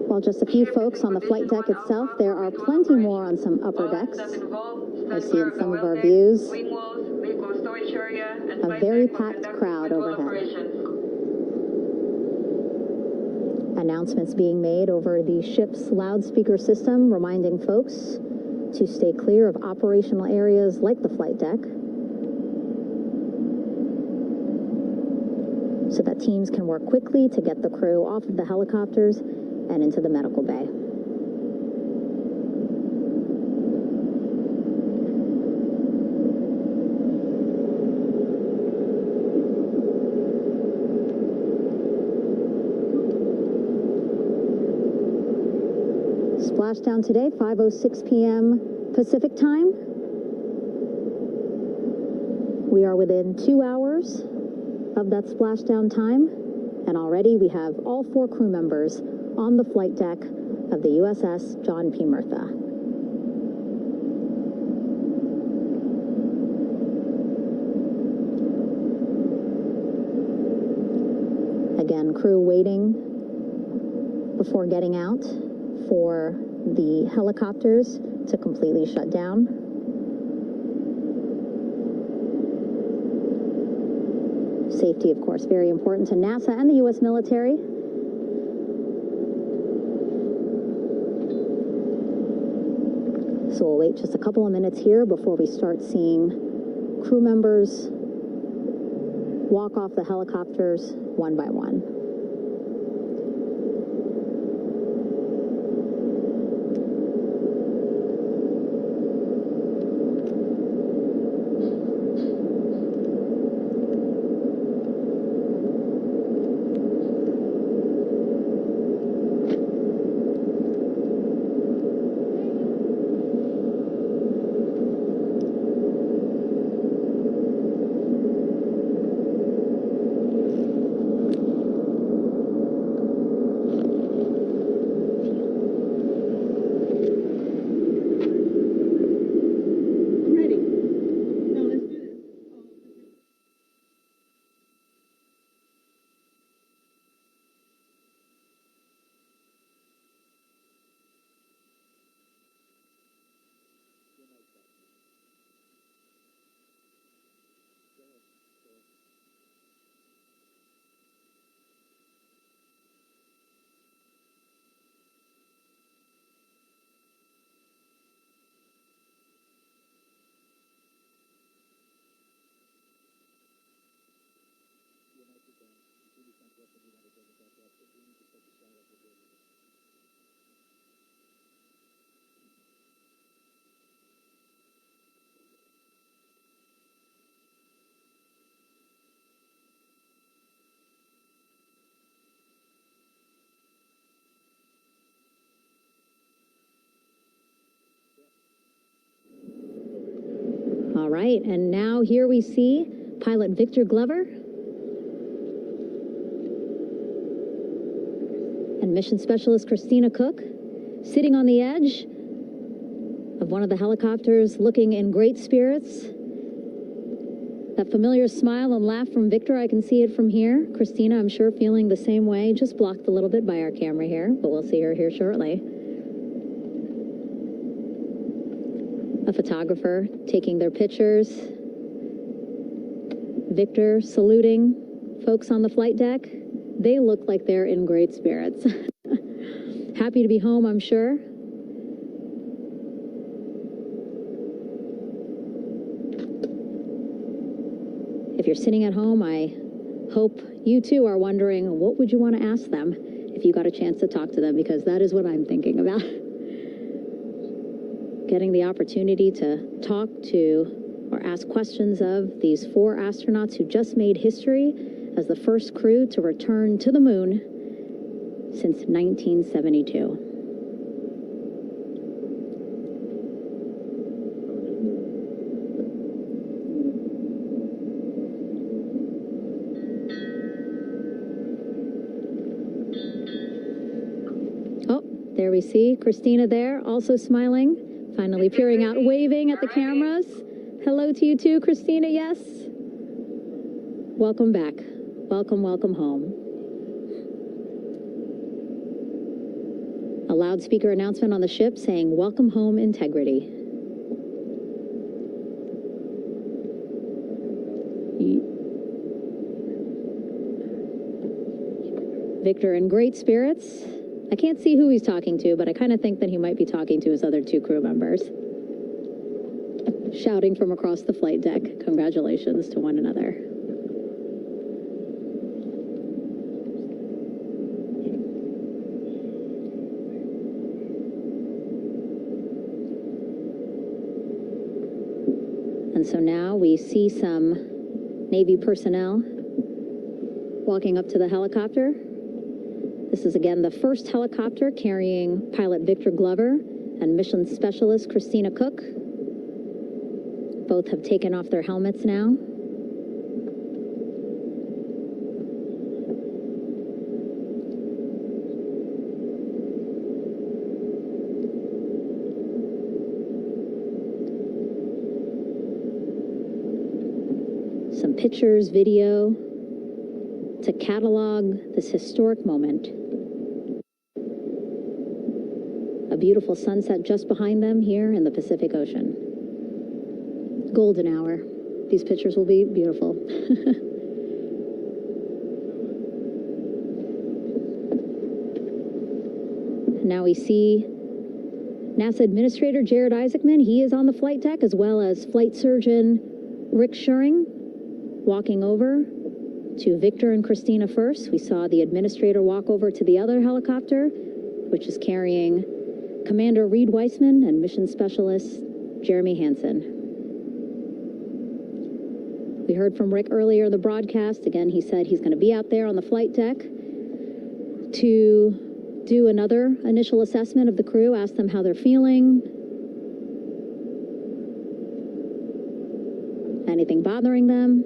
While just a few folks on the flight deck itself, there are plenty more on some upper decks. I see in some of our views a very packed crowd overhead. Announcements being made over the ship's loudspeaker system, reminding folks to stay clear of operational areas like the flight deck, so that teams can work quickly to get the crew off of the helicopters and into the medical bay. Splashdown today, 5:06 p.m. Pacific time. We are within 2 hours of that splashdown time, and already we have all 4 crew members on the flight deck of the USS John P. Murtha. Again, crew waiting before getting out for the helicopters to completely shut down. Safety, of course, very important to NASA and the U.S. military. So we'll wait just a couple of minutes here before we start seeing crew members walk off the helicopters one by one. All right, and now here we see pilot Victor Glover and mission specialist Christina Cook sitting on the edge of one of the helicopters, looking in great spirits. That familiar smile and laugh from Victor, I can see it from here. Christina, I'm sure, feeling the same way, just blocked a little bit by our camera here, but we'll see her here shortly. A photographer taking their pictures. Victor saluting folks on the flight deck. They look like they're in great spirits. Happy to be home, I'm sure. If you're sitting at home, I hope you too are wondering, what would you want to ask them if you got a chance to talk to them? Because that is what I'm thinking about. Getting the opportunity to talk to or ask questions of these 4 astronauts who just made history as the first crew to return to the moon since 1972. Oh, there we see Christina there, also smiling. Finally peering out, waving at the cameras. Hello to you too, Christina, yes? Welcome back. Welcome, welcome home. A loudspeaker announcement on the ship saying, "Welcome home, Integrity." Victor in great spirits. I can't see who he's talking to, but I kind of think that he might be talking to his other 2 crew members. Shouting from across the flight deck, congratulations to one another. And so now we see some Navy personnel walking up to the helicopter. This is again the first helicopter carrying pilot Victor Glover and mission specialist Christina Cook. Both have taken off their helmets now. Some pictures, video to catalog this historic moment. A beautiful sunset just behind them here in the Pacific Ocean. Golden hour. These pictures will be beautiful. Now we see NASA Administrator Jared Isaacman. He is on the flight deck, as well as Flight Surgeon Rick Schuring walking over to Victor and Christina first. We saw the administrator walk over to the other helicopter, which is carrying Commander Reed Weissman and Mission Specialist Jeremy Hansen. We heard from Rick earlier in the broadcast. Again, he said he's going to be out there on the flight deck to do another initial assessment of the crew, ask them how they're feeling, anything bothering them.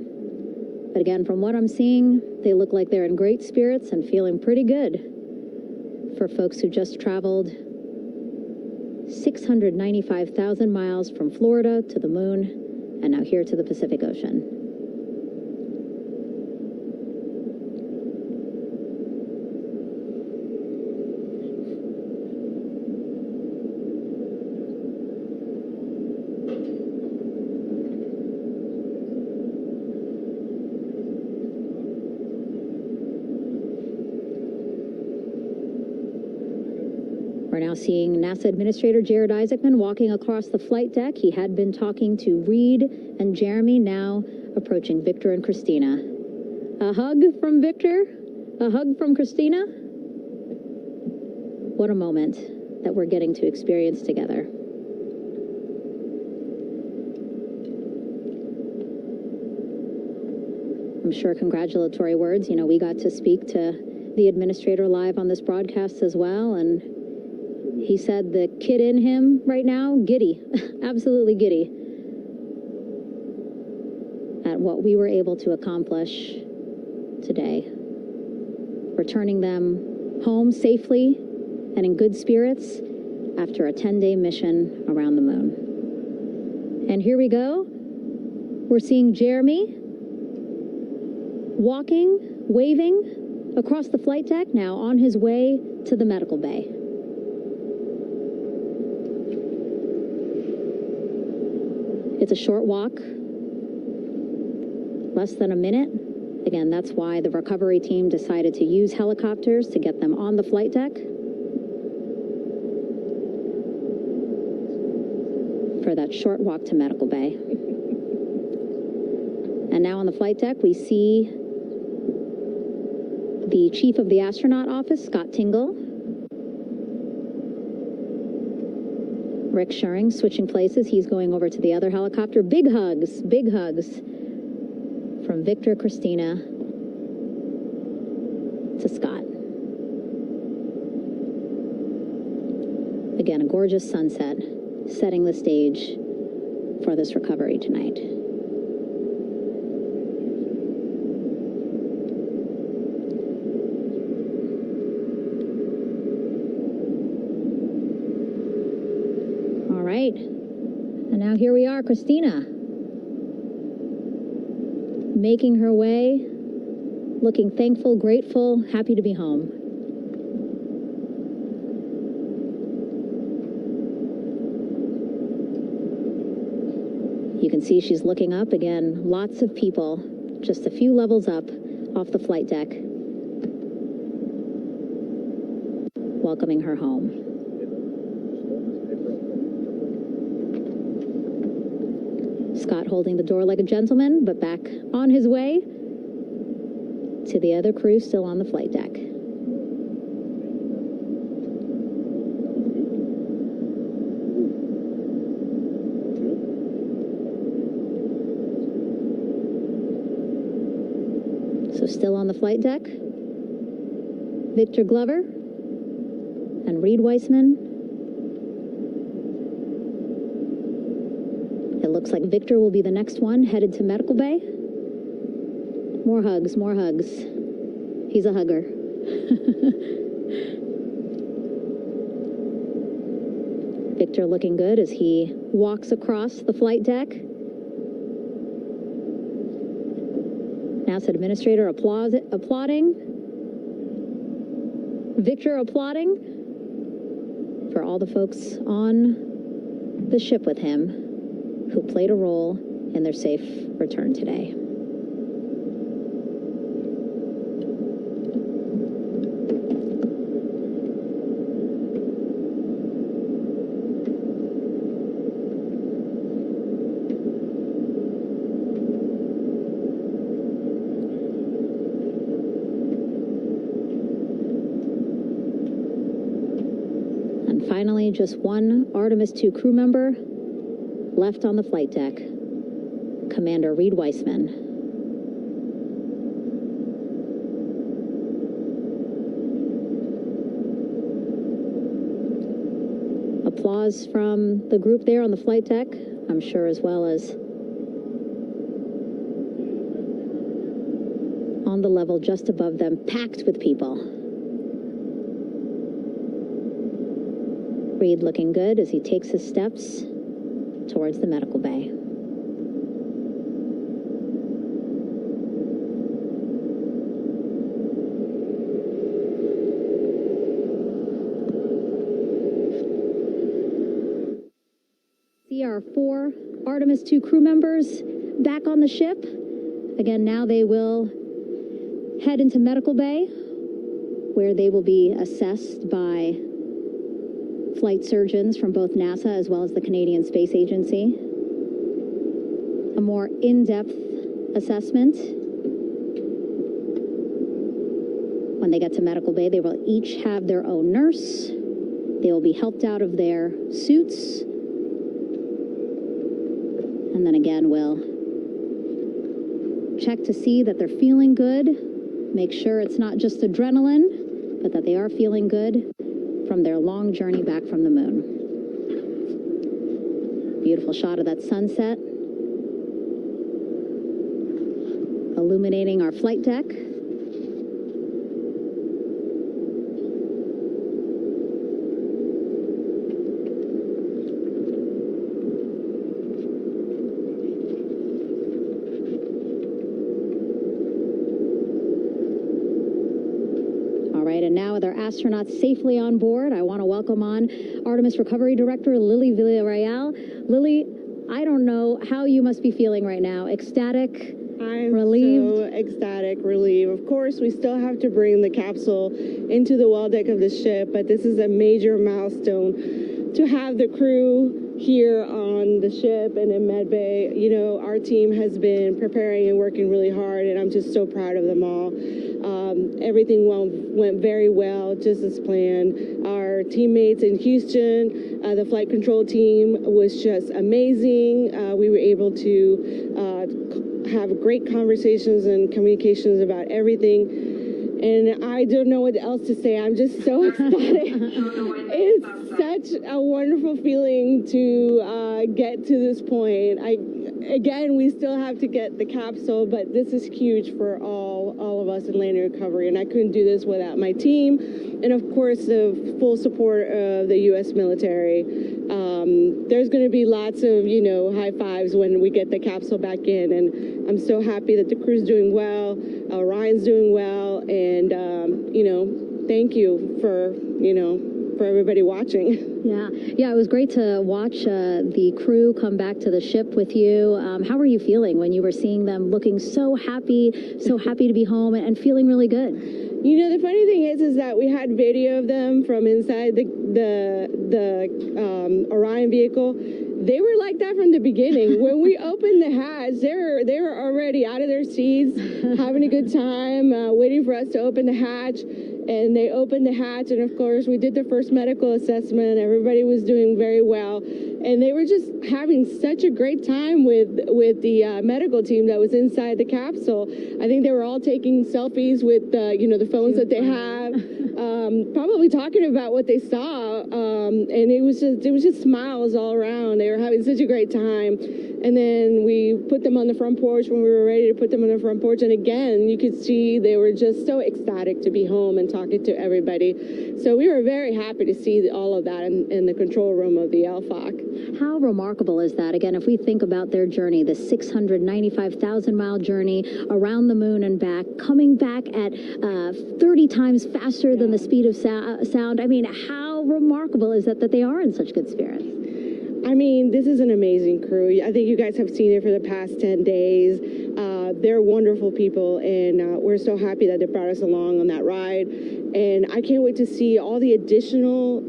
But again, from what I'm seeing, they look like they're in great spirits and feeling pretty good for folks who just traveled 695,000 miles from Florida to the moon and now here to the Pacific Ocean. We're now seeing NASA Administrator Jared Isaacman walking across the flight deck. He had been talking to Reed and Jeremy, now approaching Victor and Christina. A hug from Victor, a hug from Christina. What a moment that we're getting to experience together. I'm sure congratulatory words. You know, we got to speak to the administrator live on this broadcast as well, and he said the kid in him right now, giddy, absolutely giddy at what we were able to accomplish today. Returning them home safely and in good spirits after a 10-day mission around the moon. And here we go. We're seeing Jeremy walking, waving across the flight deck, now on his way to the medical bay. It's a short walk, less than a minute. Again, that's why the recovery team decided to use helicopters to get them on the flight deck for that short walk to medical bay. And now on the flight deck, we see the chief of the astronaut office, Scott Tingle. Rick Schuring switching places. He's going over to the other helicopter. Big hugs from Victor, Christina to Scott. Again, a gorgeous sunset setting the stage for this recovery tonight. And now here we are, Christina, making her way, looking thankful, grateful, happy to be home. You can see she's looking up again, lots of people, just a few levels up off the flight deck, welcoming her home. Scott holding the door like a gentleman, but back on his way to the other crew still on the flight deck. So still on the flight deck, Victor Glover and Reed Weissman. It looks like Victor will be the next one headed to medical bay. More hugs, more hugs. He's a hugger. Victor looking good as he walks across the flight deck. NASA Administrator applauding. Victor applauding for all the folks on the ship with him who played a role in their safe return today. finally, just one Artemis 2 crew member left on the flight deck, Commander Reed Weissman. Applause from the group there on the flight deck, I'm sure, as well as on the level just above them, packed with people. Reed looking good as he takes his steps towards the medical bay. See our 4 Artemis 2 crew members back on the ship. Again, now they will head into medical bay, where they will be assessed by flight surgeons from both NASA as well as the Canadian Space Agency. A more in-depth assessment. When they get to medical bay, they will each have their own nurse. They will be helped out of their suits. And then again, we'll check to see that they're feeling good. Make sure it's not just adrenaline, but that they are feeling good from their long journey back from the moon. Beautiful shot of that sunset, illuminating our flight deck. And now with our astronauts safely on board, I want to welcome on Artemis Recovery Director Lily Villarreal. Lily, I don't know how you must be feeling right now. Ecstatic? I'm relieved? so ecstatic, relieved. Of course, we still have to bring the capsule into the well deck of the ship, but this is a major milestone to have the crew here on the ship and in med bay. You know, our team has been preparing and working really hard, and I'm just so proud of them all. Everything went very well, just as planned. Our teammates in Houston, the flight control team was just amazing. We were able to have great conversations and communications about everything. And I don't know what else to say. I'm just so ecstatic. It's such a wonderful feeling to get to this point. Again, we still have to get the capsule, but this is huge for all of us in landing recovery, and I couldn't do this without my team, and of course the full support of the U.S. military. There's going to be lots of, you know, high fives when we get the capsule back in, and I'm so happy that the crew's doing well, Ryan's doing well, and you know, thank you for, you know, for everybody watching. Yeah, it was great to watch the crew come back to the ship with you. How were you feeling when you were seeing them looking so happy to be home and feeling really good? You know, the funny thing is that we had video of them from inside the Orion vehicle. They were like that from the beginning. When we opened the hatch, they were already out of their seats, having a good time, waiting for us to open the hatch. And they opened the hatch, and of course, we did the first medical assessment. Everybody was doing very well, and they were just having such a great time with the medical team that was inside the capsule. I think they were all taking selfies with you know, the phones that they have, probably talking about what they saw, and it was just smiles all around. They were having such a great time. And then we put them on the front porch when we were ready to put them on the front porch. And again, you could see they were just so ecstatic to be home and talking to everybody. So we were very happy to see all of that in the control room of the LFOC. How remarkable is that? Again, if we think about their journey, the 695,000-mile journey around the moon and back, coming back at 30 times faster than the speed of sound. I mean, how remarkable is that they are in such good spirits? I mean, this is an amazing crew. I think you guys have seen it for the past 10 days. They're wonderful people, and we're so happy that they brought us along on that ride. And I can't wait to see all the additional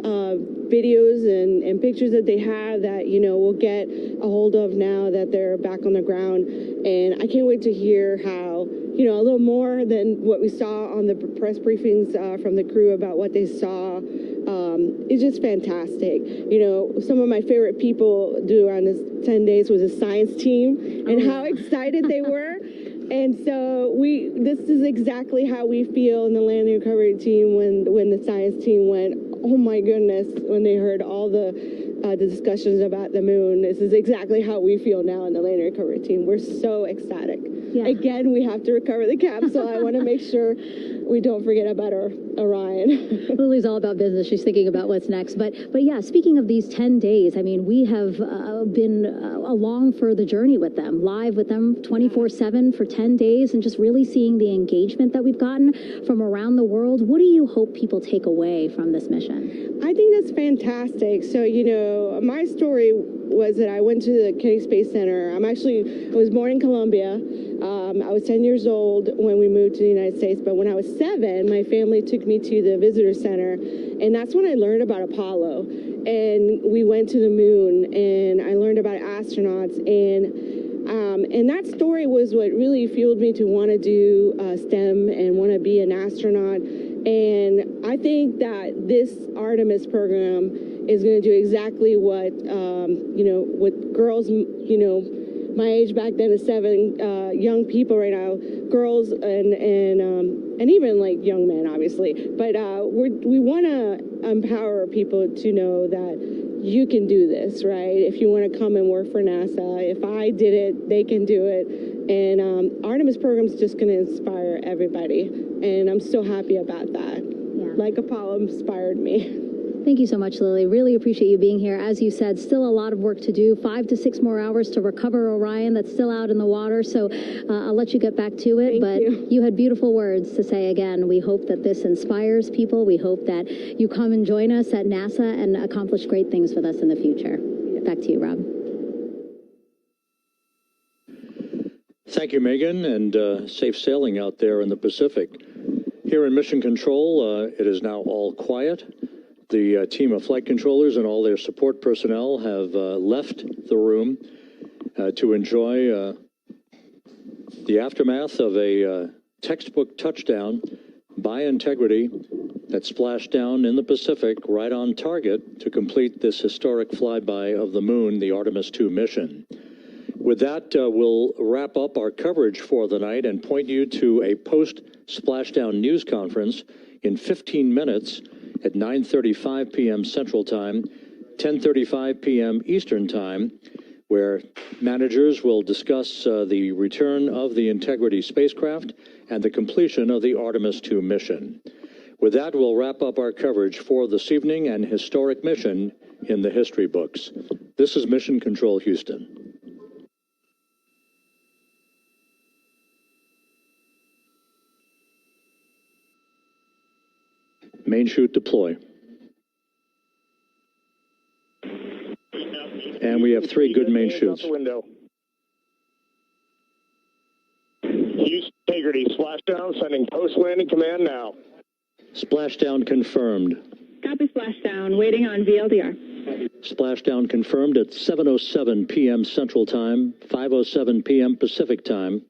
videos and pictures that they have that, you know, we'll get a hold of now that they're back on the ground. And I can't wait to hear how, you know, a little more than what we saw on the press briefings from the crew about what they saw. It's just fantastic. You know, some of my favorite people around this 10 days was a science team and how excited they were. And so this is exactly how we feel in the landing recovery team when the science team went, oh my goodness, when they heard all the discussions about the moon. This is exactly how we feel now in the landing recovery team. We're so ecstatic. Yeah. Again, we have to recover the capsule. I want to make sure we don't forget about our Orion. Lily's all about business. She's thinking about what's next. But yeah, speaking of these 10 days, I mean, we have been along for the journey with them, live with them 24/7 for 10 days, and just really seeing the engagement that we've gotten from around the world. What do you hope people take away from this mission? I think that's fantastic. So, you know, my story was that I went to the Kennedy Space Center. I was born in Colombia. I was 10 years old when we moved to the United States, but when I was 7, my family took me to the visitor center, and that's when I learned about Apollo. And we went to the moon, and I learned about astronauts, and that story was what really fueled me to want to do STEM and want to be an astronaut. And I think that this Artemis program is going to do exactly what, you know, what girls, you know, my age back then is 7, young people right now, girls and even like young men, obviously. But we want to empower people to know that you can do this, right? If you want to come and work for NASA, if I did it, they can do it. And Artemis program is just going to inspire everybody. And I'm so happy about that. Yeah. Like Apollo inspired me. Thank you so much, Lily. Really appreciate you being here. As you said, still a lot of work to do. 5 to 6 more hours to recover Orion that's still out in the water. So I'll let you get back to it. But you had beautiful words to say again. We hope that this inspires people. We hope that you come and join us at NASA and accomplish great things with us in the future. Back to you, Rob. Thank you, Megan, and safe sailing out there in the Pacific. Here in Mission Control, it is now all quiet. The team of flight controllers and all their support personnel have left the room to enjoy the aftermath of a textbook touchdown by Integrity that splashed down in the Pacific right on target to complete this historic flyby of the moon, the Artemis II mission. With that, we'll wrap up our coverage for the night and point you to a post-splashdown news conference in 15 minutes at 9:35 p.m. Central Time, 10:35 p.m. Eastern Time, where managers will discuss the return of the Integrity spacecraft and the completion of the Artemis II mission. With that, we'll wrap up our coverage for this evening and historic mission in the history books. This is Mission Control Houston. Main chute deploy. And we have 3 good main chutes. Houston Integrity, splashdown, sending post-landing command now. Splashdown confirmed. Copy splashdown, waiting on VLDR. Splashdown confirmed at 7:07 p.m. Central Time, 5:07 p.m. Pacific Time.